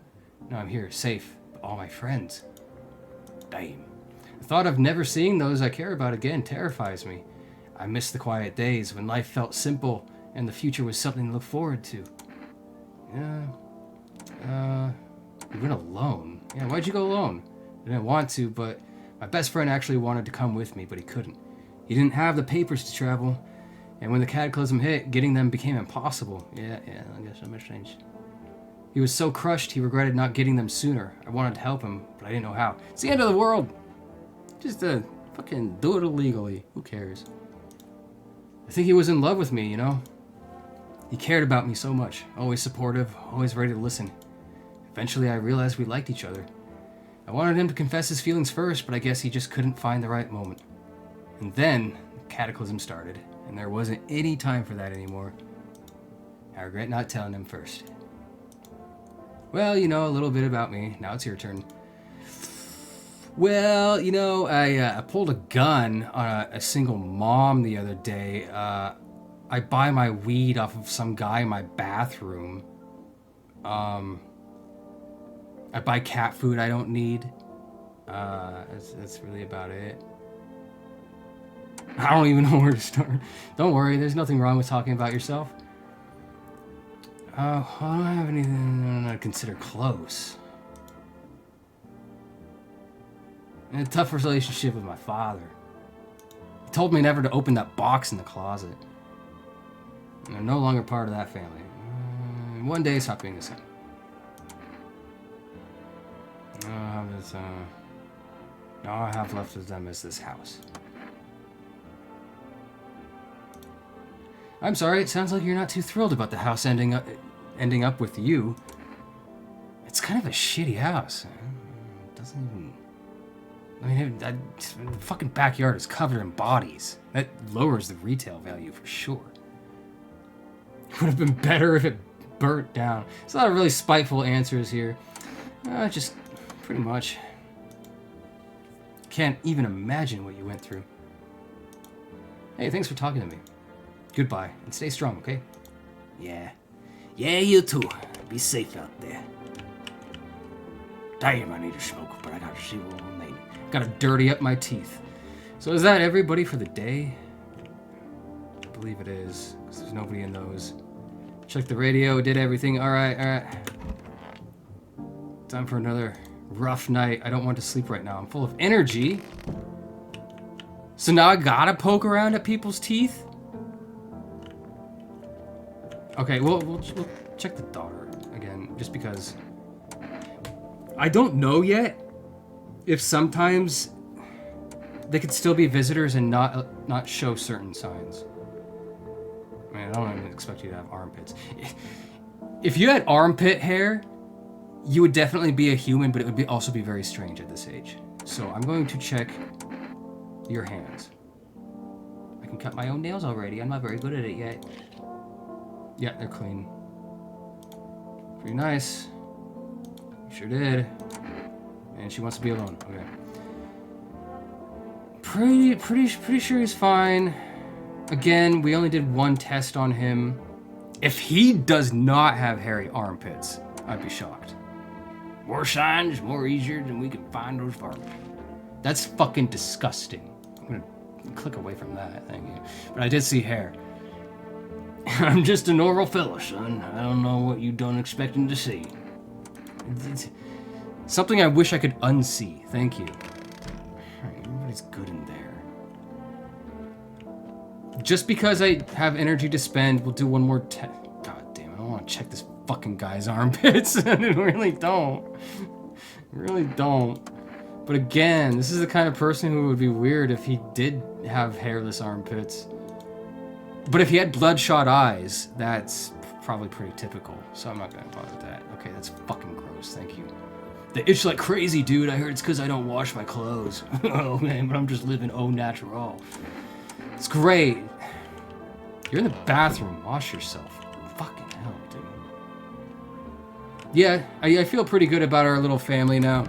Now I'm here, safe, but all my friends. Damn. The thought of never seeing those I care about again terrifies me. I miss the quiet days when life felt simple and the future was something to look forward to. Yeah. You went alone. Yeah, why'd you go alone? I didn't want to, but my best friend actually wanted to come with me, but he couldn't. He didn't have the papers to travel. And when the cataclysm hit, getting them became impossible. Yeah, I guess that makes sense. He was so crushed, he regretted not getting them sooner. I wanted to help him, but I didn't know how. It's the end of the world! Just fucking do it illegally. Who cares? I think he was in love with me, you know? He cared about me so much. Always supportive, always ready to listen. Eventually, I realized we liked each other. I wanted him to confess his feelings first, but I guess he just couldn't find the right moment. And then, the cataclysm started. And there wasn't any time for that anymore. I regret not telling him first. Well, you know, a little bit about me. Now it's your turn. Well, you know, I pulled a gun on a single mom the other day. I buy my weed off of some guy in my bathroom. I buy cat food I don't need. That's really about it. I don't even know where to start. Don't worry, there's nothing wrong with talking about yourself. I don't have anything I consider close. In a tough relationship with my father. He told me never to open that box in the closet. And I'm no longer part of that family. One day, stop being the same. All I have left of them is this house. I'm sorry, it sounds like you're not too thrilled about the house ending up with you. It's kind of a shitty house. It doesn't even... I mean, the fucking backyard is covered in bodies. That lowers the retail value for sure. It would have been better if it burnt down. There's a lot of really spiteful answers here. Just pretty much. Can't even imagine what you went through. Hey, thanks for talking to me. Goodbye, and stay strong, okay? Yeah. Yeah, you too. Be safe out there. Damn, I need a smoke, but I gotta see what we're making. Gotta dirty up my teeth. So is that everybody for the day? I believe it is, because there's nobody in those. Checked the radio, did everything. Alright. Time for another rough night. I don't want to sleep right now. I'm full of energy. So now I gotta poke around at people's teeth? Okay, we'll check the daughter again, just because I don't know yet if sometimes they could still be visitors and not show certain signs. I mean, I don't even expect you to have armpits. If you had armpit hair, you would definitely be a human, but it would also be very strange at this age. So I'm going to check your hands. I can cut my own nails already. I'm not very good at it yet. Yeah, they're clean. Pretty nice. You sure did. And she wants to be alone. Okay. Pretty sure he's fine. Again, we only did one test on him. If he does not have hairy armpits, I'd be shocked. More signs, more easier than we can find those varmints. That's fucking disgusting. I'm gonna click away from that, thank you. But I did see hair. I'm just a normal fella, son. I don't know what you don't expecting to see. It's something I wish I could unsee, thank you. Alright, everybody's good in there. Just because I have energy to spend, we'll do one more test. God damn, I don't want to check this fucking guy's armpits. I really don't. But again, this is the kind of person who would be weird if he did have hairless armpits. But if he had bloodshot eyes, that's probably pretty typical. So I'm not gonna bother with that. Okay, that's fucking gross, thank you. They itch like crazy, dude. I heard it's because I don't wash my clothes. Oh man, but I'm just living au natural. It's great. You're in the bathroom, wash yourself. Fucking hell, dude. Yeah, I feel pretty good about our little family now.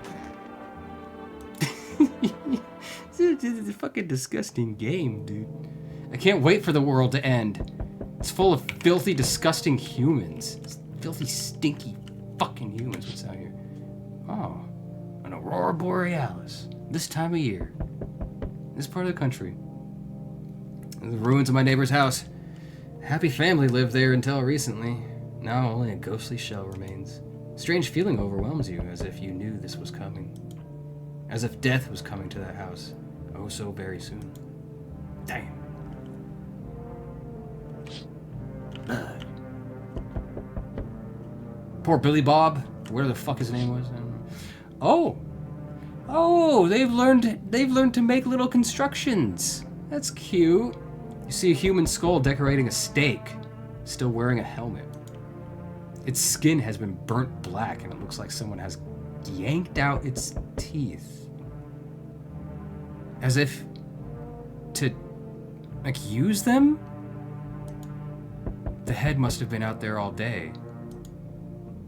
It's a fucking disgusting game, dude. I can't wait for the world to end. It's full of filthy, disgusting humans. It's filthy, stinky fucking humans. What's out here? Oh, an aurora borealis. This time of year. This part of the country. The ruins of my neighbor's house. Happy family lived there until recently. Now only a ghostly shell remains. Strange feeling overwhelms you, as if you knew this was coming. As if death was coming to that house. Oh, so very soon. Damn. Poor Billy Bob, whatever the fuck his name was. Oh, they've learned to make little constructions. That's cute. You see a human skull decorating a stake, still wearing a helmet. Its skin has been burnt black, and it looks like someone has yanked out its teeth, as if to use them. The head must have been out there all day.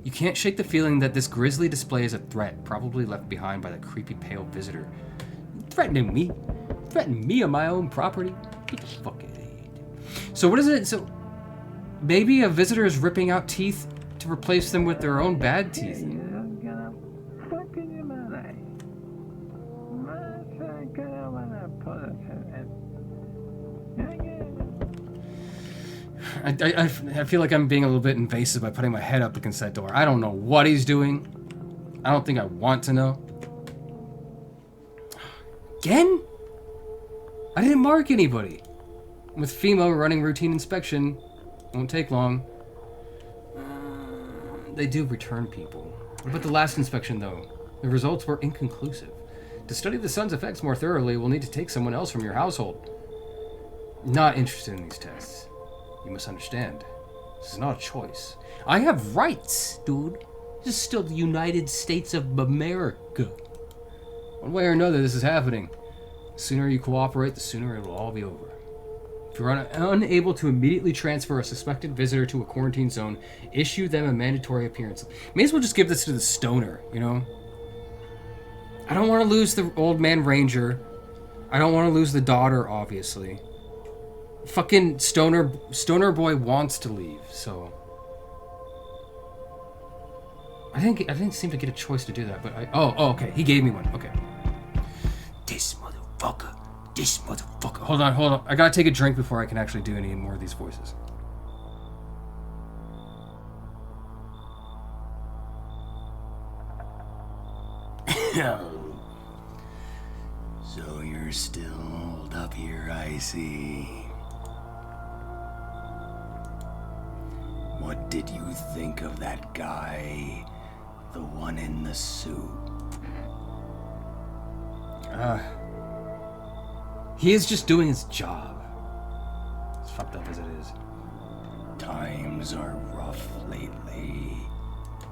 You can't shake the feeling that this grisly display is a threat, probably left behind by the creepy pale visitor. Threatening me? Threatening me on my own property? Get the fuck out of here. So what is it? So maybe a visitor is ripping out teeth to replace them with their own bad teeth. I feel like I'm being a little bit invasive by putting my head up against that door. I don't know what he's doing. I don't think I want to know. Again? I didn't mark anybody. With FEMA running routine inspection, won't take long. They do return people. What about the last inspection, though? The results were inconclusive. To study the sun's effects more thoroughly, we'll need to take someone else from your household. Not interested in these tests. You must understand. This is not a choice. I have rights, dude. This is still the United States of America. One way or another, this is happening. The sooner you cooperate, the sooner it will all be over. If you're unable to immediately transfer a suspected visitor to a quarantine zone, issue them a mandatory appearance. May as well just give this to the stoner, you know? I don't want to lose the old man ranger. I don't want to lose the daughter, obviously. Fucking stoner boy wants to leave, so I didn't seem to get a choice to do that, but okay, he gave me one. Okay. This motherfucker. Hold on. I gotta take a drink before I can actually do any more of these voices. So you're still holed up here, I see. What did you think of that guy? The one in the suit? He is just doing his job. As fucked up as it is. Times are rough lately.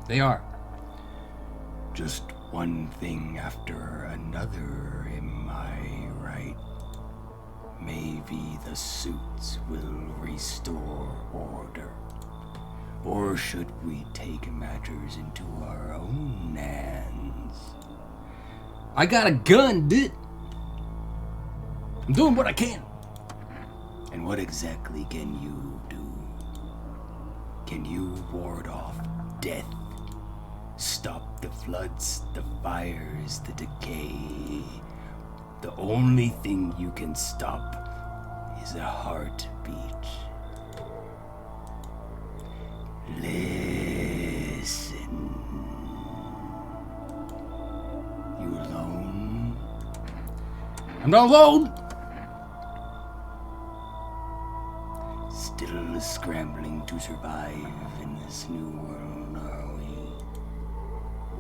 They are. Just one thing after another, am I right? Maybe the suits will restore order. Or should we take matters into our own hands? I got a gun, dude. I'm doing what I can. And what exactly can you do? Can you ward off death? Stop the floods, the fires, the decay? The only thing you can stop is a heartbeat. Listen. You alone? I'm not alone. Still scrambling to survive in this new world, are we?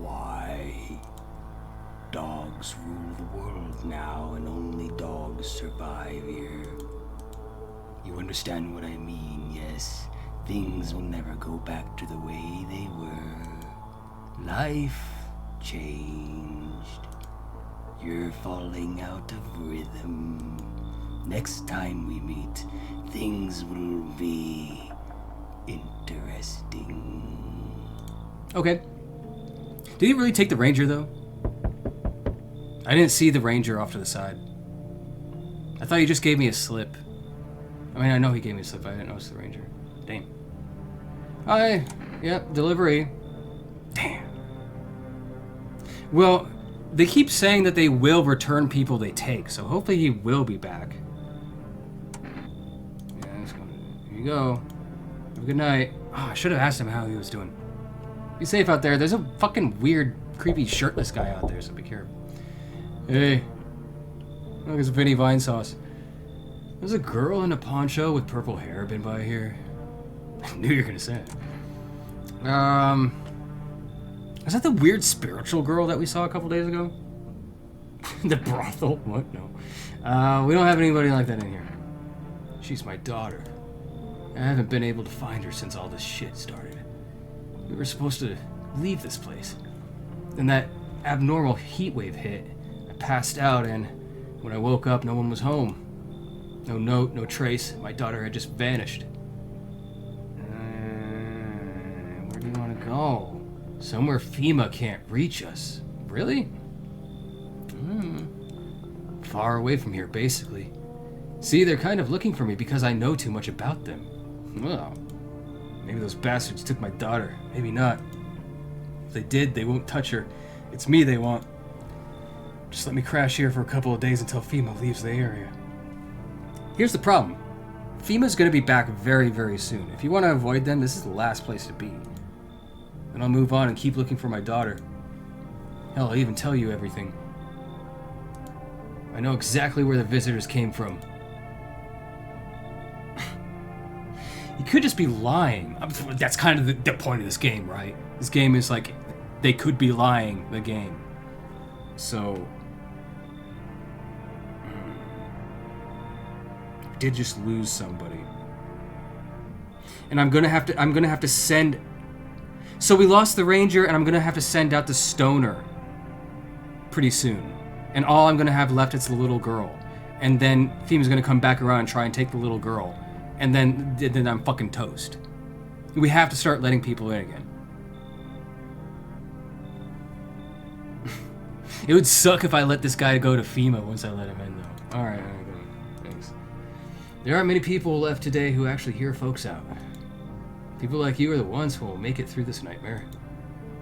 Why? Dogs rule the world now, and only dogs survive here. You understand what I mean, yes? Things will never go back to the way they were. Life changed. You're falling out of rhythm. Next time we meet, things will be interesting. Okay. Did he really take the ranger, though? I didn't see the ranger off to the side. I thought he just gave me a slip. I mean, I know he gave me a slip, but I didn't notice the ranger. Damn. Hi. Yep, delivery. Damn. Well, they keep saying that they will return people they take, so hopefully he will be back. Yeah, let's go. Here you go. Have a good night. Oh, I should have asked him how he was doing. Be safe out there. There's a fucking weird, creepy, shirtless guy out there, so be careful. Hey. Look, it's Vinny Vine Sauce. There's a girl in a poncho with purple hair been by here. I knew you were gonna say it. Is that the weird spiritual girl that we saw a couple days ago? The brothel? What? No. We don't have anybody like that in here. She's my daughter. I haven't been able to find her since all this shit started. We were supposed to leave this place. Then that abnormal heat wave hit. I passed out, and when I woke up, no one was home. No note, no trace. My daughter had just vanished. Where do you want to go? Somewhere FEMA can't reach us. Really? Far away from here, basically. See, they're kind of looking for me because I know too much about them. Well, maybe those bastards took my daughter. Maybe not. If they did, they won't touch her. It's me they want. Just let me crash here for a couple of days until FEMA leaves the area. Here's the problem. FEMA's going to be back very, very soon. If you want to avoid them, this is the last place to be. Then I'll move on and keep looking for my daughter. Hell, I'll even tell you everything. I know exactly where the visitors came from. You could just be lying. That's kind of the point of this game, right? This game is like, they could be lying, the game. So... I did just lose somebody. And I'm gonna have to send... So we lost the ranger, and I'm gonna have to send out the stoner pretty soon. And all I'm gonna have left is the little girl. And then FEMA's gonna come back around and try and take the little girl. And then I'm fucking toast. We have to start letting people in again. It would suck if I let this guy go to FEMA once I let him in, though. Alright, thanks. There aren't many people left today who actually hear folks out. People like you are the ones who will make it through this nightmare.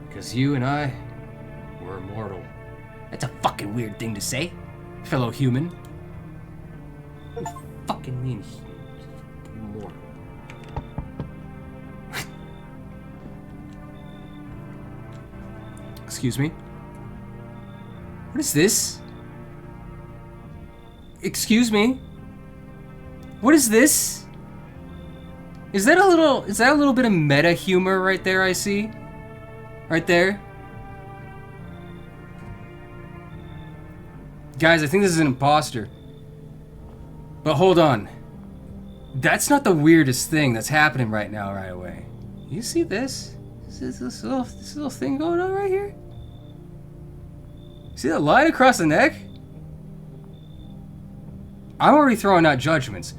Because you and I, we're immortal. That's a fucking weird thing to say, fellow human. What do you fucking mean, immortal? Excuse me? What is this? Excuse me? What is this? Is that a little bit of meta humor right there I see? Right there? Guys, I think this is an imposter. But hold on. That's not the weirdest thing that's happening right now, right away. You see this? This little thing going on right here? See that line across the neck? I'm already throwing out judgments.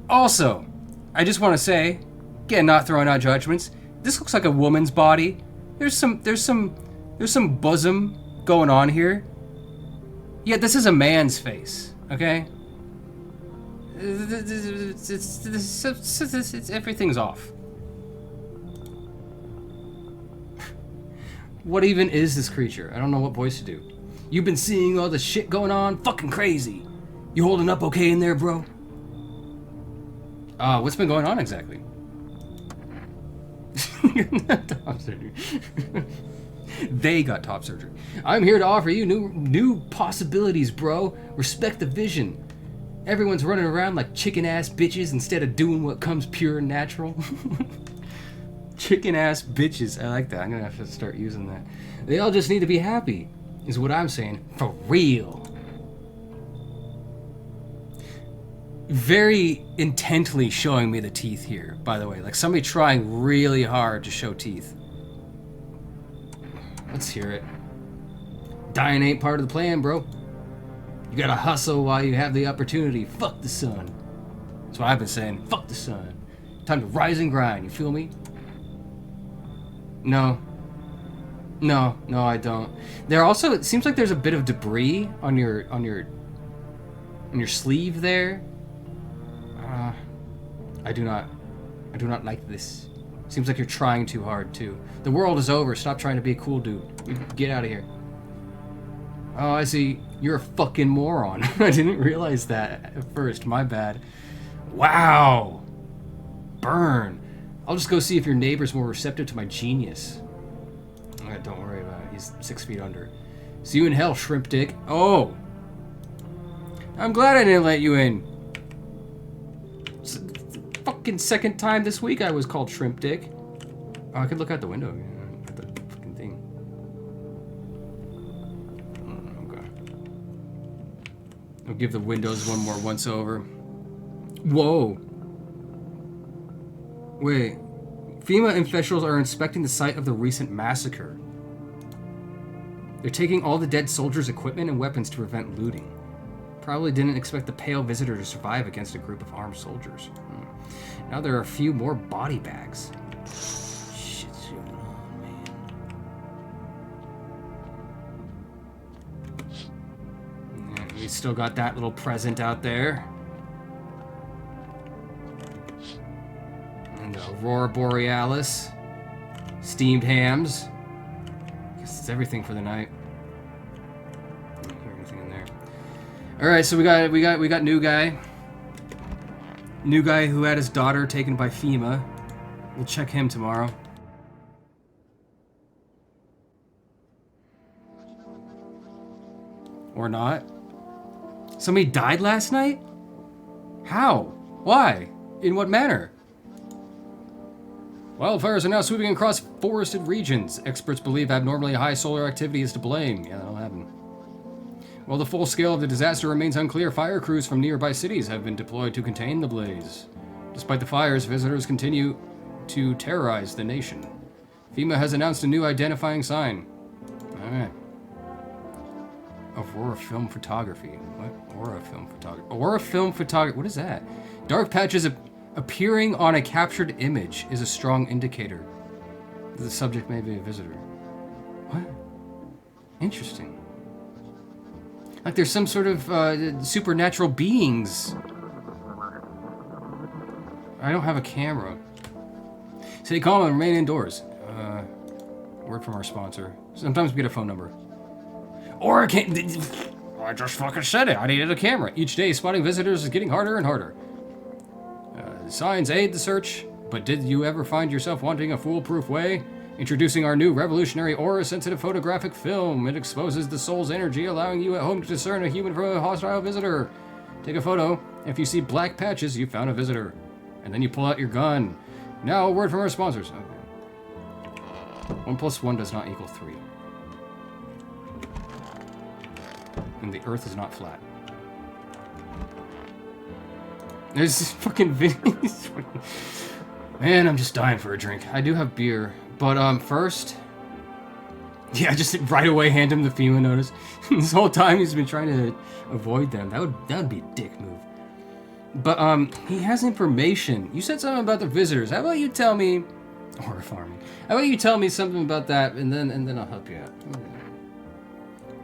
Also, I just want to say, again, not throwing out judgments. This looks like a woman's body. There's some bosom going on here. Yeah, this is a man's face. Okay. Everything's off. What even is this creature? I don't know what voice to do. You've been seeing all the shit going on? Fucking crazy. You holding up okay in there, bro? What's been going on exactly? Top surgery. They got top surgery. I'm here to offer you new possibilities, bro. Respect the vision. Everyone's running around like chicken-ass bitches instead of doing what comes pure and natural. Chicken-ass bitches. I like that. I'm gonna have to start using that. They all just need to be happy, is what I'm saying. For real. Very intently showing me the teeth here, by the way. Like somebody trying really hard to show teeth. Let's hear it. Dying ain't part of the plan, bro. You gotta hustle while you have the opportunity. Fuck the sun. That's what I've been saying. Fuck the sun. Time to rise and grind, you feel me? No, I don't. There also, it seems like there's a bit of debris on your sleeve there. I do not like this. Seems like you're trying too hard too. The world is over. Stop trying to be a cool dude. Get out of here. Oh, I see. You're a fucking moron. I didn't realize that at first. My bad. Wow. Burn. I'll just go see if your neighbor's more receptive to my genius. Don't worry about it. He's 6 feet under. See you in hell, shrimp dick. Oh. I'm glad I didn't let you in. It's the fucking second time this week I was called shrimp dick. Oh, I could look out the window at the fucking thing. Okay. I'll give the windows one more once over. Whoa. Wait. FEMA officials are inspecting the site of the recent massacre. They're taking all the dead soldiers' equipment and weapons to prevent looting. Probably didn't expect the pale visitor to survive against a group of armed soldiers. Now there are a few more body bags. Shit's going on, man. Yeah, we still got that little present out there. And the Aurora Borealis. Steamed hams. Guess it's everything for the night. I don't hear anything in there. Alright, so we got new guy. New guy who had his daughter taken by FEMA. We'll check him tomorrow. Or not. Somebody died last night? How? Why? In what manner? Wildfires are now sweeping across forested regions. Experts believe abnormally high solar activity is to blame. Yeah, that'll happen. While the full scale of the disaster remains unclear, fire crews from nearby cities have been deployed to contain the blaze. Despite the fires, visitors continue to terrorize the nation. FEMA has announced a new identifying sign. Alright. Aurora film photography. What? Aura film photography. Aura film photography. What is that? Dark patches appearing on a captured image is a strong indicator that the subject may be a visitor. What? Interesting. Like there's some sort of supernatural beings. I don't have a camera. Stay calm and remain indoors. Word from our sponsor. Sometimes we get a phone number. Or I can't. I just fucking said it. I needed a camera. Each day, spotting visitors is getting harder and harder. Signs aid the search, but did you ever find yourself wanting a foolproof way? Introducing our new revolutionary aura-sensitive photographic film. It exposes the soul's energy, allowing you at home to discern a human from a hostile visitor. Take a photo. If you see black patches, you found a visitor. And then you pull out your gun. Now, a word from our sponsors. Okay. 1 plus 1 does not equal 3. And the earth is not flat. There's this fucking videos. Man, I'm just dying for a drink. I do have beer. But, first... Yeah, just right away hand him the FEMA notice. This whole time he's been trying to avoid them. That would be a dick move. But, he has information. You said something about the visitors. How about you tell me... Or farming. How about you tell me something about that, and then I'll help you out.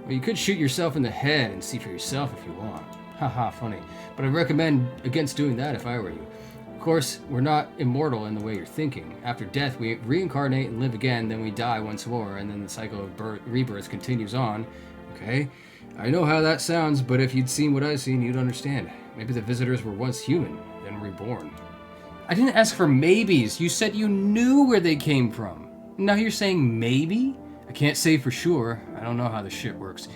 Well, you could shoot yourself in the head and see for yourself if you want. Haha, funny. But I'd recommend against doing that if I were you. Of course, we're not immortal in the way you're thinking. After death, we reincarnate and live again, then we die once more, and then the cycle of rebirth continues on. Okay? I know how that sounds, but if you'd seen what I've seen, you'd understand. Maybe the visitors were once human, then reborn. I didn't ask for maybes. You said you knew where they came from. Now you're saying maybe? I can't say for sure. I don't know how this shit works.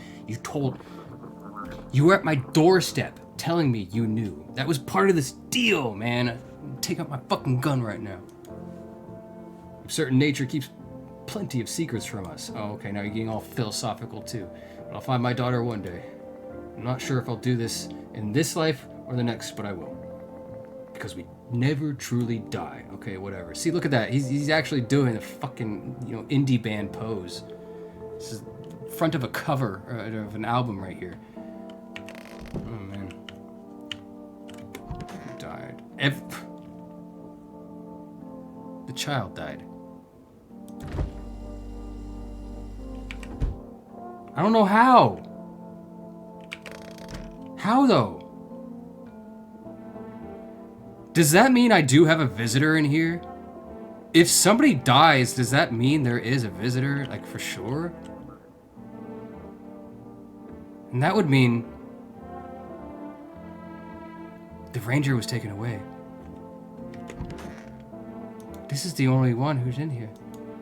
You were at my doorstep telling me you knew. That was part of this deal, man. Take out my fucking gun right now. A certain nature keeps plenty of secrets from us. Oh, okay, now you're getting all philosophical too. But I'll find my daughter one day. I'm not sure if I'll do this in this life or the next, but I will. Because we never truly die. Okay, whatever. See, look at that. He's actually doing a fucking, indie band pose. This is front of a cover of an album right here. Oh, man. Who died? The child died. I don't know how. How, though? Does that mean I do have a visitor in here? If somebody dies, does that mean there is a visitor, like, for sure? And that would mean the ranger was taken away. This is the only one who's in here.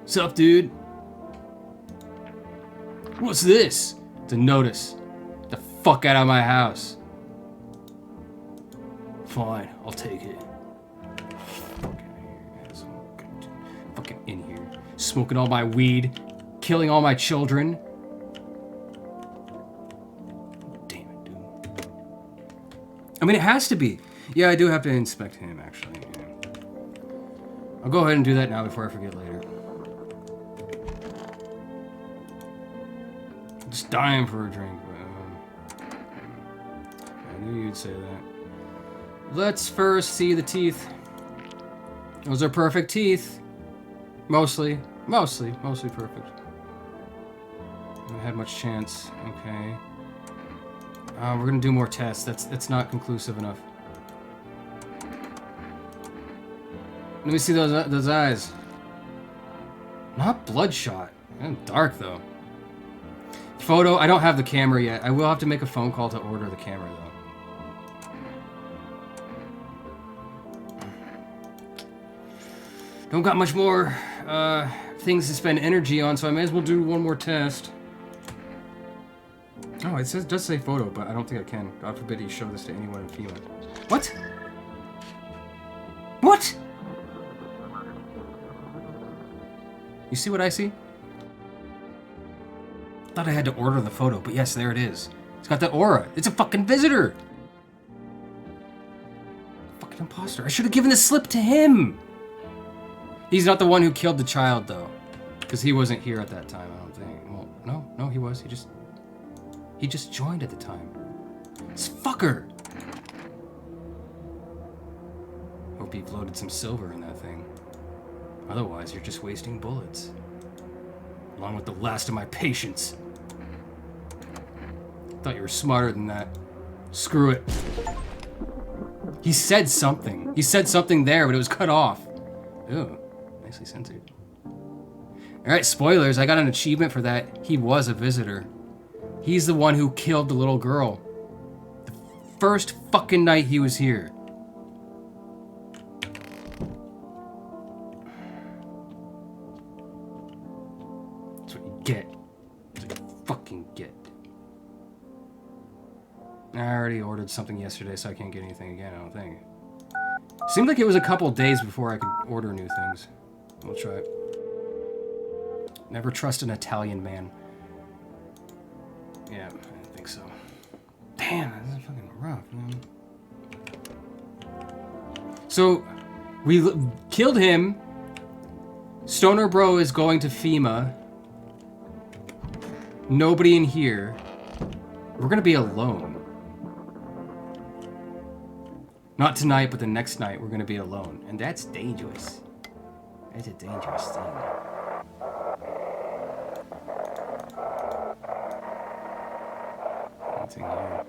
Sup, dude? What's this? It's a notice. Get the fuck out of my house. Fine, I'll take it. Fucking in here. Smoking all my weed. Killing all my children. Damn it, dude. I mean, it has to be. Yeah, I do have to inspect him, actually. Yeah. I'll go ahead and do that now before I forget later. I'm just dying for a drink, but, I knew you'd say that. Let's first see the teeth. Those are perfect teeth. Mostly perfect. I had much chance. Okay. We're gonna do more tests. That's not conclusive enough. Let me see those eyes. Not bloodshot. Dark though. Photo. I don't have the camera yet. I will have to make a phone call to order the camera though. Don't got much more things to spend energy on, so I may as well do one more test. Oh, it does say photo, but I don't think I can. God forbid you show this to anyone in FEMA. What? What? You see what I see? Thought I had to order the photo, but yes, there it is. It's got that aura. It's a fucking visitor. Fucking imposter. I should have given the slip to him. He's not the one who killed the child, though. Because he wasn't here at that time, I don't think. Well, no, he was. He just joined at the time. This fucker! Hope you've loaded some silver in that thing. Otherwise, you're just wasting bullets. Along with the last of my patience. Thought you were smarter than that. Screw it. He said something. He said something there, but it was cut off. Ew. Nicely censored. Alright, spoilers. I got an achievement for that. He was a visitor. He's the one who killed the little girl. The first fucking night he was here. That's what you get. That's what you fucking get. I already ordered something yesterday, so I can't get anything again, I don't think. Seemed like it was a couple days before I could order new things. We'll try it. Never trust an Italian man. Yeah, I think so. Damn, this is fucking rough, man. So, we killed him. Stoner Bro is going to FEMA. Nobody in here. We're gonna be alone. Not tonight, but the next night we're gonna be alone. And that's dangerous. That's a dangerous thing. Nothing here.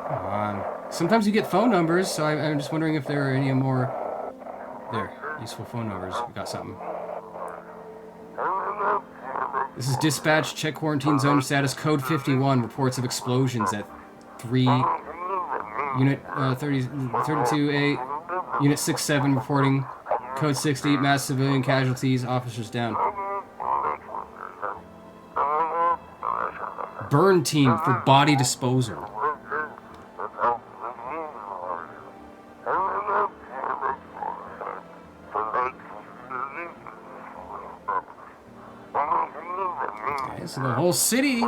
Come on. Sometimes you get phone numbers, so I'm just wondering if there are any more... There, useful phone numbers. We got something. This is dispatch. Check quarantine zone status. Code 51. Reports of explosions at 3... Unit 32A. Unit 67 reporting. Code 60. Mass civilian casualties. Officers down. Burn team for body disposal. Okay, so the whole city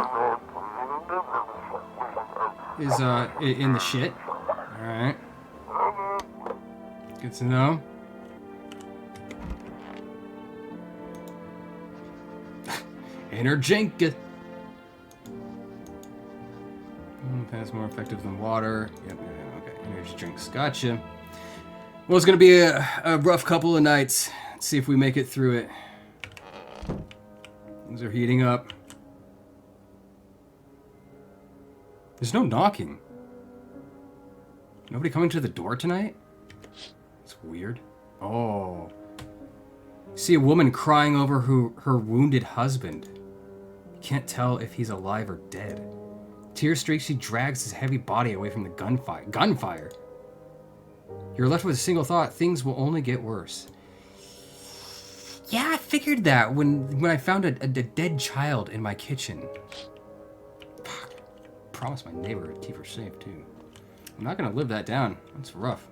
is in the shit. All right. Good to know. Energenka. That's more effective than water. Yep, okay. Energy drinks. Gotcha. Well, it's going to be a rough couple of nights. Let's see if we make it through it. Things are heating up. There's no knocking. Nobody coming to the door tonight? It's weird. Oh. See a woman crying over her wounded husband. Can't tell if he's alive or dead. Tear streaks, she drags his heavy body away from the gunfire. You're left with a single thought: things will only get worse. Yeah, I figured that when I found a dead child in my kitchen. Fuck. Promised my neighbor would keep her safe too. I'm not gonna live that down. That's rough.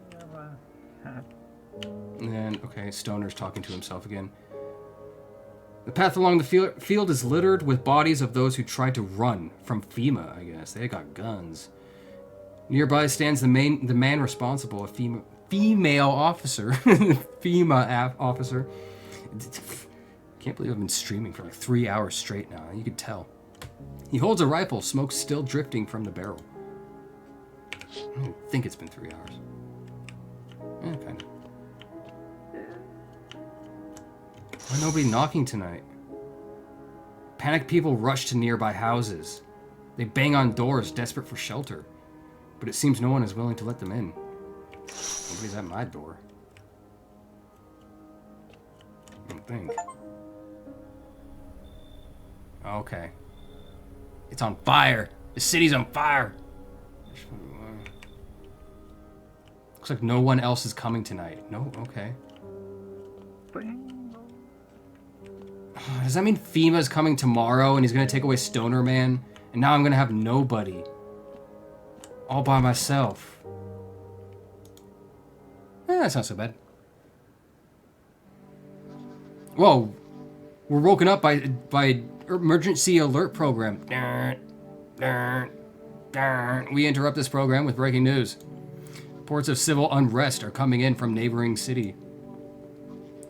And then, okay, Stoner's talking to himself again. The path along the field is littered with bodies of those who tried to run from FEMA, I guess. They got guns. Nearby stands the man responsible, a female officer. FEMA officer. Can't believe I've been streaming for like 3 hours straight now. You could tell. He holds a rifle, smoke still drifting from the barrel. I don't think it's been 3 hours. Kind of. Why nobody knocking tonight? Panicked people rush to nearby houses. They bang on doors, desperate for shelter. But it seems no one is willing to let them in. Nobody's at my door. I don't think. Okay. It's on fire! The city's on fire! Looks like no one else is coming tonight. No? Okay. Does that mean FEMA's coming tomorrow and he's gonna take away Stoner Man? And now I'm gonna have nobody. All by myself. That's not so bad. Whoa. We're woken up by emergency alert program. We interrupt this program with breaking news. Reports of civil unrest are coming in from neighboring city.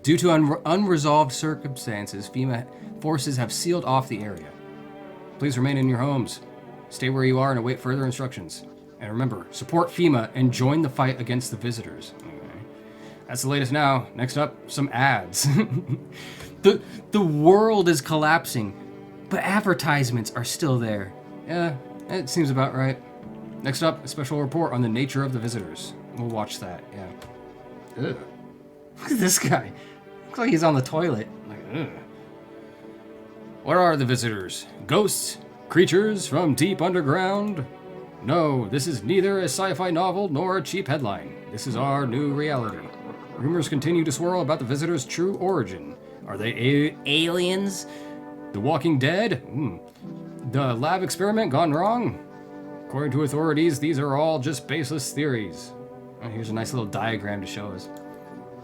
Due to unresolved circumstances, FEMA forces have sealed off the area. Please remain in your homes. Stay where you are and await further instructions. And remember, support FEMA and join the fight against the visitors. Okay. That's the latest now. Next up, some ads. The world is collapsing, but advertisements are still there. Yeah, it seems about right. Next up, a special report on the nature of the visitors. We'll watch that, yeah. Ugh. Look at this guy. Looks like he's on the toilet. Like, ugh. What are the visitors? Ghosts? Creatures from deep underground? No, this is neither a sci-fi novel nor a cheap headline. This is our new reality. Rumors continue to swirl about the visitors' true origin. Are they aliens? The Walking Dead? The lab experiment gone wrong? According to authorities, these are all just baseless theories. Oh, here's a nice little diagram to show us.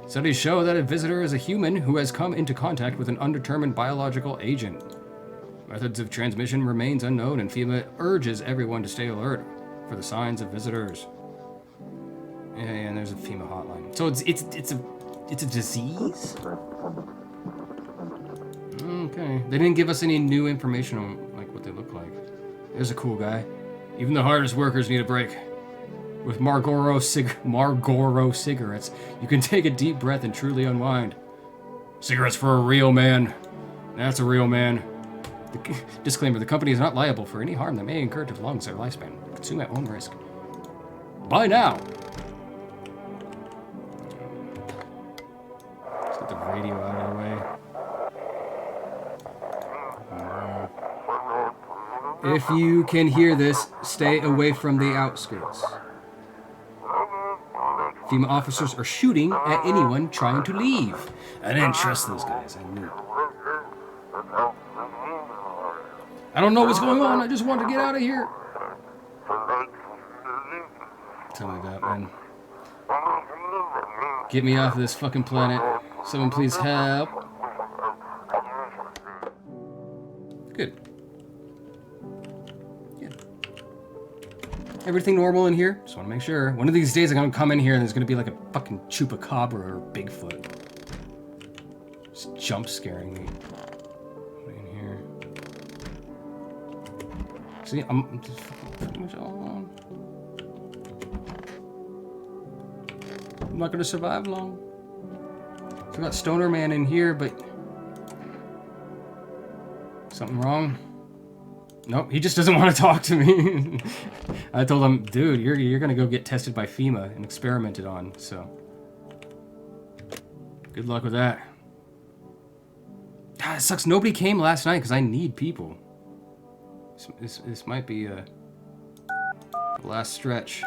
Studies show that a visitor is a human who has come into contact with an undetermined biological agent. Methods of transmission remains unknown, and FEMA urges everyone to stay alert for the signs of visitors. Yeah, and there's a FEMA hotline. So it's a disease? Okay. They didn't give us any new information on like what they look like. There's a cool guy. Even the hardest workers need a break. With Marlboro cigarettes, you can take a deep breath and truly unwind. Cigarettes for a real man. That's a real man. Disclaimer, the company is not liable for any harm that may occur to the lungs or lifespan. Consume at own risk. Buy now! Let's get the radio out of the way. If you can hear this, stay away from the outskirts. FEMA officers are shooting at anyone trying to leave. I didn't trust those guys, I knew. I don't know what's going on, I just want to get out of here. Tell me that, man. Get me off of this fucking planet. Someone please help. Good. Everything normal in here? Just want to make sure. One of these days I'm going to come in here and there's going to be like a fucking chupacabra or Bigfoot. Just jump scaring me. In here. See, I'm just pretty much all alone. I'm not going to survive long. So I got Stoner Man in here, but... Something wrong? Nope, he just doesn't want to talk to me. I told him, dude, you're gonna go get tested by FEMA and experimented on, so. Good luck with that. God, it sucks nobody came last night because I need people. This might be the last stretch.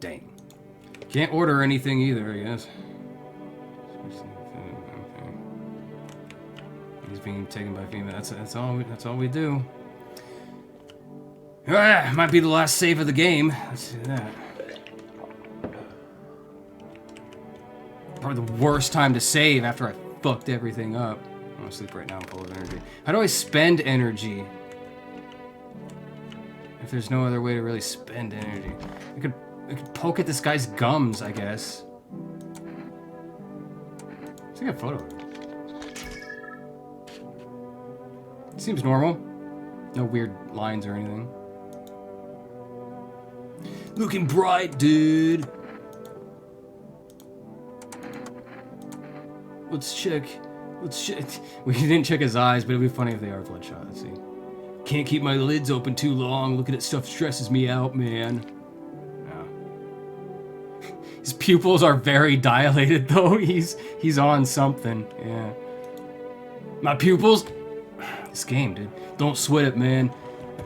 Dang. Can't order anything either, I guess. He's being taken by FEMA. That's all we do. Ah, might be the last save of the game. Let's do that. Probably the worst time to save after I fucked everything up. I'm gonna sleep right now. I'm full of energy. How do I spend energy? If there's no other way to really spend energy, I could poke at this guy's gums, I guess. Let's take a photo. Seems normal. No weird lines or anything. Looking bright, dude. Let's check. We didn't check his eyes, but it'd be funny if they are bloodshot. Let's see. Can't keep my lids open too long. Looking at stuff stresses me out, man. His pupils are very dilated, though. He's on something. Yeah. My pupils? This game, dude. Don't sweat it, man.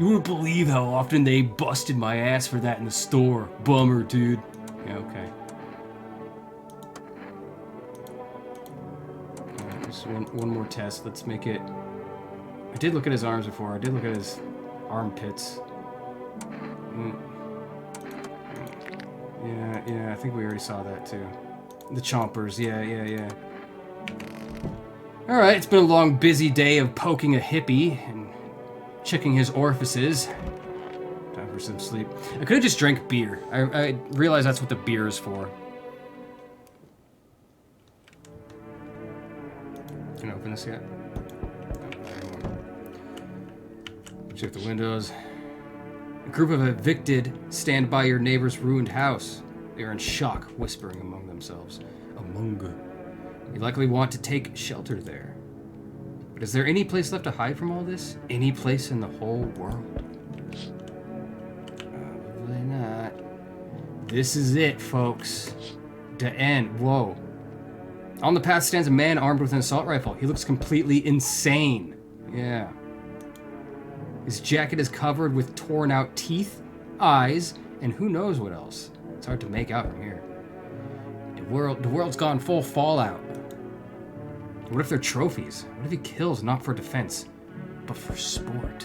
You wouldn't believe how often they busted my ass for that in the store. Bummer, dude. Yeah, okay. Alright, just one more test. Let's make it... I did look at his arms before. I did look at his armpits. Yeah, I think we already saw that too. The chompers, yeah. Alright, it's been a long, busy day of poking a hippie and checking his orifices. Time for some sleep. I could have just drank beer. I realized that's what the beer is for. Can I open this yet? Check the windows. A group of evicted stand by your neighbor's ruined house. They are in shock, whispering among themselves. You likely want to take shelter there. But is there any place left to hide from all this? Any place in the whole world? Probably not. This is it, folks. The end. Whoa. On the path stands a man armed with an assault rifle. He looks completely insane. Yeah. His jacket is covered with torn out teeth, eyes, and who knows what else. It's hard to make out from here. The world's gone full Fallout. What if they're trophies? What if he kills not for defense, but for sport?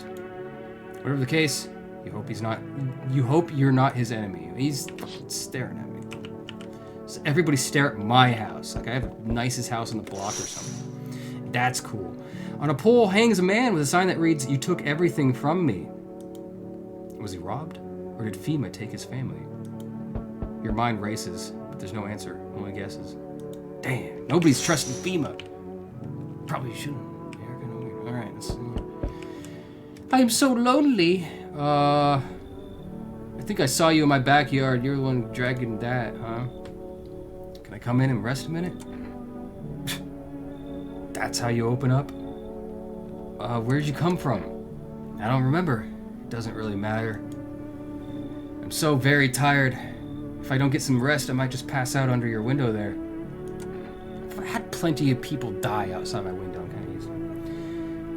Whatever the case, you hope he's not. You hope you're not his enemy. He's fucking staring at me. So everybody stare at my house, like I have the nicest house on the block or something. That's cool. On a pole hangs a man with a sign that reads, "You took everything from me." Was he robbed? Or did FEMA take his family? Your mind races, but there's no answer, only guesses. Damn, nobody's trusting FEMA. Probably shouldn't. Alright, let's see. I'm so lonely. I think I saw you in my backyard. You're the one dragging that, huh? Can I come in and rest a minute? That's how you open up? Where'd you come from? I don't remember. It doesn't really matter. I'm so very tired. If I don't get some rest, I might just pass out under your window there. I've had plenty of people die outside my window. I'm kind of used to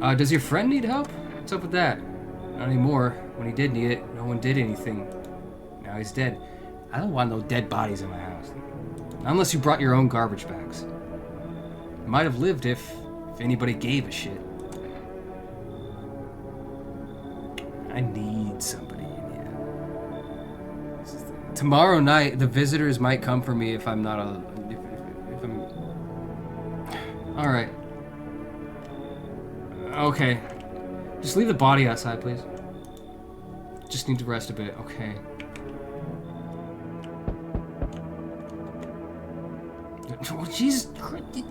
it. Does your friend need help? What's up with that? Not anymore. When he did need it, no one did anything. Now he's dead. I don't want no dead bodies in my house. Not unless you brought your own garbage bags. Might have lived if anybody gave a shit. I need somebody in here. Tomorrow night, the visitors might come for me if I'm not a... If I'm... Alright. Okay. Just leave the body outside, please. Just need to rest a bit. Okay. Oh, Jesus Christ.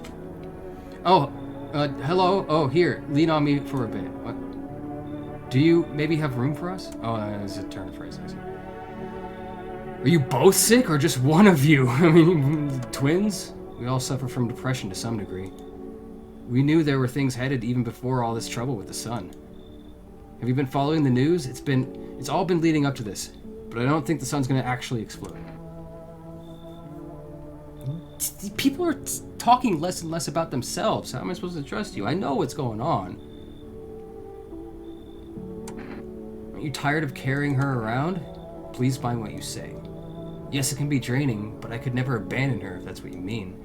Oh, hello? Oh, here. Lean on me for a bit. What? Do you maybe have room for us? Oh, that's a turn of phrase. I see. Are you both sick or just one of you? I mean, twins? We all suffer from depression to some degree. We knew there were things headed even before all this trouble with the sun. Have you been following the news? It's all been leading up to this, but I don't think the sun's gonna actually explode. People are talking less and less about themselves. How am I supposed to trust you? I know what's going on. Aren't you tired of carrying her around? Please mind what you say. Yes, it can be draining, but I could never abandon her if that's what you mean.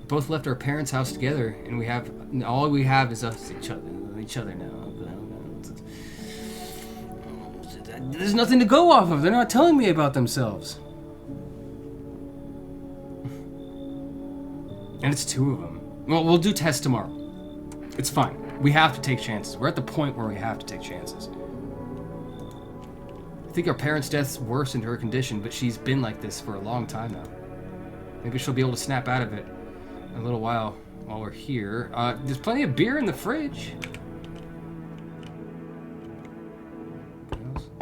We both left our parents' house together, and all we have is us, each other now. There's nothing to go off of. They're not telling me about themselves. And it's two of them. Well, we'll do tests tomorrow. It's fine. We have to take chances. We're at the point where we have to take chances. I think our parents' deaths worsened her condition, but she's been like this for a long time now. Maybe she'll be able to snap out of it in a little while we're here. There's plenty of beer in the fridge.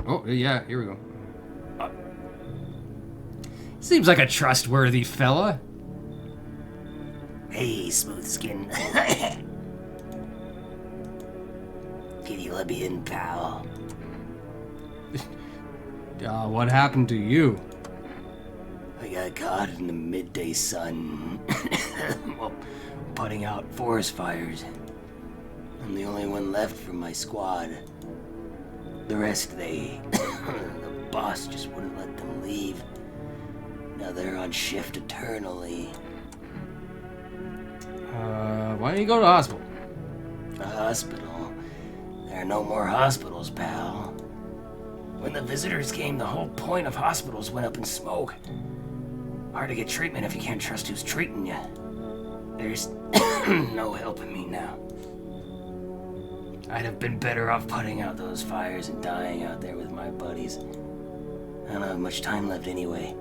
Oh, yeah, here we go. Seems like a trustworthy fella. Hey, smooth skin. Can you let me in, pal? What happened to you? I got caught in the midday sun. Well, putting out forest fires. I'm the only one left from my squad. The rest, the boss just wouldn't let them leave. Now they're on shift eternally. Why don't you go to the hospital? The hospital? There are no more hospitals, pal. When the visitors came, the whole point of hospitals went up in smoke. Hard to get treatment if you can't trust who's treating you. There's no helping me now. I'd have been better off putting out those fires and dying out there with my buddies. I don't have much time left anyway.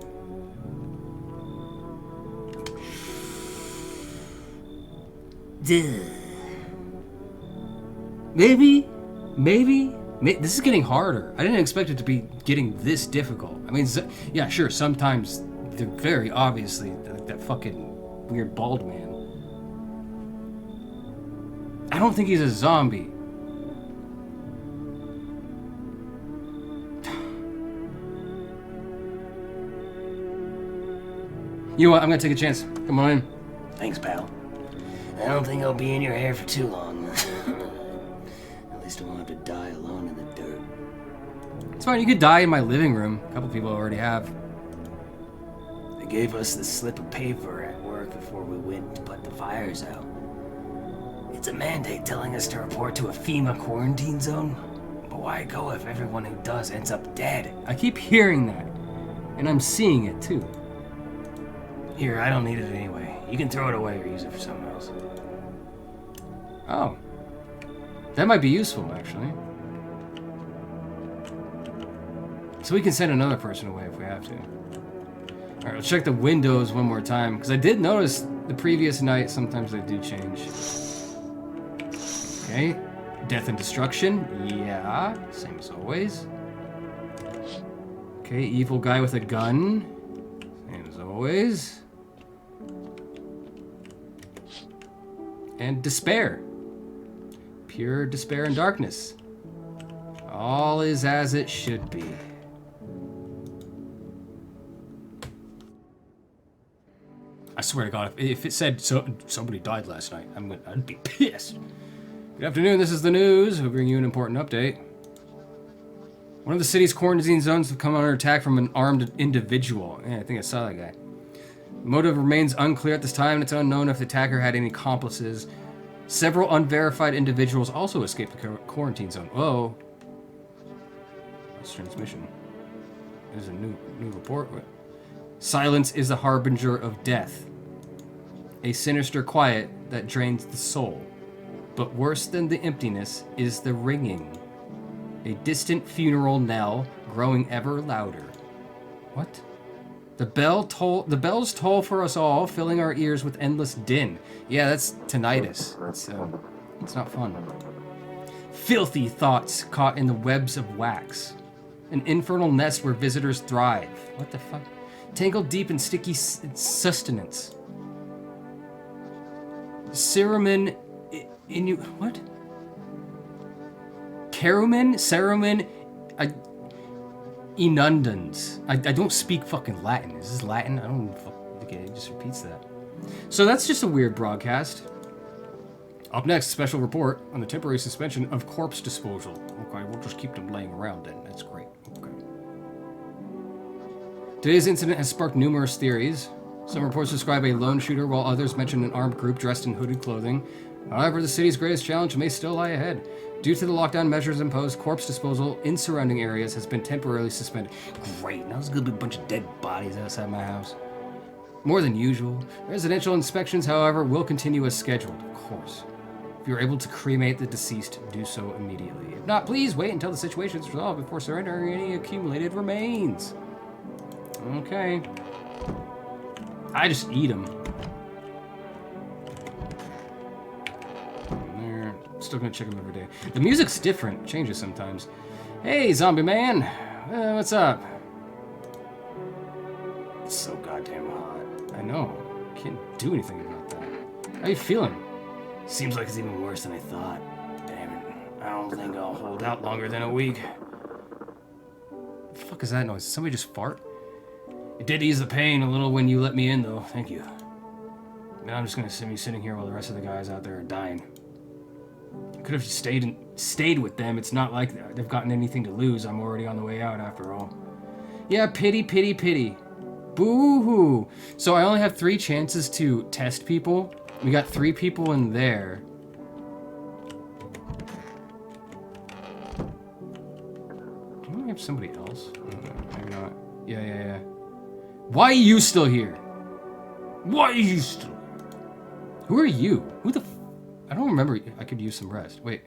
Maybe. This is getting harder. I didn't expect it to be getting this difficult. I mean, yeah, sure, sometimes they're very obviously that fucking weird bald man. I don't think he's a zombie. You know what? I'm gonna take a chance. Come on in. Thanks, pal. I don't think I'll be in your hair for too long. At least I won't have to die alone in the dirt. It's fine. You could die in my living room. A couple people already have. gave us the slip of paper at work before we went to put the fires out. It's a mandate telling us to report to a FEMA quarantine zone. But why go if everyone who does ends up dead? I keep hearing that, and I'm seeing it too. Here, I don't need it anyway. You can throw it away or use it for something else. Oh. That might be useful, actually. So we can send another person away if we have to. Alright, let's check the windows one more time, because I did notice the previous night sometimes they do change. Okay. Death and destruction. Yeah. Same as always. Okay, evil guy with a gun. Same as always. And despair. Pure despair and darkness. All is as it should be. I swear to God, if it said somebody died last night, I'd be pissed. Good afternoon, this is the news. We'll bring you an important update. One of the city's quarantine zones have come under attack from an armed individual. Yeah, I think I saw that guy. The motive remains unclear at this time, and it's unknown if the attacker had any accomplices. Several unverified individuals also escaped the quarantine zone. Whoa. That's transmission. There's a new report. Silence is the harbinger of death. A sinister quiet that drains the soul. But worse than the emptiness is the ringing. A distant funeral knell growing ever louder. What? The bells toll for us all, filling our ears with endless din. Yeah, that's tinnitus. It's not fun. Filthy thoughts caught in the webs of wax. An infernal nest where visitors thrive. What the fuck? Tangled deep in sticky sustenance. Cerumen what? Cerumen inundans. I don't speak fucking Latin. Is this Latin? I don't fuck. Okay, it just repeats that. So that's just a weird broadcast. Up next, special report on the temporary suspension of corpse disposal. Okay, we'll just keep them laying around then. That's great. Okay. Today's incident has sparked numerous theories. Some reports describe a lone shooter, while others mention an armed group dressed in hooded clothing. However, the city's greatest challenge may still lie ahead. Due to the lockdown measures imposed, corpse disposal in surrounding areas has been temporarily suspended. Great, now there's gonna be a bunch of dead bodies outside my house. More than usual. Residential inspections, however, will continue as scheduled, of course. If you're able to cremate the deceased, do so immediately. If not, please wait until the situation is resolved before surrendering any accumulated remains. Okay. I just eat them. There. Still gonna check them every day. The music's different. It changes sometimes. Hey, zombie man. What's up? It's so goddamn hot. I know. Can't do anything about that. How you feeling? Seems like it's even worse than I thought. Damn it. I don't think I'll hold out longer than a week. What the fuck is that noise? Did somebody just fart? It did ease the pain a little when you let me in, though. Thank you. Now I'm just gonna be sitting here while the rest of the guys out there are dying. I could have stayed with them. It's not like they've gotten anything to lose. I'm already on the way out, after all. Yeah, pity, pity, pity. Boo-hoo. So I only have 3 chances to test people. We got 3 people in there. Do we have somebody else? Maybe not. Yeah. Why are you still here? Why are you still here? Who are you? Who the I don't remember. I could use some rest. Wait.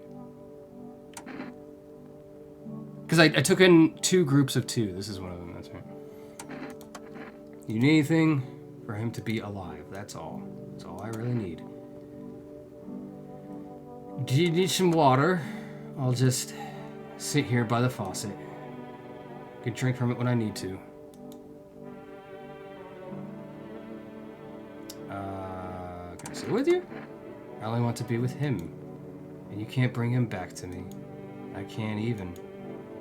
Because I took in 2 groups of 2. This is one of them. That's right. You need anything for him to be alive. That's all. That's all I really need. Do you need some water? I'll just sit here by the faucet. I can drink from it when I need to. Can I sit with you? I only want to be with him. And you can't bring him back to me. I can't even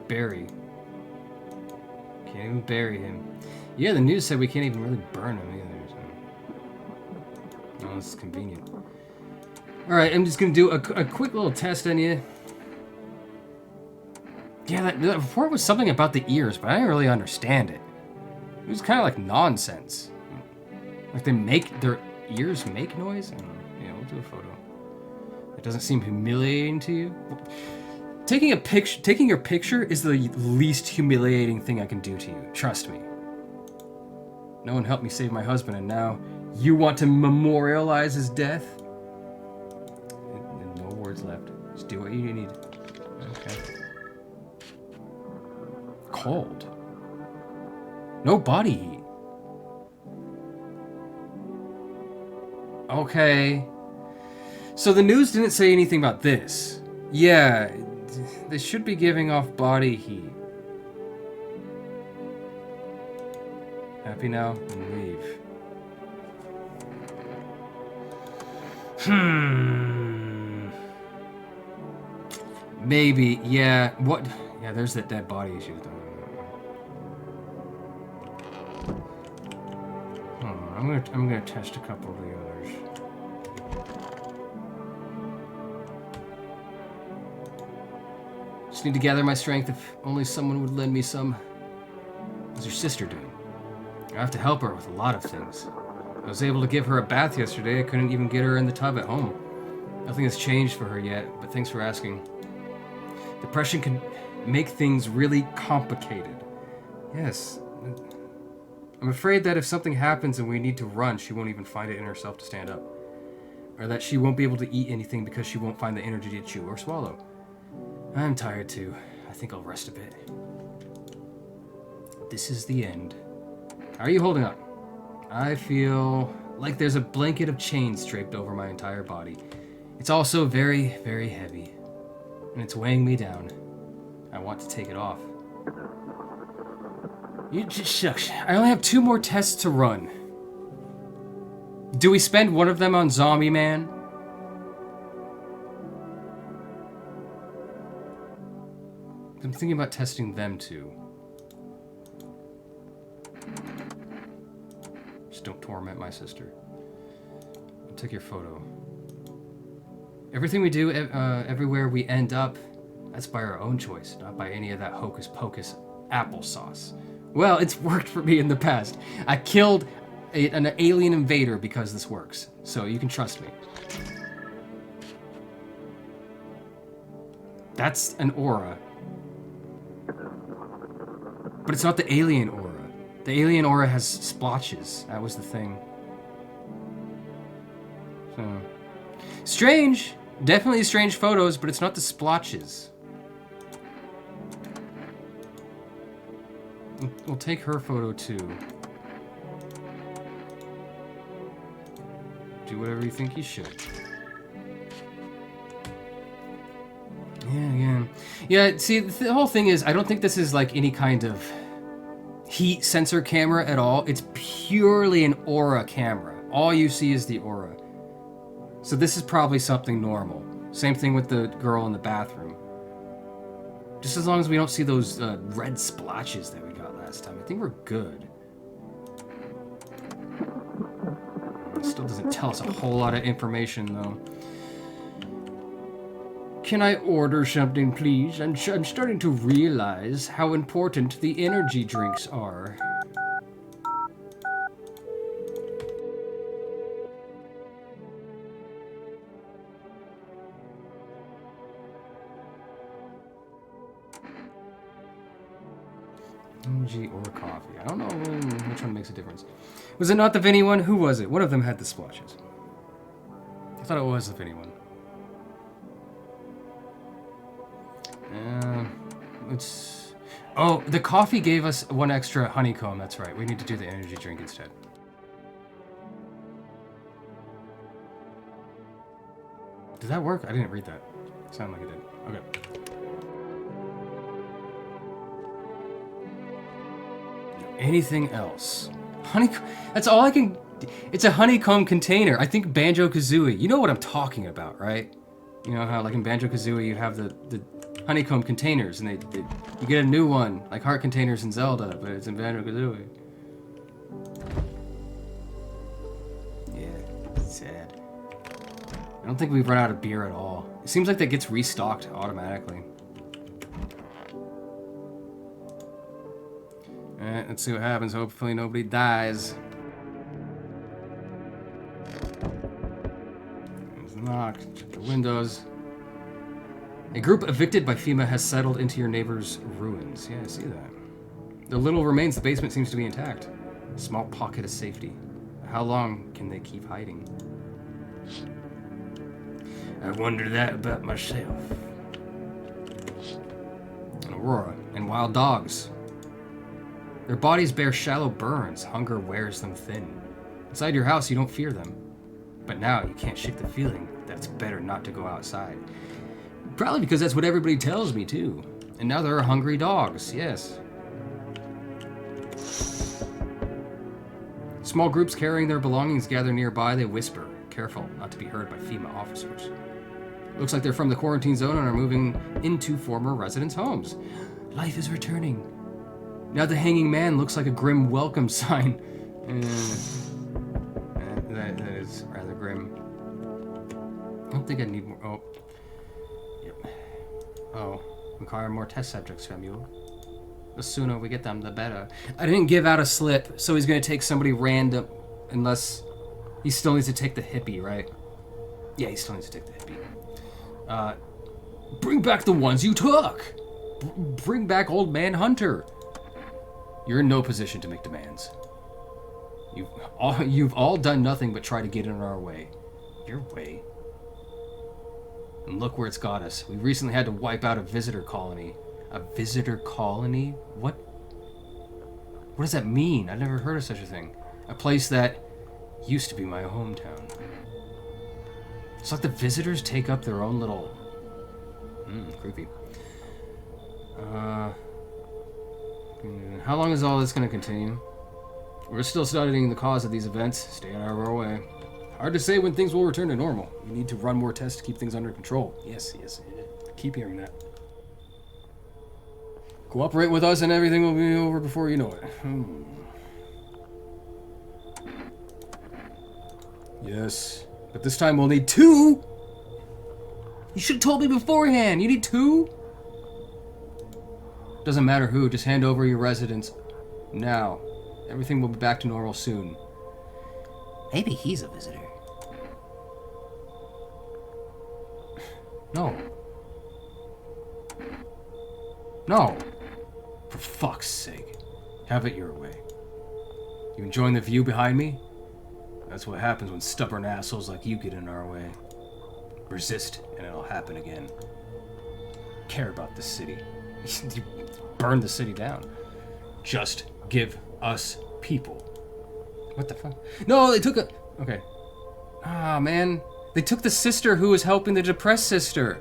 bury. Can't even bury him. Yeah, the news said we can't even really burn him either. So. Oh, this is convenient. Alright, I'm just gonna do a quick little test on you. Yeah, that report was something about the ears, but I didn't really understand it. It was kind of like nonsense. Like their ears make noise? I don't know. Yeah, we'll do a photo. It doesn't seem humiliating to you? Taking your picture is the least humiliating thing I can do to you. Trust me. No one helped me save my husband, and now you want to memorialize his death? And no words left. Just do what you need. Okay. Cold. No body heat. Okay. So the news didn't say anything about this. Yeah, they should be giving off body heat. Happy now? And leave. Maybe, yeah. What? Yeah, there's that dead body issue. I'm gonna test a couple of the others. Just need to gather my strength. If only someone would lend me some. How's your sister doing? I have to help her with a lot of things. I was able to give her a bath yesterday. I couldn't even get her in the tub at home. Nothing has changed for her yet, but thanks for asking. Depression can make things really complicated. Yes. I'm afraid that if something happens and we need to run, she won't even find it in herself to stand up. Or that she won't be able to eat anything because she won't find the energy to chew or swallow. I'm tired too. I think I'll rest a bit. This is the end. How are you holding up? I feel like there's a blanket of chains draped over my entire body. It's also very, very heavy. And it's weighing me down. I want to take it off. You just shucks. I only have 2 more tests to run. Do we spend one of them on Zombie Man? I'm thinking about testing them too. Just don't torment my sister. I'll take your photo. Everything we do, everywhere we end up, that's by our own choice, not by any of that hocus pocus applesauce. Well, it's worked for me in the past. I killed an alien invader because this works, so you can trust me. That's an aura. But it's not the alien aura. The alien aura has splotches. That was the thing. So, strange. Definitely strange photos, but it's not the splotches. We'll take her photo too. Do whatever you think you should. Yeah, see, the whole thing is, I don't think this is like any kind of heat sensor camera at all. It's purely an aura camera. All you see is the aura. So this is probably something normal. Same thing with the girl in the bathroom. Just as long as we don't see those red splotches that we got last time, I think we're good. It still doesn't tell us a whole lot of information, though. Can I order something, please? I'm starting to realize how important the energy drinks are. Energy or coffee. I don't know which one makes a difference. Was it not the Vinny one? Who was it? One of them had the splotches. I thought it was the Vinny one. It's... Oh, the coffee gave us 1 extra honeycomb. That's right. We need to do the energy drink instead. Did that work? I didn't read that. It sounded like it did. Okay. Anything else? Honeycomb. That's all I can... It's a honeycomb container. I think Banjo-Kazooie. You know what I'm talking about, right? You know how, like, in Banjo-Kazooie, you have the honeycomb containers, and you get a new one, like heart containers in Zelda, but it's in Banjo-Kazooie. Yeah, sad. I don't think we've run out of beer at all. It seems like that gets restocked automatically. Alright, let's see what happens. Hopefully nobody dies. Knock. Check the windows. A group evicted by FEMA has settled into your neighbor's ruins. Yeah, I see that. The little remains, the basement seems to be intact. A small pocket of safety. How long can they keep hiding? I wonder that about myself. An aurora and wild dogs. Their bodies bear shallow burns. Hunger wears them thin. Inside your house, you don't fear them. But now you can't shake the feeling that it's better not to go outside. Probably because that's what everybody tells me, too. And now there are hungry dogs, yes. Small groups carrying their belongings gather nearby. They whisper, careful not to be heard by FEMA officers. Looks like they're from the quarantine zone and are moving into former residents' homes. Life is returning. Now the hanging man looks like a grim welcome sign. That is rather grim. I don't think I need more. Oh. Yep. Oh. Require more test subjects from you. The sooner we get them, the better. I didn't give out a slip, so he's going to take somebody random. Unless he still needs to take the hippie, right? Yeah, he still needs to take the hippie. Bring back the ones you took! Bring back Old Man Hunter! You're in no position to make demands. You've all done nothing but try to get in our way. Your way? And look where it's got us. We recently had to wipe out a visitor colony. A visitor colony? What does that mean? I've never heard of such a thing. A place that used to be my hometown. It's like the visitors take up their own little... creepy. How long is all this going to continue? We're still studying the cause of these events. Stay out of our way. Hard to say when things will return to normal. We need to run more tests to keep things under control. Yes. Keep hearing that. Cooperate with us and everything will be over before you know it. Yes. But this time we'll need 2! You should have told me beforehand. You need 2? Doesn't matter who, just hand over your residence now. Everything will be back to normal soon. Maybe he's a visitor. No. No. For fuck's sake. Have it your way. You enjoying the view behind me? That's what happens when stubborn assholes like you get in our way. Resist, and it'll happen again. Care about the city. You burn the city down. Just give us people. What the fuck? No, they took a... Okay. Ah, man. They took the sister who was helping the depressed sister.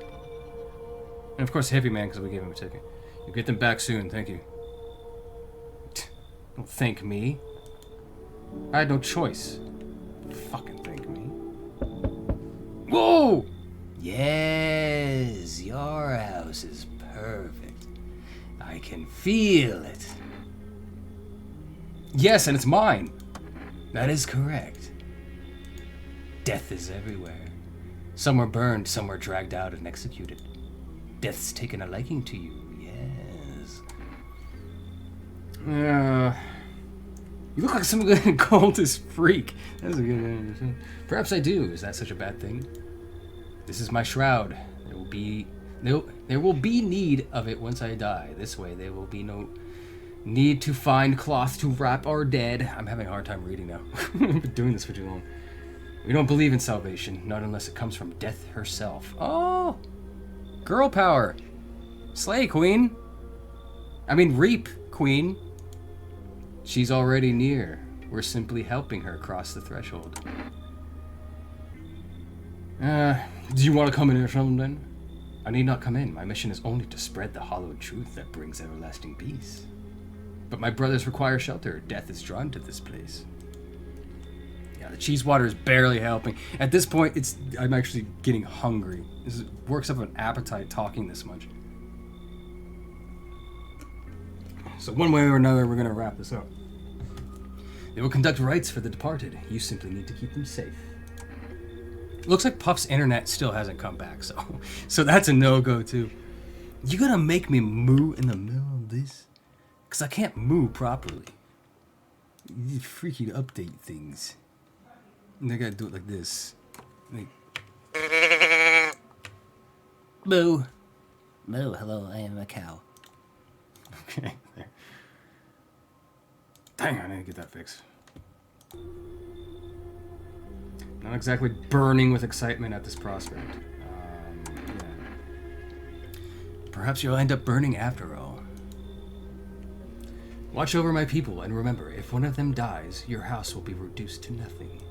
And of course, the hippie man, because we gave him a ticket. You'll get them back soon, thank you. Don't thank me. I had no choice. Fucking thank me. Whoa! Yes, your house is perfect. I can feel it. Yes, and it's mine. That is correct. Death is everywhere. Some were burned, some were dragged out and executed. Death's taken a liking to you, yes. You look like some good cultist freak. That's a good answer. Perhaps I do. Is that such a bad thing? This is my shroud. There will be need of it once I die. This way there will be no need to find cloth to wrap our dead. I'm having a hard time reading now. I've been doing this for too long. We don't believe in salvation, not unless it comes from death herself. Oh! Girl power. Slay, queen. I mean, reap, queen. She's already near. We're simply helping her cross the threshold. Do you want to come in or something then? I need not come in. My mission is only to spread the hallowed truth that brings everlasting peace. But my brothers require shelter. Death is drawn to this place. Yeah, the cheese water is barely helping. At this point, I'm actually getting hungry. This works up an appetite talking this much. So one way or another, we're going to wrap this up. They will conduct rites for the departed. You simply need to keep them safe. Looks like Puff's internet still hasn't come back, so that's a no-go too. You gonna make me moo in the middle of this? Because I can't moo properly. You freaky to update things. And I gotta do it like this. Like... Moo. Moo, hello, I am a cow. Okay, there. Dang, I need to get that fixed. Not exactly burning with excitement at this prospect. Yeah. Perhaps you'll end up burning after all. Watch over my people, and remember, if one of them dies, your house will be reduced to nothing.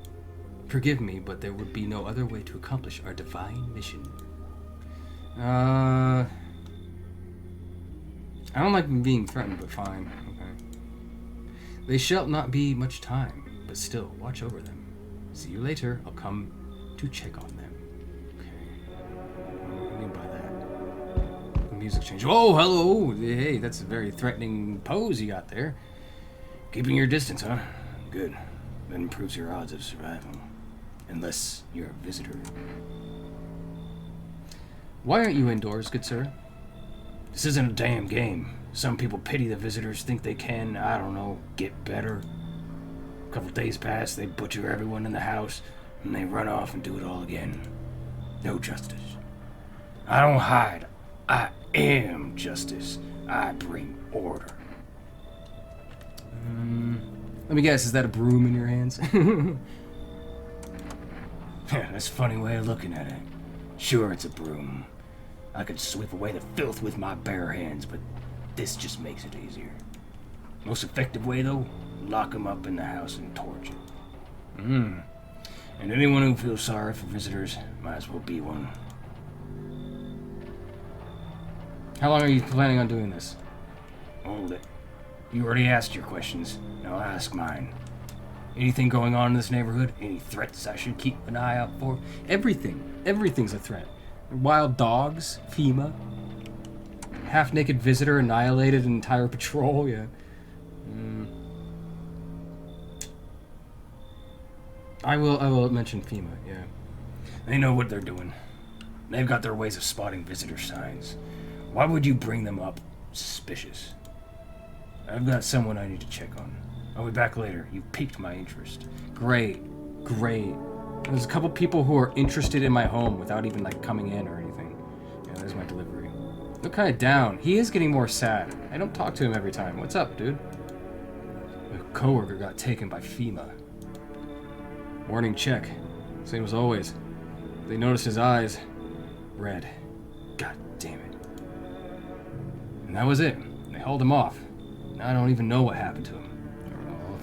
Forgive me, but there would be no other way to accomplish our divine mission. I don't like being threatened, but fine. Okay. They shall not be much time, but still, watch over them. See you later. I'll come to check on them. Okay. What do you mean by that? The music change. Oh, hello! Hey, that's a very threatening pose you got there. Keeping your distance, huh? Good. That improves your odds of survival. Unless you're a visitor. Why aren't you indoors, good sir? This isn't a damn game. Some people pity the visitors, think they can, I don't know, get better. A couple days pass, they butcher everyone in the house, and they run off and do it all again. No justice. I don't hide. I am justice. I bring order. Let me guess, is that a broom in your hands? That's a funny way of looking at it. Sure, it's a broom. I could sweep away the filth with my bare hands, but this just makes it easier. Most effective way, though? Lock him up in the house and torch it. And anyone who feels sorry for visitors might as well be one. How long are you planning on doing this? Hold it. You already asked your questions. Now I'll ask mine. Anything going on in this neighborhood? Any threats I should keep an eye out for? Everything. Everything's a threat. Wild dogs, FEMA, half-naked visitor annihilated an entire patrol, yeah. I will mention FEMA, yeah. They know what they're doing. They've got their ways of spotting visitor signs. Why would you bring them up suspicious? I've got someone I need to check on. I'll be back later. You piqued my interest. Great. There's a couple people who are interested in my home without even, like, coming in or anything. Yeah, there's my delivery. Look kind of down. He is getting more sad. I don't talk to him every time. What's up, dude? A coworker got taken by FEMA. Warning check. Same as always. They noticed his eyes. Red. God damn it. And that was it. They hauled him off. Now I don't even know what happened to him.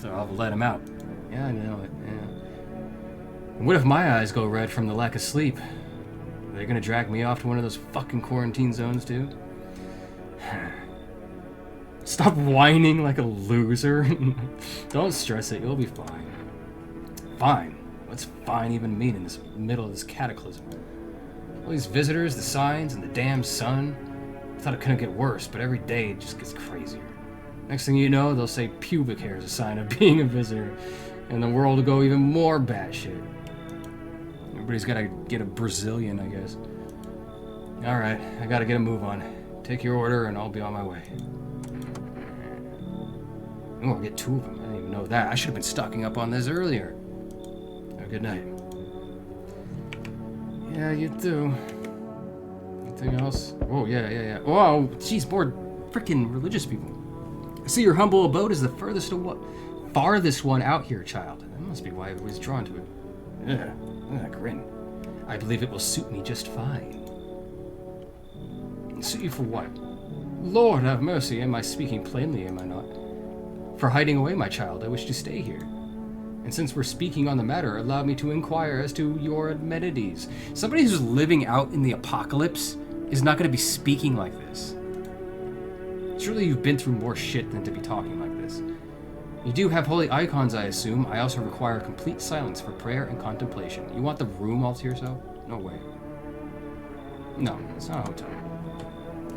I'll let him out. Yeah, I know it. Yeah. What if my eyes go red from the lack of sleep? Are they gonna drag me off to one of those fucking quarantine zones, too? Stop whining like a loser. Don't stress it, you'll be fine. Fine? What's fine even mean in this middle of this cataclysm? All these visitors, the signs, and the damn sun. I thought it couldn't get worse, but every day it just gets crazier. Next thing you know, they'll say pubic hair is a sign of being a visitor, and the world will go even more batshit. Everybody's gotta get a Brazilian, I guess. Alright, I gotta get a move on. Take your order, and I'll be on my way. Oh, I'll get two of them. I didn't even know that. I should have been stocking up on this earlier. Have a good night. Yeah, you too. Anything else? Oh, yeah. Whoa, jeez, more freaking religious people. I see your humble abode is the farthest one out here, child. That must be why everybody's drawn to it. Yeah, look at that grin. I believe it will suit me just fine. Suit you for what? Lord have mercy, am I speaking plainly, am I not? For hiding away, my child, I wish to stay here. And since we're speaking on the matter, allow me to inquire as to your amenities. Somebody who's living out in the apocalypse is not going to be speaking like this. Surely you've been through more shit than to be talking like this. You do have holy icons, I assume. I also require complete silence for prayer and contemplation. You want the room all to yourself? No way. No, it's not a hotel.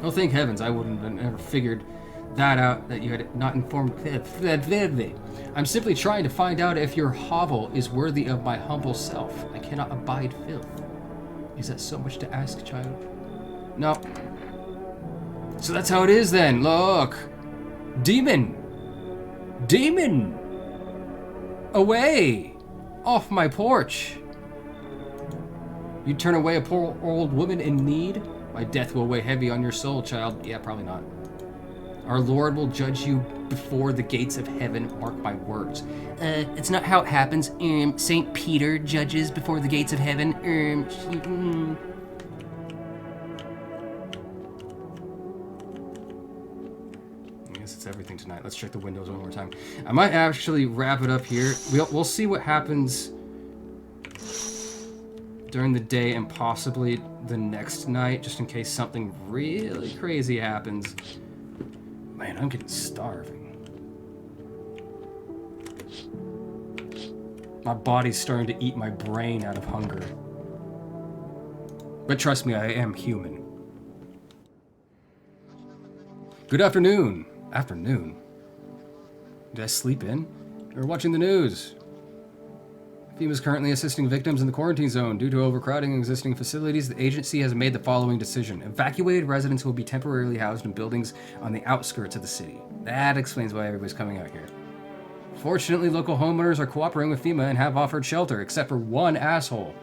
Oh, thank heavens, I wouldn't have ever figured that out, that you had not informed. I'm simply trying to find out if your hovel is worthy of my humble self. I cannot abide filth. Is that so much to ask, child? No. So that's how it is then. Look. Demon. Away. Off my porch. You turn away a poor old woman in need? My death will weigh heavy on your soul, child. Yeah, probably not. Our Lord will judge you before the gates of heaven, mark my words. It's not how it happens. St. Peter judges before the gates of heaven. I guess it's everything tonight. Let's check the windows one more time. I might actually wrap it up here. We'll see what happens during the day and possibly the next night, just in case something really crazy happens. Man, I'm getting starving. My body's starting to eat my brain out of hunger. But trust me, I am human. Good afternoon. Afternoon? Did I sleep in? Or watching the news? FEMA is currently assisting victims in the quarantine zone. Due to overcrowding in existing facilities, the agency has made the following decision. Evacuated residents will be temporarily housed in buildings on the outskirts of the city. That explains why everybody's coming out here. Fortunately, local homeowners are cooperating with FEMA and have offered shelter, except for one asshole.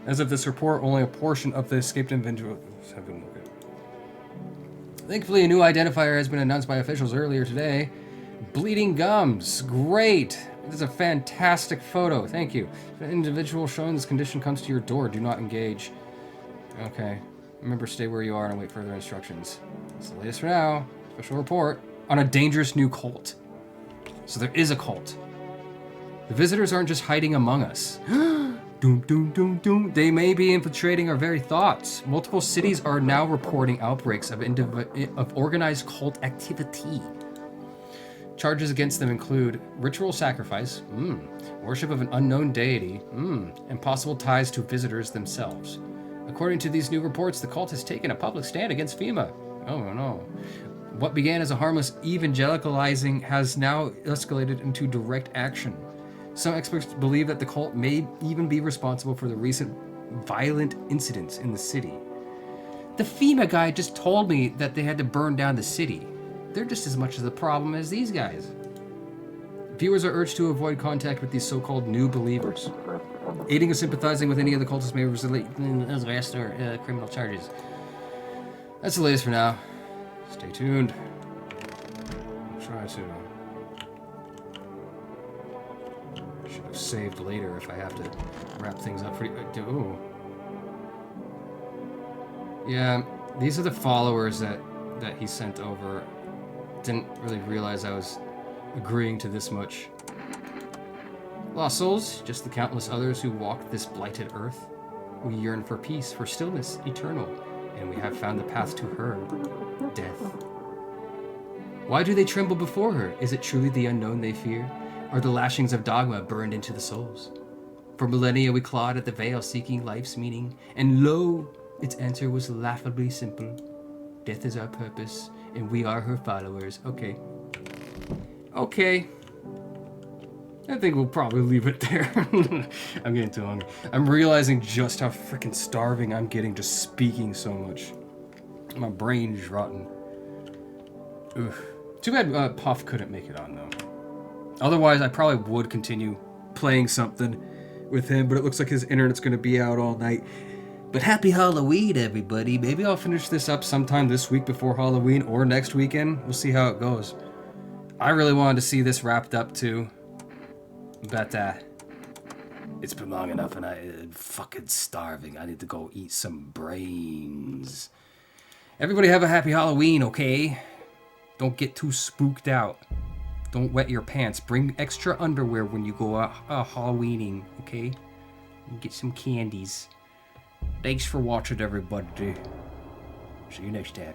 As of this report, only a portion of the escaped individuals have been located. Thankfully, a new identifier has been announced by officials earlier today. Bleeding gums. Great. This is a fantastic photo. Thank you. If an individual showing this condition comes to your door, do not engage. Okay. Remember, stay where you are and wait further instructions. That's the latest for now. Special report on a dangerous new cult. So there is a cult. The visitors aren't just hiding among us. Doom, doom, doom, doom. They may be infiltrating our very thoughts. Multiple cities are now reporting outbreaks of organized cult activity. Charges against them include ritual sacrifice, worship of an unknown deity, and possible ties to visitors themselves. According to these new reports, the cult has taken a public stand against FEMA. Oh no. What began as a harmless evangelicalizing has now escalated into direct action. Some experts believe that the cult may even be responsible for the recent violent incidents in the city. The FEMA guy just told me that they had to burn down the city. They're just as much of the problem as these guys. Viewers are urged to avoid contact with these so-called new believers. Aiding or sympathizing with any of the cultists may result in arrest or criminal charges. That's the latest for now. Stay tuned. I'll try to... Should have saved later if I have to wrap things up for you. Ooh. Yeah, these are the followers that he sent over. Didn't really realize I was agreeing to this much. Lost souls, just the countless others who walked this blighted earth. We yearn for peace, for stillness eternal, and we have found the path to her, death. Why do they tremble before her? Is it truly the unknown they fear? Are the lashings of dogma burned into the souls? For millennia we clawed at the veil seeking life's meaning, and lo, its answer was laughably simple. Death is our purpose, and we are her followers. Okay. Okay. I think we'll probably leave it there. I'm getting too hungry. I'm realizing just how freaking starving I'm getting just speaking so much. My brain's rotten. Oof. Too bad Puff couldn't make it on, though. Otherwise, I probably would continue playing something with him, but it looks like his internet's going to be out all night. But happy Halloween, everybody. Maybe I'll finish this up sometime this week before Halloween or next weekend. We'll see how it goes. I really wanted to see this wrapped up, too. But, it's been long enough and I'm fucking starving. I need to go eat some brains. Everybody have a happy Halloween, okay? Don't get too spooked out. Don't wet your pants. Bring extra underwear when you go Halloweening, okay? And get some candies. Thanks for watching, everybody. See you next time.